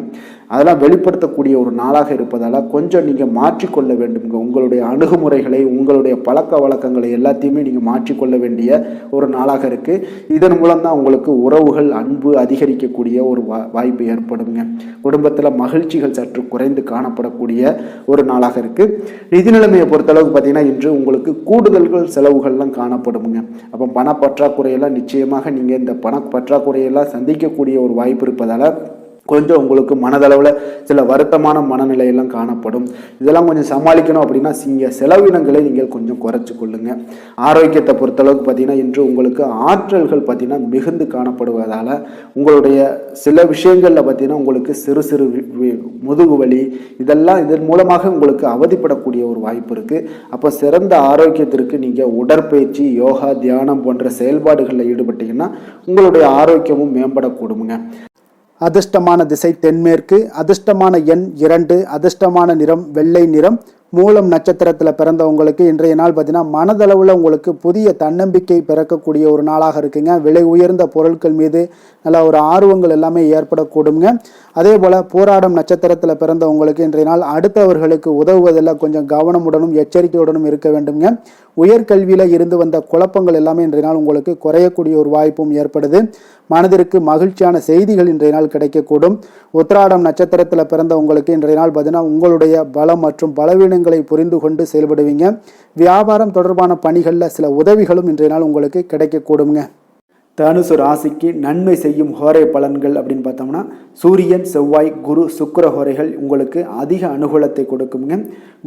அதெல்லாம் வெளிப்படுத்தக்கூடிய ஒரு நாளாக இருப்பதால் கொஞ்சம் நீங்கள் மாற்றிக்கொள்ள வேண்டுங்க. உங்களுடைய அணுகுமுறைகளை, உங்களுடைய பழக்க வழக்கங்களை எல்லாத்தையுமே நீங்கள் மாற்றிக்கொள்ள வேண்டிய ஒரு நாளாக இருக்கு. இதன் மூலம் தான் உங்களுக்கு உறவுகள், அன்பு அதிகரிக்கக்கூடிய ஒரு வாய்ப்பு ஏற்படுங்க. குடும்பத்தில் மகிழ்ச்சிகள் சற்று குறைந்து காணப்படக்கூடிய ஒரு நாளாக இருக்கு. நிதி நிலைமையை பொறுத்தளவுக்கு பார்த்தீங்கன்னா இன்று உங்களுக்கு கூடுதல்கள் செலவுகள்லாம் காணப்படுங்க. அப்போ பண பற்றாக்குறையெல்லாம் நிச்சயமாக நீங்கள் இந்த பண பற்றாக்குறையெல்லாம் சந்திக்கக்கூடிய ஒரு வாய்ப்பு இருப்பதால் கொஞ்சம் உங்களுக்கு மனதளவில் சில வருத்தமான மனநிலையெல்லாம் காணப்படும். இதெல்லாம் கொஞ்சம் சமாளிக்கணும் அப்படின்னா செலவினங்களை நீங்கள் கொஞ்சம் குறைச்சி கொள்ளுங்க. ஆரோக்கியத்தை பொறுத்தளவுக்கு பார்த்தீங்கன்னா இன்று உங்களுக்கு ஆற்றல்கள் பார்த்தீங்கன்னா மிகுந்து காணப்படுவதால் உங்களுடைய சில விஷயங்களில் பார்த்தீங்கன்னா உங்களுக்கு சிறு சிறு முதுகு வலி இதன் மூலமாக உங்களுக்கு அவதிப்படக்கூடிய ஒரு வாய்ப்பு இருக்குது. அப்போ சிறந்த ஆரோக்கியத்திற்கு நீங்கள் உடற்பயிற்சி, யோகா, தியானம் போன்ற செயல்பாடுகளில் ஈடுபட்டீங்கன்னா உங்களுடைய ஆரோக்கியமும் மேம்படக்கூடுங்க. அதிர்ஷ்டமான திசை தென்மேற்கு, அதிர்ஷ்டமான எண் 2, அதிர்ஷ்டமான நிறம் வெள்ளை நிறம். மூலம் நட்சத்திரத்தில் பிறந்தவங்களுக்கு இன்றைய நாள் பார்த்தீங்கன்னா மனதளவில் உங்களுக்கு புதிய தன்னம்பிக்கை பிறக்கக்கூடிய ஒரு நாளாக இருக்குங்க. விலை உயர்ந்த பொருட்கள் மீது நல்ல ஒரு ஆர்வங்கள் எல்லாமே ஏற்படக்கூடுங்க. அதே போல் போராடும் நட்சத்திரத்தில் பிறந்தவங்களுக்கு இன்றைய நாள் அடுத்தவர்களுக்கு உதவுவதில் கொஞ்சம் கவனமுடனும் எச்சரிக்கையுடனும் இருக்க வேண்டுங்க. உயர்கல்வியில் இருந்து வந்த குழப்பங்கள் எல்லாமே இன்றைய நாள் உங்களுக்கு குறையக்கூடிய ஒரு வாய்ப்பும் ஏற்படுது. மனதிற்கு மகிழ்ச்சியான செய்திகள் இன்றைய நாள் கிடைக்கக்கூடும். உத்திராடம் நட்சத்திரத்தில் பிறந்தவங்களுக்கு இன்றைய நாள் பார்த்தீங்கன்னா உங்களுடைய பலம் மற்றும் பலவீனங்களை புரிந்து கொண்டு செயல்படுவீங்க. வியாபாரம் தொடர்பான பணிகளில் சில உதவிகளும் இன்றைய நாள் உங்களுக்கு கிடைக்கக்கூடுங்க. தனுசு ராசிக்கு நன்மை செய்யும் ஹோரை பலன்கள் அப்படின்னு பார்த்தோம்னா சூரியன், செவ்வாய், குரு, சுக்கிர ஹோரைகள் உங்களுக்கு அதிக அனுகூலத்தை கொடுக்குங்க.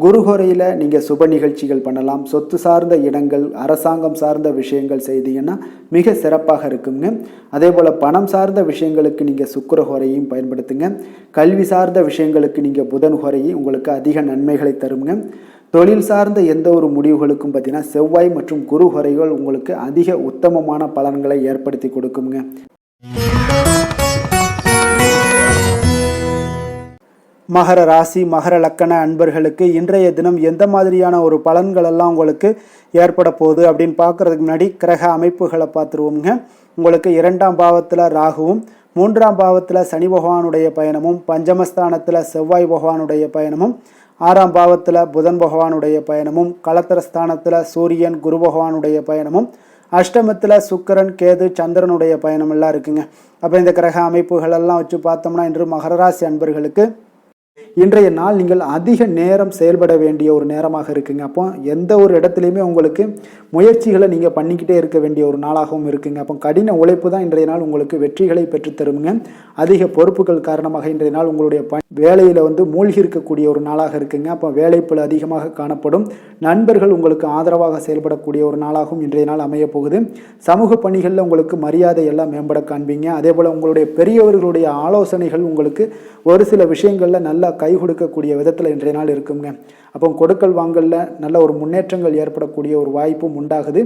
குரு ஹோரையில் நீங்கள் சுப நிகழ்ச்சிகள் பண்ணலாம். சொத்து சார்ந்த இடங்கள், அரசாங்கம் சார்ந்த விஷயங்கள் செய்தீங்கன்னா மிக சிறப்பாக இருக்குங்க. அதே போல் பணம் சார்ந்த விஷயங்களுக்கு நீங்கள் சுக்கிர ஹோரையும் பயன்படுத்துங்க. கல்வி சார்ந்த விஷயங்களுக்கு நீங்கள் புதன் ஹோரையும் உங்களுக்கு அதிக நன்மைகளை தருங்க. தொழில் சார்ந்த எந்த ஒரு முடிவுகளுக்கும் பார்த்தீங்கன்னா செவ்வாய் மற்றும் குரு ஹோரைகள் உங்களுக்கு அதிக உத்தமமான பலன்களை ஏற்படுத்தி கொடுக்குங்க. மகர ராசி, மகர லக்கண அன்பர்களுக்கு இன்றைய தினம் எந்த மாதிரியான ஒரு பலன்கள் எல்லாம் உங்களுக்கு ஏற்பட போகுது அப்படின்னு பார்க்கறதுக்கு முன்னாடி கிரக அமைப்புகளை பார்த்துருவோங்க. உங்களுக்கு 2ஆம் பாவத்தில் ராகுவும், 3ஆம் பாவத்தில் சனி பகவானுடைய பயணமும், பஞ்சமஸ்தானத்தில் செவ்வாய் பகவானுடைய பயணமும், 6ஆம் பாவத்தில் புதன் பகவானுடைய பயணமும், களத்திரஸ்தானத்தில் சூரியன், குரு பகவானுடைய பயணமும், அஷ்டமத்தில் சுக்கிரன், கேது, சந்திரனுடைய பயணம் எல்லாம் இருக்குங்க. அப்போ இந்த கிரக அமைப்புகள் எல்லாம் வச்சு பார்த்தோம்னா இன்று மகர ராசி அன்பர்களுக்கு இன்றைய நாள் நீங்கள் அதிக நேரம் செயல்பட வேண்டிய ஒரு நேரமாக இருக்குங்க. அப்போ எந்த ஒரு இடத்துலையுமே உங்களுக்கு முயற்சிகளை நீங்கள் பண்ணிக்கிட்டே இருக்க வேண்டிய ஒரு நாளாகவும் இருக்குங்க. அப்போ கடின உழைப்பு தான் இன்றைய நாள் உங்களுக்கு வெற்றிகளை பெற்றுத்தருங்க. அதிக பொறுப்புகள் காரணமாக இன்றைய நாள் உங்களுடைய வேலையில் மூழ்கி இருக்கக்கூடிய ஒரு நாளாக இருக்குங்க. அப்போ வேலைப்பளு அதிகமாக காணப்படும். நண்பர்கள் உங்களுக்கு ஆதரவாக செயல்படக்கூடிய ஒரு நாளாகவும் இன்றைய நாள் அமைய போகுது. சமூக பணிகளில் உங்களுக்கு மரியாதை எல்லாம் மேம்பட காண்பீங்க. அதே போல் உங்களுடைய பெரியவர்களுடைய ஆலோசனைகள் உங்களுக்கு ஒரு சில விஷயங்களில் நல்லா கை கொடுக்கக்கூடிய விதத்தில் இன்றைய நாள் இருக்குங்க. அப்போ கொடுக்கல் வாங்கலில் நல்ல ஒரு முன்னேற்றங்கள் ஏற்படக்கூடிய ஒரு வாய்ப்பும் உண்டாகுது.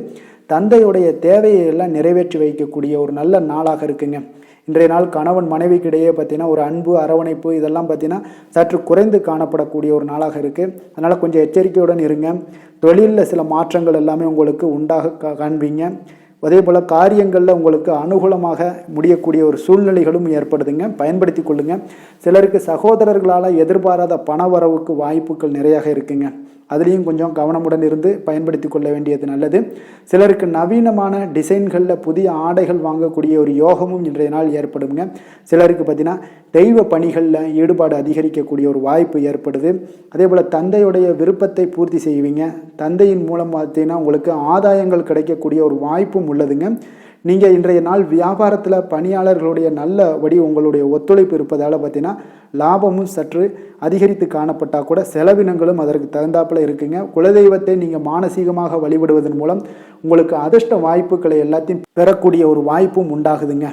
தந்தையுடைய தேவையை எல்லாம் நிறைவேற்றி வைக்கக்கூடிய ஒரு நல்ல நாளாக இருக்குங்க. இன்றைய நாள் கணவன் மனைவிக்கிடையே பார்த்தீங்கன்னா ஒரு அன்பு, அரவணைப்பு இதெல்லாம் பார்த்தீங்கன்னா சற்று குறைந்து காணப்படக்கூடிய ஒரு நாளாக இருக்குது. அதனால் கொஞ்சம் எச்சரிக்கையுடன் இருங்க. தொழிலில் சில மாற்றங்கள் எல்லாமே உங்களுக்கு உண்டாக காண்பீங்க. அதே போல் காரியங்களில் உங்களுக்கு அனுகூலமாக முடியக்கூடிய ஒரு சூழ்நிலைகளும் ஏற்படுதுங்க. பயன்படுத்தி கொள்ளுங்க. சிலருக்கு சகோதரர்களால் எதிர்பாராத பண வரவுக்கு வாய்ப்புகள் நிறையாக இருக்குங்க. அதுலேயும் கொஞ்சம் கவனமுடன் இருந்து பயன்படுத்தி கொள்ள வேண்டியது நல்லது. சிலருக்கு நவீனமான டிசைன்களில் புதிய ஆடைகள் வாங்கக்கூடிய ஒரு யோகமும் இன்றைய நாள் ஏற்படுங்க. சிலருக்கு பார்த்தீங்கன்னா தெய்வ பணிகளில் ஈடுபாடு அதிகரிக்கக்கூடிய ஒரு வாய்ப்பு ஏற்படுது. அதே போல் தந்தையுடைய விருப்பத்தை பூர்த்தி செய்வீங்க. தந்தையின் மூலம் பார்த்தீங்கன்னா உங்களுக்கு ஆதாயங்கள் கிடைக்கக்கூடிய ஒரு வாய்ப்பும் உள்ளதுங்க. நீங்கள் இன்றைய நாள் வியாபாரத்தில் பணியாளர்களுடைய நல்லபடி உங்களுடைய ஒத்துழைப்பு இருப்பதால் பார்த்தீங்கன்னா லாபமும் சற்று அதிகரித்து காணப்பட்டால் கூட செலவினங்களும் அதற்கு தகுந்தாப்பில் இருக்குங்க. குலதெய்வத்தை நீங்கள் மானசீகமாக வழிபடுவதன் மூலம் உங்களுக்கு அதிர்ஷ்ட வாய்ப்புகளை எல்லாத்தையும் பெறக்கூடிய ஒரு வாய்ப்பும் உண்டாகுதுங்க.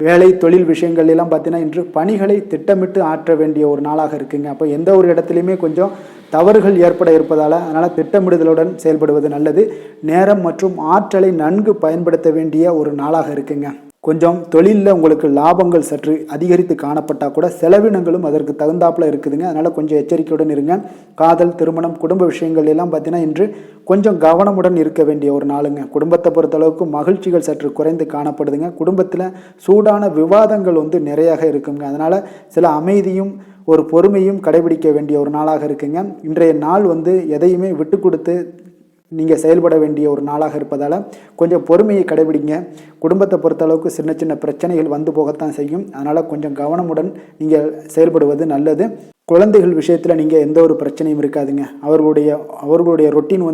வேலை தொழில் விஷயங்கள் எல்லாம் பார்த்தீங்கன்னா இன்று பணிகளை திட்டமிட்டு ஆற்ற வேண்டிய ஒரு நாளாக இருக்குங்க. அப்போ எந்த ஒரு இடத்துலையுமே கொஞ்சம் தவறுகள் ஏற்பட இருப்பதால் அதனால் திட்டமிடுதலுடன் செயல்படுவது நல்லது. நேரம் மற்றும் ஆற்றலை நன்கு பயன்படுத்த வேண்டிய ஒரு நாளாக இருக்குங்க. கொஞ்சம் தொழிலில் உங்களுக்கு லாபங்கள் சற்று அதிகரித்து காணப்பட்டால் கூட செலவினங்களும் அதற்கு தகுந்தாப்பில் இருக்குதுங்க. அதனால் கொஞ்சம் எச்சரிக்கையுடன் இருங்க. காதல், திருமணம், குடும்ப விஷயங்கள் எல்லாம் பார்த்தீங்கன்னா இன்று கொஞ்சம் கவனமுடன் இருக்க வேண்டிய ஒரு நாளுங்க. குடும்பத்தை பொறுத்தளவுக்கு மகிழ்ச்சிகள் சற்று குறைந்து காணப்படுதுங்க. குடும்பத்தில் சூடான விவாதங்கள் நிறையாக இருக்குங்க. அதனால் சில அமைதியும் ஒரு பொறுமையும் கடைபிடிக்க வேண்டிய ஒரு நாளாக இருக்குங்க. இன்றைய நாள் எதையுமே விட்டு கொடுத்து நீங்கள் செயல்பட வேண்டிய ஒரு நாளாக இருப்பதால் கொஞ்சம் பொறுமையை கடைபிடிங்க. குடும்பத்தை பொறுத்தளவுக்கு சின்ன சின்ன பிரச்சனைகள் போகத்தான் செய்யும். அதனால் கொஞ்சம் கவனமுடன் நீங்கள் செயல்படுவது நல்லது. குழந்தைகள் விஷயத்தில் நீங்கள் எந்த ஒரு பிரச்சனையும் இருக்காதுங்க. அவர்களுடைய ரொட்டீன்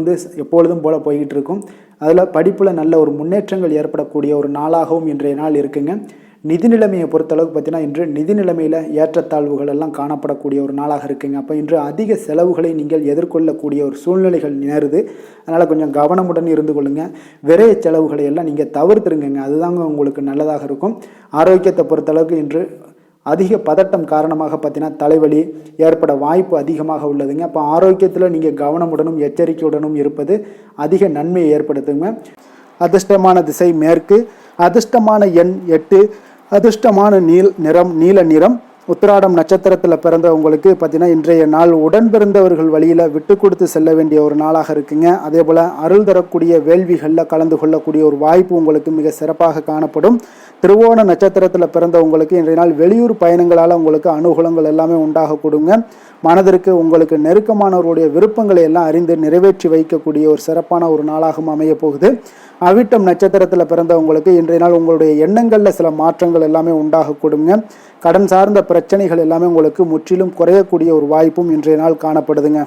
எப்பொழுதும் போல் போய்கிட்டு இருக்கும். அதில் படிப்பில் நல்ல ஒரு முன்னேற்றங்கள் ஏற்படக்கூடிய ஒரு நாளாகவும் இன்றைய நாள் இருக்குங்க. நிதி நிலைமையை பொறுத்தளவுக்கு பார்த்தீங்கன்னா இன்று நிதி நிலைமையில் ஏற்றத்தாழ்வுகள் எல்லாம் காணப்படக்கூடிய ஒரு நாளாக இருக்குங்க. அப்போ இன்று அதிக செலவுகளை நீங்கள் எதிர்கொள்ளக்கூடிய ஒரு சூழ்நிலைகள் நேருது. அதனால் கொஞ்சம் கவனமுடன் இருந்து கொள்ளுங்கள். விரைய செலவுகளை எல்லாம் நீங்கள் தவிர்த்துருங்க. அதுதாங்க உங்களுக்கு நல்லதாக இருக்கும். ஆரோக்கியத்தை பொறுத்தளவுக்கு இன்று அதிக பதட்டம் காரணமாக பார்த்தீங்கன்னா தலைவலி ஏற்பட வாய்ப்பு அதிகமாக உள்ளதுங்க. அப்போ ஆரோக்கியத்தில் நீங்கள் கவனமுடனும் எச்சரிக்கையுடனும் இருப்பது அதிக நன்மையை ஏற்படுத்துங்க. அதிர்ஷ்டமான திசை மேற்கு, அதிர்ஷ்டமான எண் 8, அதிர்ஷ்டமான நீல நிறம். உத்திராடம் நட்சத்திரத்தில் பிறந்தவங்களுக்கு பார்த்தீங்கன்னா இன்றைய நாள் உடன் பிறந்தவர்கள் வழியில் விட்டு கொடுத்து செல்ல வேண்டிய ஒரு நாளாக இருக்குங்க. அதே போல் அருள் தரக்கூடிய வேள்விகளில் கலந்து கொள்ளக்கூடிய ஒரு வாய்ப்பு உங்களுக்கு மிக சிறப்பாக காணப்படும். திருவோண நட்சத்திரத்தில் பிறந்தவங்களுக்கு இன்றைய நாள் வெளியூர் பயணங்களால் உங்களுக்கு அனுகூலங்கள் எல்லாமே உண்டாக கொடுங்க. மனதிற்கு உங்களுக்கு நெருக்கமானவருடைய விருப்பங்களை எல்லாம் அறிந்து நிறைவேற்றி வைக்கக்கூடிய ஒரு சிறப்பான ஒரு நாளாகவும் அமைய போகுது. அவிட்டம் நட்சத்திரத்தில் பிறந்தவங்களுக்கு இன்றைய நாள் உங்களுடைய எண்ணங்களில் சில மாற்றங்கள் எல்லாமே உண்டாக கொடுங்க. கடன் சார்ந்த பிரச்சனைகள் எல்லாமே உங்களுக்கு முற்றிலும் குறையக்கூடிய ஒரு வாய்ப்பும் இன்றைய நாள் காணப்படுதுங்க.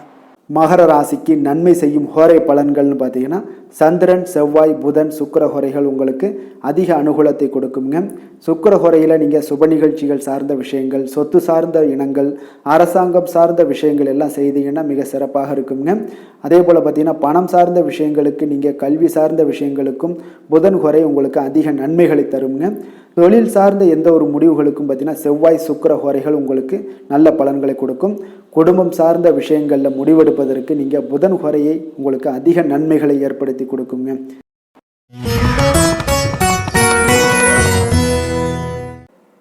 மகர ராசிக்கு நன்மை செய்யும் ஹோரை பலன்கள்னு பார்த்தீங்கன்னா சந்திரன், செவ்வாய், புதன், சுக்கிர ஹோரைகள் உங்களுக்கு அதிக அனுகூலத்தை கொடுக்குங்க. சுக்கிர ஹோரையில் நீங்கள் சுப நிகழ்ச்சிகள் சார்ந்த விஷயங்கள், சொத்து சார்ந்த இனங்கள், அரசாங்கம் சார்ந்த விஷயங்கள் எல்லாம் செய்தீங்கன்னா மிக சிறப்பாக இருக்குங்க. அதே போல் பார்த்தீங்கன்னா பணம் சார்ந்த விஷயங்களுக்கு, நீங்கள் கல்வி சார்ந்த விஷயங்களுக்கும் புதன் ஹோரை உங்களுக்கு அதிக நன்மைகளை தருங்க. தொழில் சார்ந்த எந்த ஒரு முடிவுகளுக்கும் பார்த்தீங்கன்னா செவ்வாய், சுக்கிர ஹோரைகள் உங்களுக்கு நல்ல பலன்களை கொடுக்கும். குடும்பம் சார்ந்த விஷயங்களில் முடிவெடுப்பதற்கு நீங்கள் புதன் ஹோரையை உங்களுக்கு அதிக நன்மைகளை ஏற்படுத்தி கொடுக்குங்க.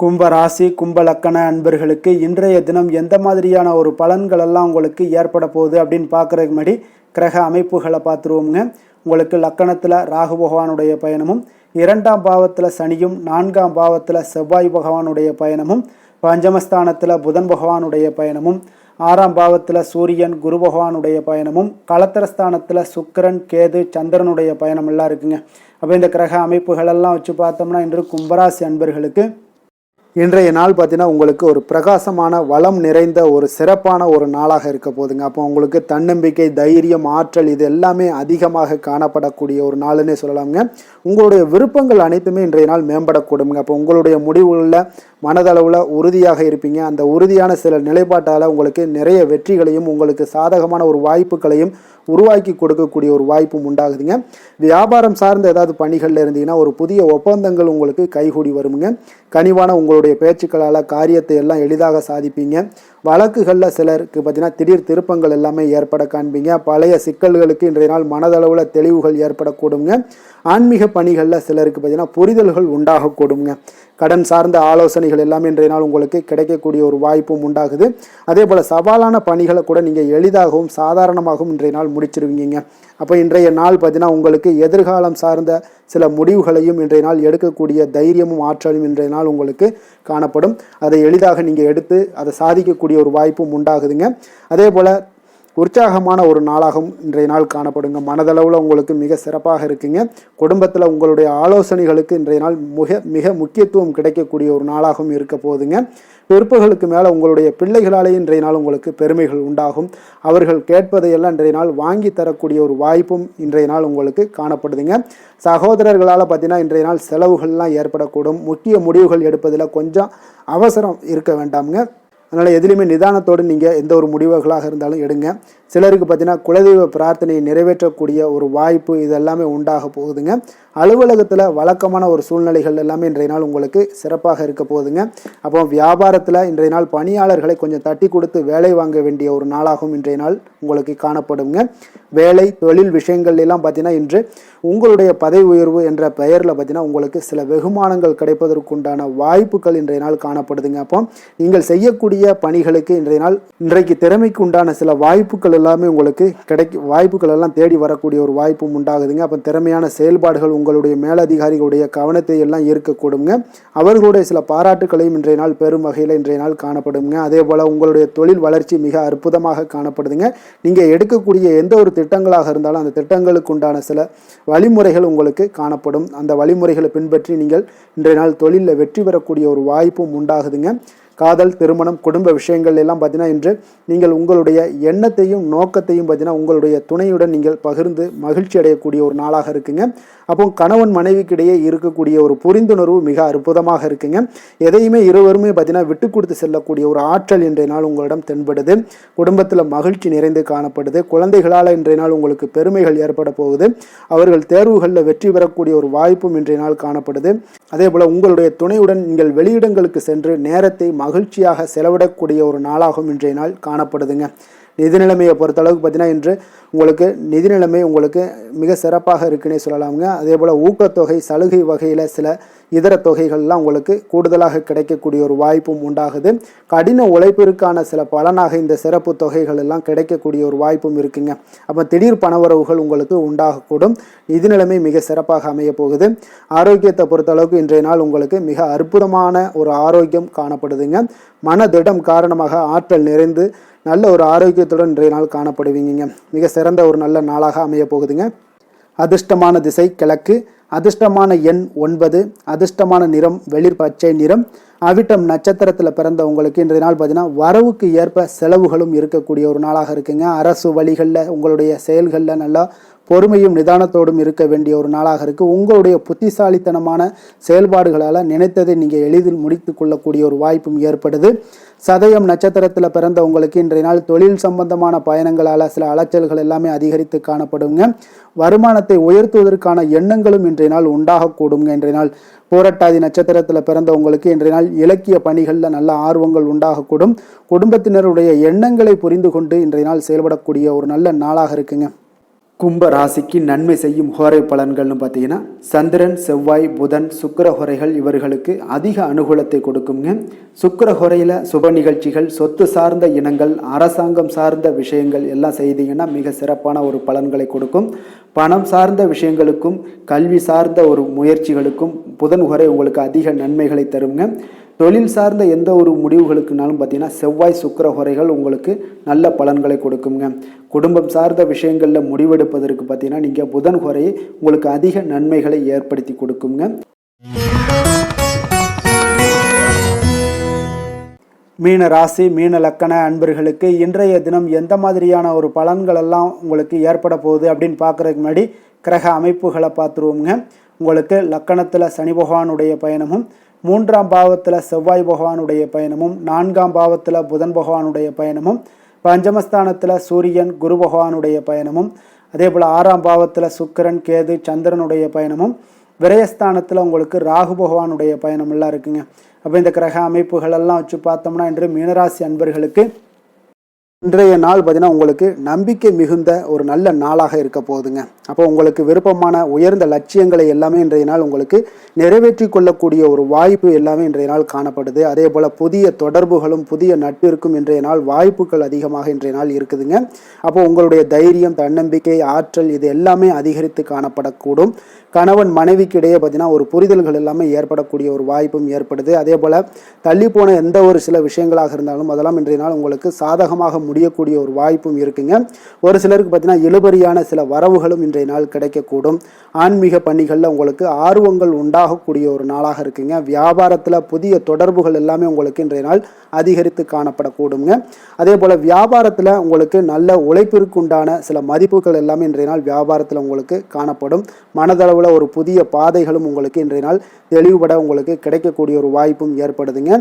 கும்ப ராசி, கும்ப லக்கண அன்பர்களுக்கு இன்றைய தினம் எந்த மாதிரியான ஒரு பலன்கள் எல்லாம் உங்களுக்கு ஏற்பட போகுது அப்படின்னு பார்க்குறதுக்கு முன்னாடி கிரக அமைப்புகளை பார்த்துருவோங்க. உங்களுக்கு லக்கணத்தில் ராகு பகவானுடைய பயணமும், 2ஆம் பாவத்தில் சனியும், 4ஆம் பாவத்தில் செவ்வாய் பகவானுடைய பயணமும், பஞ்சமஸ்தானத்தில் புதன் பகவானுடைய பயணமும், 6ஆம் பாவத்தில் சூரியன் குரு பகவானுடைய பயணமும், களத்திரஸ்தானத்தில் சுக்கிரன், கேது, சந்திரனுடைய பயணம் எல்லாம் இருக்குங்க. அப்போ இந்த கிரக அமைப்புகளெல்லாம் வச்சு பார்த்தோம்னா இன்று கும்பராசி அன்பர்களுக்கு இன்றைய நாள் பார்த்தீங்கன்னா உங்களுக்கு ஒரு பிரகாசமான வளம் நிறைந்த ஒரு சிறப்பான ஒரு நாளாக இருக்க போதுங்க. அப்போ உங்களுக்கு தன்னம்பிக்கை, தைரியம், ஆற்றல் இது எல்லாமே அதிகமாக காணப்படக்கூடிய ஒரு நாளுன்னே சொல்லலாமுங்க. உங்களுடைய விருப்பங்கள் அனைத்துமே இன்றைய நாள் மேம்படக்கூடுங்க. அப்போ உங்களுடைய முடிவுகளில் மனதளவில் உறுதியாக இருப்பீங்க. அந்த உறுதியான சில நிலைப்பாட்டால் உங்களுக்கு நிறைய வெற்றிகளையும் உங்களுக்கு சாதகமான ஒரு வாய்ப்புகளையும் உருவாக்கி கொடுக்கக்கூடிய ஒரு வாய்ப்பும் உண்டாகுதுங்க. வியாபாரம் சார்ந்த ஏதாவது பணிகளில் இருந்தீங்கன்னா ஒரு புதிய ஒப்பந்தங்கள் உங்களுக்கு கைகூடி வருமுங்க. கனிவான உங்களுடைய பேச்சுக்களால் காரியத்தை எல்லாம் எளிதாக சாதிப்பீங்க. வழக்குகளில் சிலருக்கு பார்த்தீங்கன்னா திடீர் திருப்பங்கள் எல்லாமே ஏற்பட காண்பீங்க. பழைய சிக்கல்களுக்கு இன்றைய நாள் மனதளவில் தெளிவுகள் ஏற்படக்கூடுங்க. ஆன்மீக பணிகளில் சிலருக்கு பார்த்தீங்கன்னா புரிதல்கள் உண்டாகக்கூடுங்க. கடன் சார்ந்த ஆலோசனைகள் எல்லாமே இன்றைய நாள் உங்களுக்கு கிடைக்கக்கூடிய ஒரு வாய்ப்பும் உண்டாகுது. அதே போல் சவாலான பணிகளை கூட நீங்கள் எளிதாகவும் சாதாரணமாகவும் இன்றைய நாள் முடிச்சிருவீங்க. அப்போ இன்றைய நாள் பார்த்தீங்கன்னா உங்களுக்கு எதிர்காலம் சார்ந்த சில முடிவுகளையும் இன்றைய நாள் எடுக்கக்கூடிய தைரியமும் ஆற்றலும் இன்றைய நாள் உங்களுக்கு காணப்படும். அதை எளிதாக நீங்கள் எடுத்து அதை சாதிக்கக்கூடிய ஒரு வாய்ப்பும் உண்டாகுதுங்க. அதே போல் உற்சாகமான ஒரு நாளாகவும் இன்றைய நாள் காணப்படுங்க. மனதளவில் உங்களுக்கு மிக சிறப்பாக இருக்குங்க. குடும்பத்தில் உங்களுடைய ஆலோசனைகளுக்கு இன்றைய நாள் மிக முக்கியத்துவம் கிடைக்கக்கூடிய ஒரு நாளாகவும் இருக்க போகுதுங்க. பிற்பகலுக்கு மேலே உங்களுடைய பிள்ளைகளாலே இன்றைய நாள் உங்களுக்கு பெருமைகள் உண்டாகும். அவர்கள் கேட்பதையெல்லாம் இன்றைய நாள் வாங்கி தரக்கூடிய ஒரு வாய்ப்பும் இன்றைய நாள் உங்களுக்கு காணப்படுதுங்க. சகோதரர்களால் பார்த்தீங்கன்னா இன்றைய நாள் செலவுகள்லாம் ஏற்படக்கூடும். முக்கிய முடிவுகள் எடுப்பதில் கொஞ்சம் அவசரம் இருக்க வேண்டாமுங்க. அதனால் எதுலேயுமே நிதானத்தோடு நீங்கள் எந்த ஒரு முடிவுகளாக இருந்தாலும் எடுங்க. சிலருக்கு பார்த்தீங்கன்னா குலதெய்வ பிரார்த்தனையை நிறைவேற்றக்கூடிய ஒரு வாய்ப்பு இதெல்லாமே உண்டாக போகுதுங்க. அலுவலகத்தில் வழக்கமான ஒரு சூழ்நிலைகள் எல்லாமே இன்றைய நாள் உங்களுக்கு சிறப்பாக இருக்க போகுதுங்க. அப்போ வியாபாரத்தில் இன்றைய நாள் பணியாளர்களை கொஞ்சம் தட்டி கொடுத்து வேலை வாங்க வேண்டிய ஒரு நாளாகவும் இன்றைய நாள் உங்களுக்கு காணப்படுங்க. வேலை தொழில் விஷயங்கள் எல்லாம் பார்த்தீங்கன்னா இன்று உங்களுடைய பதவி உயர்வு என்ற பெயரில் பார்த்தீங்கன்னா உங்களுக்கு சில வெகுமானங்கள் கிடைப்பதற்குண்டான வாய்ப்புகள் இன்றைய நாள் காணப்படுதுங்க. அப்போ நீங்கள் செய்யக்கூடிய பணிகளுக்கு இன்றைக்கு திறமைக்கு உண்டான சில வாய்ப்புகள் எல்லாமே உங்களுக்கு வாய்ப்புகள் எல்லாம் தேடி வரக்கூடிய ஒரு வாய்ப்பும் உண்டாகுதுங்க. அப்போ திறமையான செயல்பாடுகள் உங்களுடைய மேலதிகாரிகளுடைய கவனத்தை எல்லாம் ஈர்க்கக்கூடுங்க. அவர்களுடைய சில பாராட்டுகளையும் இன்றைய நாள் பெரும் வகையில் இன்றைய நாள் காணப்படுங்க. அதே போல் உங்களுடைய தொழில் வளர்ச்சி மிக அற்புதமாக காணப்படுதுங்க. நீங்கள் எடுக்கக்கூடிய எந்த ஒரு திட்டங்களாக இருந்தாலும் அந்த திட்டங்களுக்கு உண்டான சில வழிமுறைகள் உங்களுக்கு காணப்படும். அந்த வழிமுறைகளை பின்பற்றி நீங்கள் இன்றைய நாள் தொழிலில் வெற்றி பெறக்கூடிய ஒரு வாய்ப்பும் உண்டாகுதுங்க. காதல், திருமணம், குடும்ப விஷயங்கள் எல்லாம் பார்த்தீங்கன்னா இன்று நீங்கள் உங்களுடைய எண்ணத்தையும் நோக்கத்தையும் பார்த்தீங்கன்னா உங்களுடைய துணையுடன் நீங்கள் பகிர்ந்து மகிழ்ச்சி அடையக்கூடிய ஒரு நாளாக இருக்குங்க. அப்போ கணவன் மனைவிக்கிடையே இருக்கக்கூடிய ஒரு புரிந்துணர்வு மிக அற்புதமாக இருக்குங்க. எதையுமே இருவருமே பார்த்தீங்கன்னா விட்டு கொடுத்து செல்லக்கூடிய ஒரு ஆற்றல் இன்றைய நாள் உங்களிடம் தென்படுது. குடும்பத்தில் மகிழ்ச்சி நிறைந்து காணப்படுது. குழந்தைகளால் இன்றைய நாள் உங்களுக்கு பெருமைகள் ஏற்பட போகுது. அவர்கள் தேர்வுகளில் வெற்றி பெறக்கூடிய ஒரு வாய்ப்பும் இன்றைய நாள் காணப்படுது. அதே போல் உங்களுடைய துணையுடன் நீங்கள் வெளியிடங்களுக்கு சென்று நேரத்தை மகிழ்ச்சியாக செலவிடக்கூடிய ஒரு நாளாகவும் இன்றைய நாள் காணப்படுதுங்க. நிதி நிலைமையை பொறுத்தளவுக்கு பார்த்தீங்கன்னா இன்று உங்களுக்கு நிதி நிலைமை உங்களுக்கு மிக சிறப்பாக இருக்குன்னே சொல்லலாமுங்க. அதே போல் ஊக்கத்தொகை, சலுகை வகையில் சில இதர தொகைகள்லாம் உங்களுக்கு கூடுதலாக கிடைக்கக்கூடிய ஒரு வாய்ப்பும் உண்டாகுது. கடின உழைப்பிற்கான சில பலனாக இந்த சிறப்பு தொகைகள் எல்லாம் கிடைக்கக்கூடிய ஒரு வாய்ப்பும் இருக்குங்க. அப்போ திடீர் பணவரவுகள் உங்களுக்கு உண்டாகக்கூடும். நிதி நிலைமை மிக சிறப்பாக அமைய போகுது. ஆரோக்கியத்தை பொறுத்தளவுக்கு இன்றைய நாள் உங்களுக்கு மிக அற்புதமான ஒரு ஆரோக்கியம் காணப்படுதுங்க. மனதிடம் காரணமாக ஆற்றல் நிறைந்து நல்ல ஒரு ஆரோக்கியத்துடன் இன்றைய நாள் காணப்படுவீங்க. மிக சிறந்த ஒரு நல்ல நாளாக அமைய போகுதுங்க. அதிர்ஷ்டமான திசை கிழக்கு, அதிர்ஷ்டமான எண் 9, அதிர்ஷ்டமான நிறம் வெளிர் பச்சை நிறம். அவிட்டம் நட்சத்திரத்தில் பிறந்த உங்களுக்கு இன்றைய நாள் பார்த்தீங்கன்னா வரவுக்கு ஏற்ப செலவுகளும் இருக்கக்கூடிய ஒரு நாளாக இருக்குங்க. அரசு வழிகளில் உங்களுடைய செயல்களில் நல்லா பொறுமையும் நிதானத்தோடும் இருக்க வேண்டிய ஒரு நாளாக இருக்குது. உங்களுடைய புத்திசாலித்தனமான செயல்பாடுகளால் நினைத்ததை நீங்கள் எளிதில் முடித்து கொள்ளக்கூடிய ஒரு வாய்ப்பும் ஏற்படுது. சதயம் நட்சத்திரத்தில் பிறந்த உங்களுக்கு இன்றைய நாள் தொழில் சம்பந்தமான பயணங்களால் சில அலைச்சல்கள் எல்லாமே அதிகரித்து காணப்படுங்க. வருமானத்தை உயர்த்துவதற்கான எண்ணங்களும் இன்றைய நாள் உண்டாகக்கூடுங்க. இன்றைய நாள் பூரட்டாதி நட்சத்திரத்தில் பிறந்த உங்களுக்கு இன்றைய நாள் இலக்கிய பணிகளில் நல்ல ஆர்வங்கள் உண்டாகக்கூடும். குடும்பத்தினருடைய எண்ணங்களை புரிந்து கொண்டு இன்றைய நாள் செயல்படக்கூடிய ஒரு நல்ல நாளாக இருக்குங்க. கும்ப ராசிக்கு நன்மை செய்யும் ஹோரை பலன்கள்னு பார்த்தீங்கன்னா சந்திரன், செவ்வாய், புதன், சுக்கிர ஹோரைகள் இவர்களுக்கு அதிக அனுகூலத்தை கொடுக்குங்க. சுக்கிர ஹோரையில் சுப நிகழ்ச்சிகள், சொத்து சார்ந்த இனங்கள், அரசாங்கம் சார்ந்த விஷயங்கள் எல்லாம் செய்தீங்கன்னா மிக சிறப்பான ஒரு பலன்களை கொடுக்கும். பணம் சார்ந்த விஷயங்களுக்கும் கல்வி சார்ந்த ஒரு முயற்சிகளுக்கும் புதன் ஹோரை உங்களுக்கு அதிக நன்மைகளை தருங்க. தொழில் சார்ந்த எந்த ஒரு முடிவுகளுக்குனாலும் பார்த்தீங்கன்னா செவ்வாய், சுக்கிர ஹோரைகள் உங்களுக்கு நல்ல பலன்களை கொடுக்குங்க. குடும்பம் சார்ந்த விஷயங்களில் முடிவெடுப்பதற்கு பார்த்தீங்கன்னா நீங்கள் புதன் ஹோரையை உங்களுக்கு அதிக நன்மைகளை ஏற்படுத்தி கொடுக்குங்க. மீன ராசி, மீன லக்கண அன்பர்களுக்கு இன்றைய தினம் எந்த மாதிரியான ஒரு பலன்கள் எல்லாம் உங்களுக்கு ஏற்பட போகுது அப்படின்னு பார்க்குறதுக்கு முன்னாடி கிரக அமைப்புகளை பார்த்துருவோங்க. உங்களுக்கு லக்கணத்தில் சனி பகவானுடைய பயணமும், 3ஆம் பாவத்தில் செவ்வாய் பகவானுடைய பயணமும், 4ஆம் பாவத்தில் புதன் பகவானுடைய பயணமும், பஞ்சமஸ்தானத்தில் சூரியன் குரு பகவானுடைய பயணமும், அதே போல் 6ஆம் பாவத்தில் சுக்கிரன் கேது சந்திரனுடைய பயணமும், விரயஸ்தானத்தில் உங்களுக்கு ராகு பகவானுடைய பயணமெல்லாம் இருக்குங்க. அப்போ இந்த கிரக அமைப்புகளெல்லாம் வச்சு பார்த்தோம்னா இன்று மீனராசி அன்பர்களுக்கு இன்றைய நாள் பார்த்தீங்கன்னா உங்களுக்கு நம்பிக்கை மிகுந்த ஒரு நல்ல நாளாக இருக்க போகுதுங்க. அப்போ உங்களுக்கு விருப்பமான உயர்ந்த லட்சியங்களை எல்லாமே இன்றைய நாள் உங்களுக்கு நிறைவேற்றி கொள்ளக்கூடிய ஒரு வாய்ப்பு எல்லாமே இன்றைய நாள் காணப்படுது. அதே போல் புதிய தொடர்புகளும் புதிய நட்பிற்கும் இன்றைய நாள் வாய்ப்புகள் அதிகமாக இன்றைய நாள் இருக்குதுங்க. அப்போ உங்களுடைய தைரியம், தன்னம்பிக்கை, ஆற்றல் இது எல்லாமே அதிகரித்து காணப்படக்கூடும். கணவன் மனைவிக்கு இடையே பார்த்தீங்கன்னா ஒரு புரிதல்கள் எல்லாமே ஏற்படக்கூடிய ஒரு வாய்ப்பும் ஏற்படுது. அதே போல் தள்ளி போன எந்த ஒரு சில விஷயங்களாக இருந்தாலும் அதெல்லாம் இன்றைய நாள் உங்களுக்கு சாதகமாக முடியக்கூடிய ஒரு வாய்ப்பும் இருக்குங்க. ஒரு சிலருக்கு பார்த்தீங்கன்னா இழுபறியான சில வரவுகளும் இன்றைய நாள் கிடைக்கக்கூடும். ஆன்மீக பணிகளில் உங்களுக்கு ஆர்வங்கள் உண்டாகக்கூடிய ஒரு நாளாக இருக்குங்க. வியாபாரத்தில் புதிய தொடர்புகள் எல்லாமே உங்களுக்கு இன்றைய நாள் அதிகரித்து காணப்படக்கூடுங்க. அதே போல் வியாபாரத்தில் உங்களுக்கு நல்ல உழைப்பிற்கு உண்டான சில மதிப்புகள் எல்லாமே இன்றைய நாள் வியாபாரத்தில் உங்களுக்கு காணப்படும். மனதளவில் ஒரு புதிய பாதைகளும் உங்களுக்கு இன்றைய நாள் தெளிவுபட உங்களுக்கு கிடைக்கக்கூடிய ஒரு வாய்ப்பும் ஏற்படுதுங்க.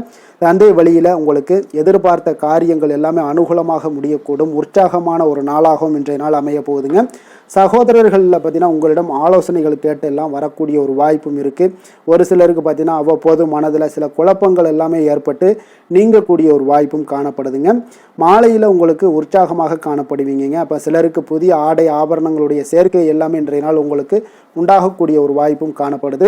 தந்தை வழியில் உங்களுக்கு எதிர்பார்த்த காரியங்கள் எல்லாமே அனுகூலமாக முடியக்கூடும். உற்சாகமான ஒரு நாளாகவும் இன்றைய நாள் அமைய போகுதுங்க. சகோதரர்களில் பார்த்தீங்கன்னா உங்களிடம் ஆலோசனைகள் கேட்டு எல்லாம் வரக்கூடிய ஒரு வாய்ப்பும் இருக்குது. ஒரு சிலருக்கு பார்த்தீங்கன்னா அவ்வப்போது மனதில் சில குழப்பங்கள் எல்லாமே ஏற்பட்டு நீங்கக்கூடிய ஒரு வாய்ப்பும் காணப்படுதுங்க. மாலையில் உங்களுக்கு உற்சாகமாக காணப்படுவீங்க. அப்போ சிலருக்கு புதிய ஆடை ஆபரணங்களுடைய சேர்க்கை எல்லாமே இன்றைய நாள் உங்களுக்கு உண்டாகக்கூடிய ஒரு வாய்ப்பும் காணப்படுது.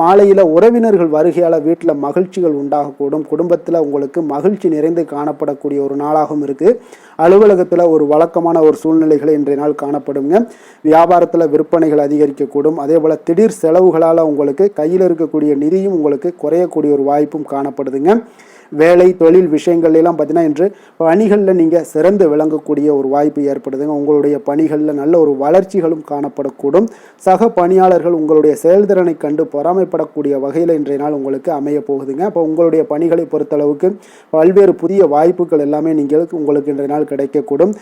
மாலையில் உறவினர்கள் வருகையால் வீட்டில் மகிழ்ச்சிகள் உண்டாகக்கூடும். குடும்பத்தில் உங்களுக்கு மகிழ்ச்சி நிறைந்து காணப்படக்கூடிய ஒரு நாளாகவும் இருக்குது. அலுவலகத்தில் ஒரு வழக்கமான ஒரு சூழ்நிலைகளை இன்றைய நாள் காணப்படுங்க. வியாபாரத்தில் விற்பனைகள் அதிகரிக்கக்கூடும். அதே போல் திடீர் செலவுகளால் உங்களுக்கு கையில் இருக்கக்கூடிய நிதியும் உங்களுக்கு குறையக்கூடிய ஒரு வாய்ப்பும் காணப்படுதுங்க. வேலை தொழில் விஷயங்கள் எல்லாம் பார்த்தீங்கன்னா இன்று பணிகளில் நீங்கள் சிறந்து விளங்கக்கூடிய ஒரு வாய்ப்பு ஏற்படுதுங்க. உங்களுடைய பணிகளில் நல்ல ஒரு வளர்ச்சிகளும் காணப்படக்கூடும். சக பணியாளர்கள் உங்களுடைய செயல்திறனை கண்டு பொறாமைப்படக்கூடிய வகையில் இன்றைய நாள் உங்களுக்கு அமைய போகுதுங்க. அப்போ உங்களுடைய பணிகளை பொறுத்தளவுக்கு பல்வேறு புதிய வாய்ப்புகள் எல்லாமே உங்களுக்கு இன்றைய நாள் கிடைக்கக்கூடும்.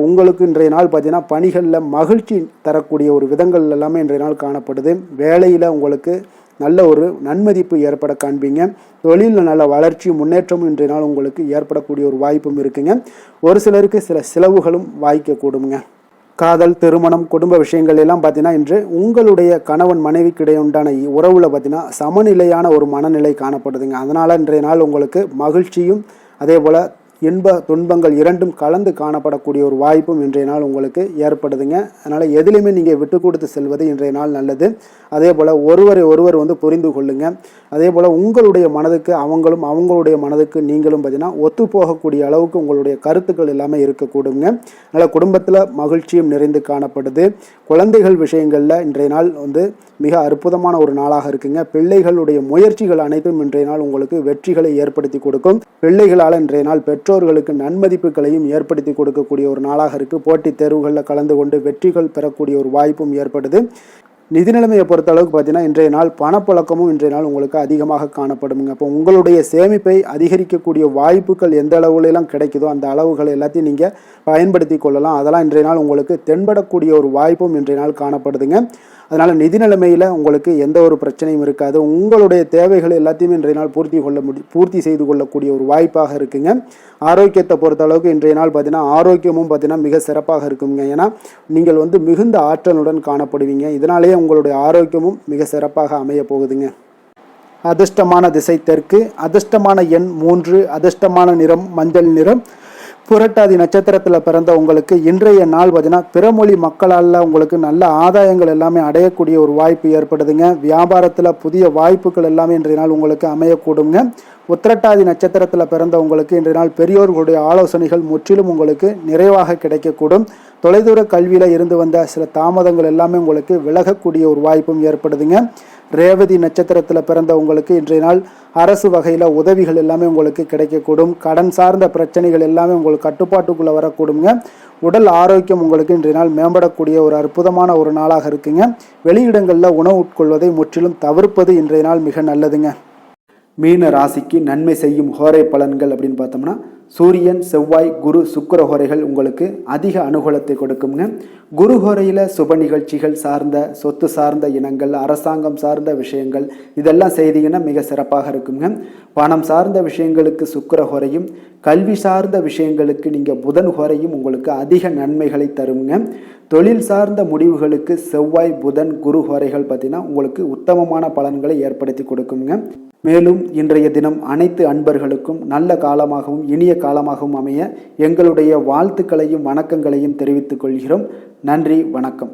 உங்களுக்கு இன்றைய நாள் பார்த்தீங்கன்னா பணிகளில் மகிழ்ச்சி தரக்கூடிய ஒரு விதங்கள் எல்லாமே இன்றைய நாள் காணப்படுது. வேலையில் உங்களுக்கு நல்ல ஒரு நன்மதிப்பு ஏற்பட காண்பீங்க. தொழிலில் நல்ல வளர்ச்சி முன்னேற்றமும் இன்றைய நாள் உங்களுக்கு ஏற்படக்கூடிய ஒரு வாய்ப்பும் இருக்குங்க. ஒரு சிலருக்கு சில செலவுகளும் வாய்க்கக்கூடுங்க. காதல், திருமணம், குடும்ப விஷயங்கள் எல்லாம் பார்த்தீங்கன்னா இன்று உங்களுடைய கணவன் மனைவிக்கு இடையே உண்டான உறவில் பார்த்தீங்கன்னா சமநிலையான ஒரு மனநிலை காணப்படுதுங்க. அதனால் இன்றைய நாள் உங்களுக்கு மகிழ்ச்சியும் அதே போல் இன்ப துன்பங்கள் இரண்டும் கலந்து காணப்படக்கூடிய ஒரு வாய்ப்பும் இன்றைய நாள் உங்களுக்கு ஏற்படுதுங்க. அதனால் எதிலுமே நீங்கள் விட்டு கொடுத்து செல்வது இன்றைய நாள் நல்லது. அதே போல் ஒருவர் புரிந்து கொள்ளுங்க. அதே போல் உங்களுடைய மனதுக்கு அவங்களுடைய மனதுக்கு நீங்களும் பார்த்தீங்கன்னா ஒத்து போகக்கூடிய அளவுக்கு உங்களுடைய கருத்துக்கள் எல்லாமே இருக்கக்கூடுங்க. அதனால் குடும்பத்தில் மகிழ்ச்சியும் நிறைந்து காணப்படுது. குழந்தைகள் விஷயங்களில் இன்றைய நாள் மிக அற்புதமான ஒரு நாளாக இருக்குங்க. பிள்ளைகளுடைய முயற்சிகள் அனைத்தும் இன்றைய நாள் உங்களுக்கு வெற்றிகளை ஏற்படுத்தி கொடுக்கும். பிள்ளைகளால் இன்றைய நாள் பெற்றோர்களுக்கு நன்மதிப்புகளையும் ஏற்படுத்தி கொடுக்கக்கூடிய ஒரு நாளாக இருக்குது. போட்டித் தேர்வுகளில் கலந்து கொண்டு வெற்றிகள் பெறக்கூடிய ஒரு வாய்ப்பும் ஏற்படுது. நிதி நிலைமையை பொறுத்த அளவுக்கு பார்த்தீங்கன்னா இன்றைய நாள் பணப்புழக்கமும் இன்றைய நாள் உங்களுக்கு அதிகமாக காணப்படுங்க. அப்போ உங்களுடைய சேமிப்பை அதிகரிக்கக்கூடிய வாய்ப்புகள் எந்த அளவுலாம் கிடைக்குதோ அந்த அளவுகள் எல்லாத்தையும் நீங்கள் பயன்படுத்தி கொள்ளலாம். அதெல்லாம் இன்றைய நாள் உங்களுக்கு தென்படக்கூடிய ஒரு வாய்ப்பும் இன்றைய நாள் காணப்படுதுங்க. அதனால் நிதி நிலைமையில் உங்களுக்கு எந்த ஒரு பிரச்சனையும் இருக்காது. உங்களுடைய தேவைகள் எல்லாத்தையுமே இன்றைய நாள் பூர்த்தி செய்து கொள்ளக்கூடிய ஒரு வாய்ப்பாக இருக்குங்க. ஆரோக்கியத்தை பொறுத்த அளவுக்கு இன்றைய நாள் பார்த்தீங்கன்னா ஆரோக்கியமும் பார்த்தீங்கன்னா மிக சிறப்பாக இருக்குங்க. ஏன்னா நீங்கள் மிகுந்த ஆற்றலுடன் காணப்படுவீங்க. இதனாலேயே உங்களுடைய ஆரோக்கியமும் மிக சிறப்பாக அமைய போகுதுங்க. அதிர்ஷ்டமான திசை தெற்கு, அதிர்ஷ்டமான எண் 3, அதிர்ஷ்டமான நிறம் மஞ்சள் நிறம். புரட்டாதி நட்சத்திரத்தில் பிறந்த உங்களுக்கு இன்றைய நாள் பார்த்தீங்கன்னா பிறமொழி மக்களால் உங்களுக்கு நல்ல ஆதாயங்கள் எல்லாமே அடையக்கூடிய ஒரு வாய்ப்பு ஏற்படுதுங்க. வியாபாரத்தில் புதிய வாய்ப்புகள் எல்லாமே இன்றைய நாள் உங்களுக்கு அமையக்கூடுங்க. உத்திரட்டாதி நட்சத்திரத்தில் பிறந்த உங்களுக்கு இன்றைய நாள் பெரியோர்களுடைய ஆலோசனைகள் முற்றிலும் உங்களுக்கு நிறைவாக கிடைக்கக்கூடும். தொலைதூர கல்வியில் இருந்து வந்த சில தாமதங்கள் எல்லாமே உங்களுக்கு விலகக்கூடிய ஒரு வாய்ப்பும் ஏற்படுதுங்க. ரேவதி நட்சத்திரத்தில் பிறந்த உங்களுக்கு இன்றைய நாள் அரசு வகையில் உதவிகள் எல்லாமே உங்களுக்கு கிடைக்கக்கூடும். கடன் சார்ந்த பிரச்சனைகள் எல்லாமே உங்களுக்கு கட்டுப்பாட்டுக்குள்ளே வரக்கூடுங்க. உடல் ஆரோக்கியம் உங்களுக்கு இன்றைய நாள் மேம்படக்கூடிய ஒரு அற்புதமான ஒரு நாளாக இருக்குங்க. வெளியிடங்களில் உணவு உட்கொள்வதை முற்றிலும் தவிர்ப்பது இன்றைய நாள் மிக நல்லதுங்க. மீன ராசிக்கு நன்மை செய்யும் ஹோரை பலன்கள் அப்படின்னு பார்த்தோம்னா சூரியன், செவ்வாய், குரு, சுக்கிர ஹோரைகள் உங்களுக்கு அதிக அனுகூலத்தை கொடுக்குங்க. குரு ஹோரையில் சுப நிகழ்ச்சிகள் சார்ந்த சொத்து சார்ந்த இனங்கள், அரசாங்கம் சார்ந்த விஷயங்கள் இதெல்லாம் செய்தீங்கன்னா மிக சிறப்பாக இருக்குங்க. பணம் சார்ந்த விஷயங்களுக்கு சுக்கிர ஹோரையும், கல்வி சார்ந்த விஷயங்களுக்கு நீங்கள் புதன் ஹோரையும் உங்களுக்கு அதிக நன்மைகளை தருங்க. தொழில் சார்ந்த முடிவுகளுக்கு செவ்வாய், புதன், குரு ஹோரைகள் பார்த்தீங்கன்னா உங்களுக்கு உத்தமமான பலன்களை ஏற்படுத்தி கொடுக்குங்க. மேலும் இன்றைய தினம் அனைத்து அன்பர்களுக்கும் நல்ல காலமாகவும் இனிய காலமாகவும் அமைய எங்களுடைய வாழ்த்துக்களையும் வணக்கங்களையும் தெரிவித்துக் கொள்கிறோம். நன்றி, வணக்கம்.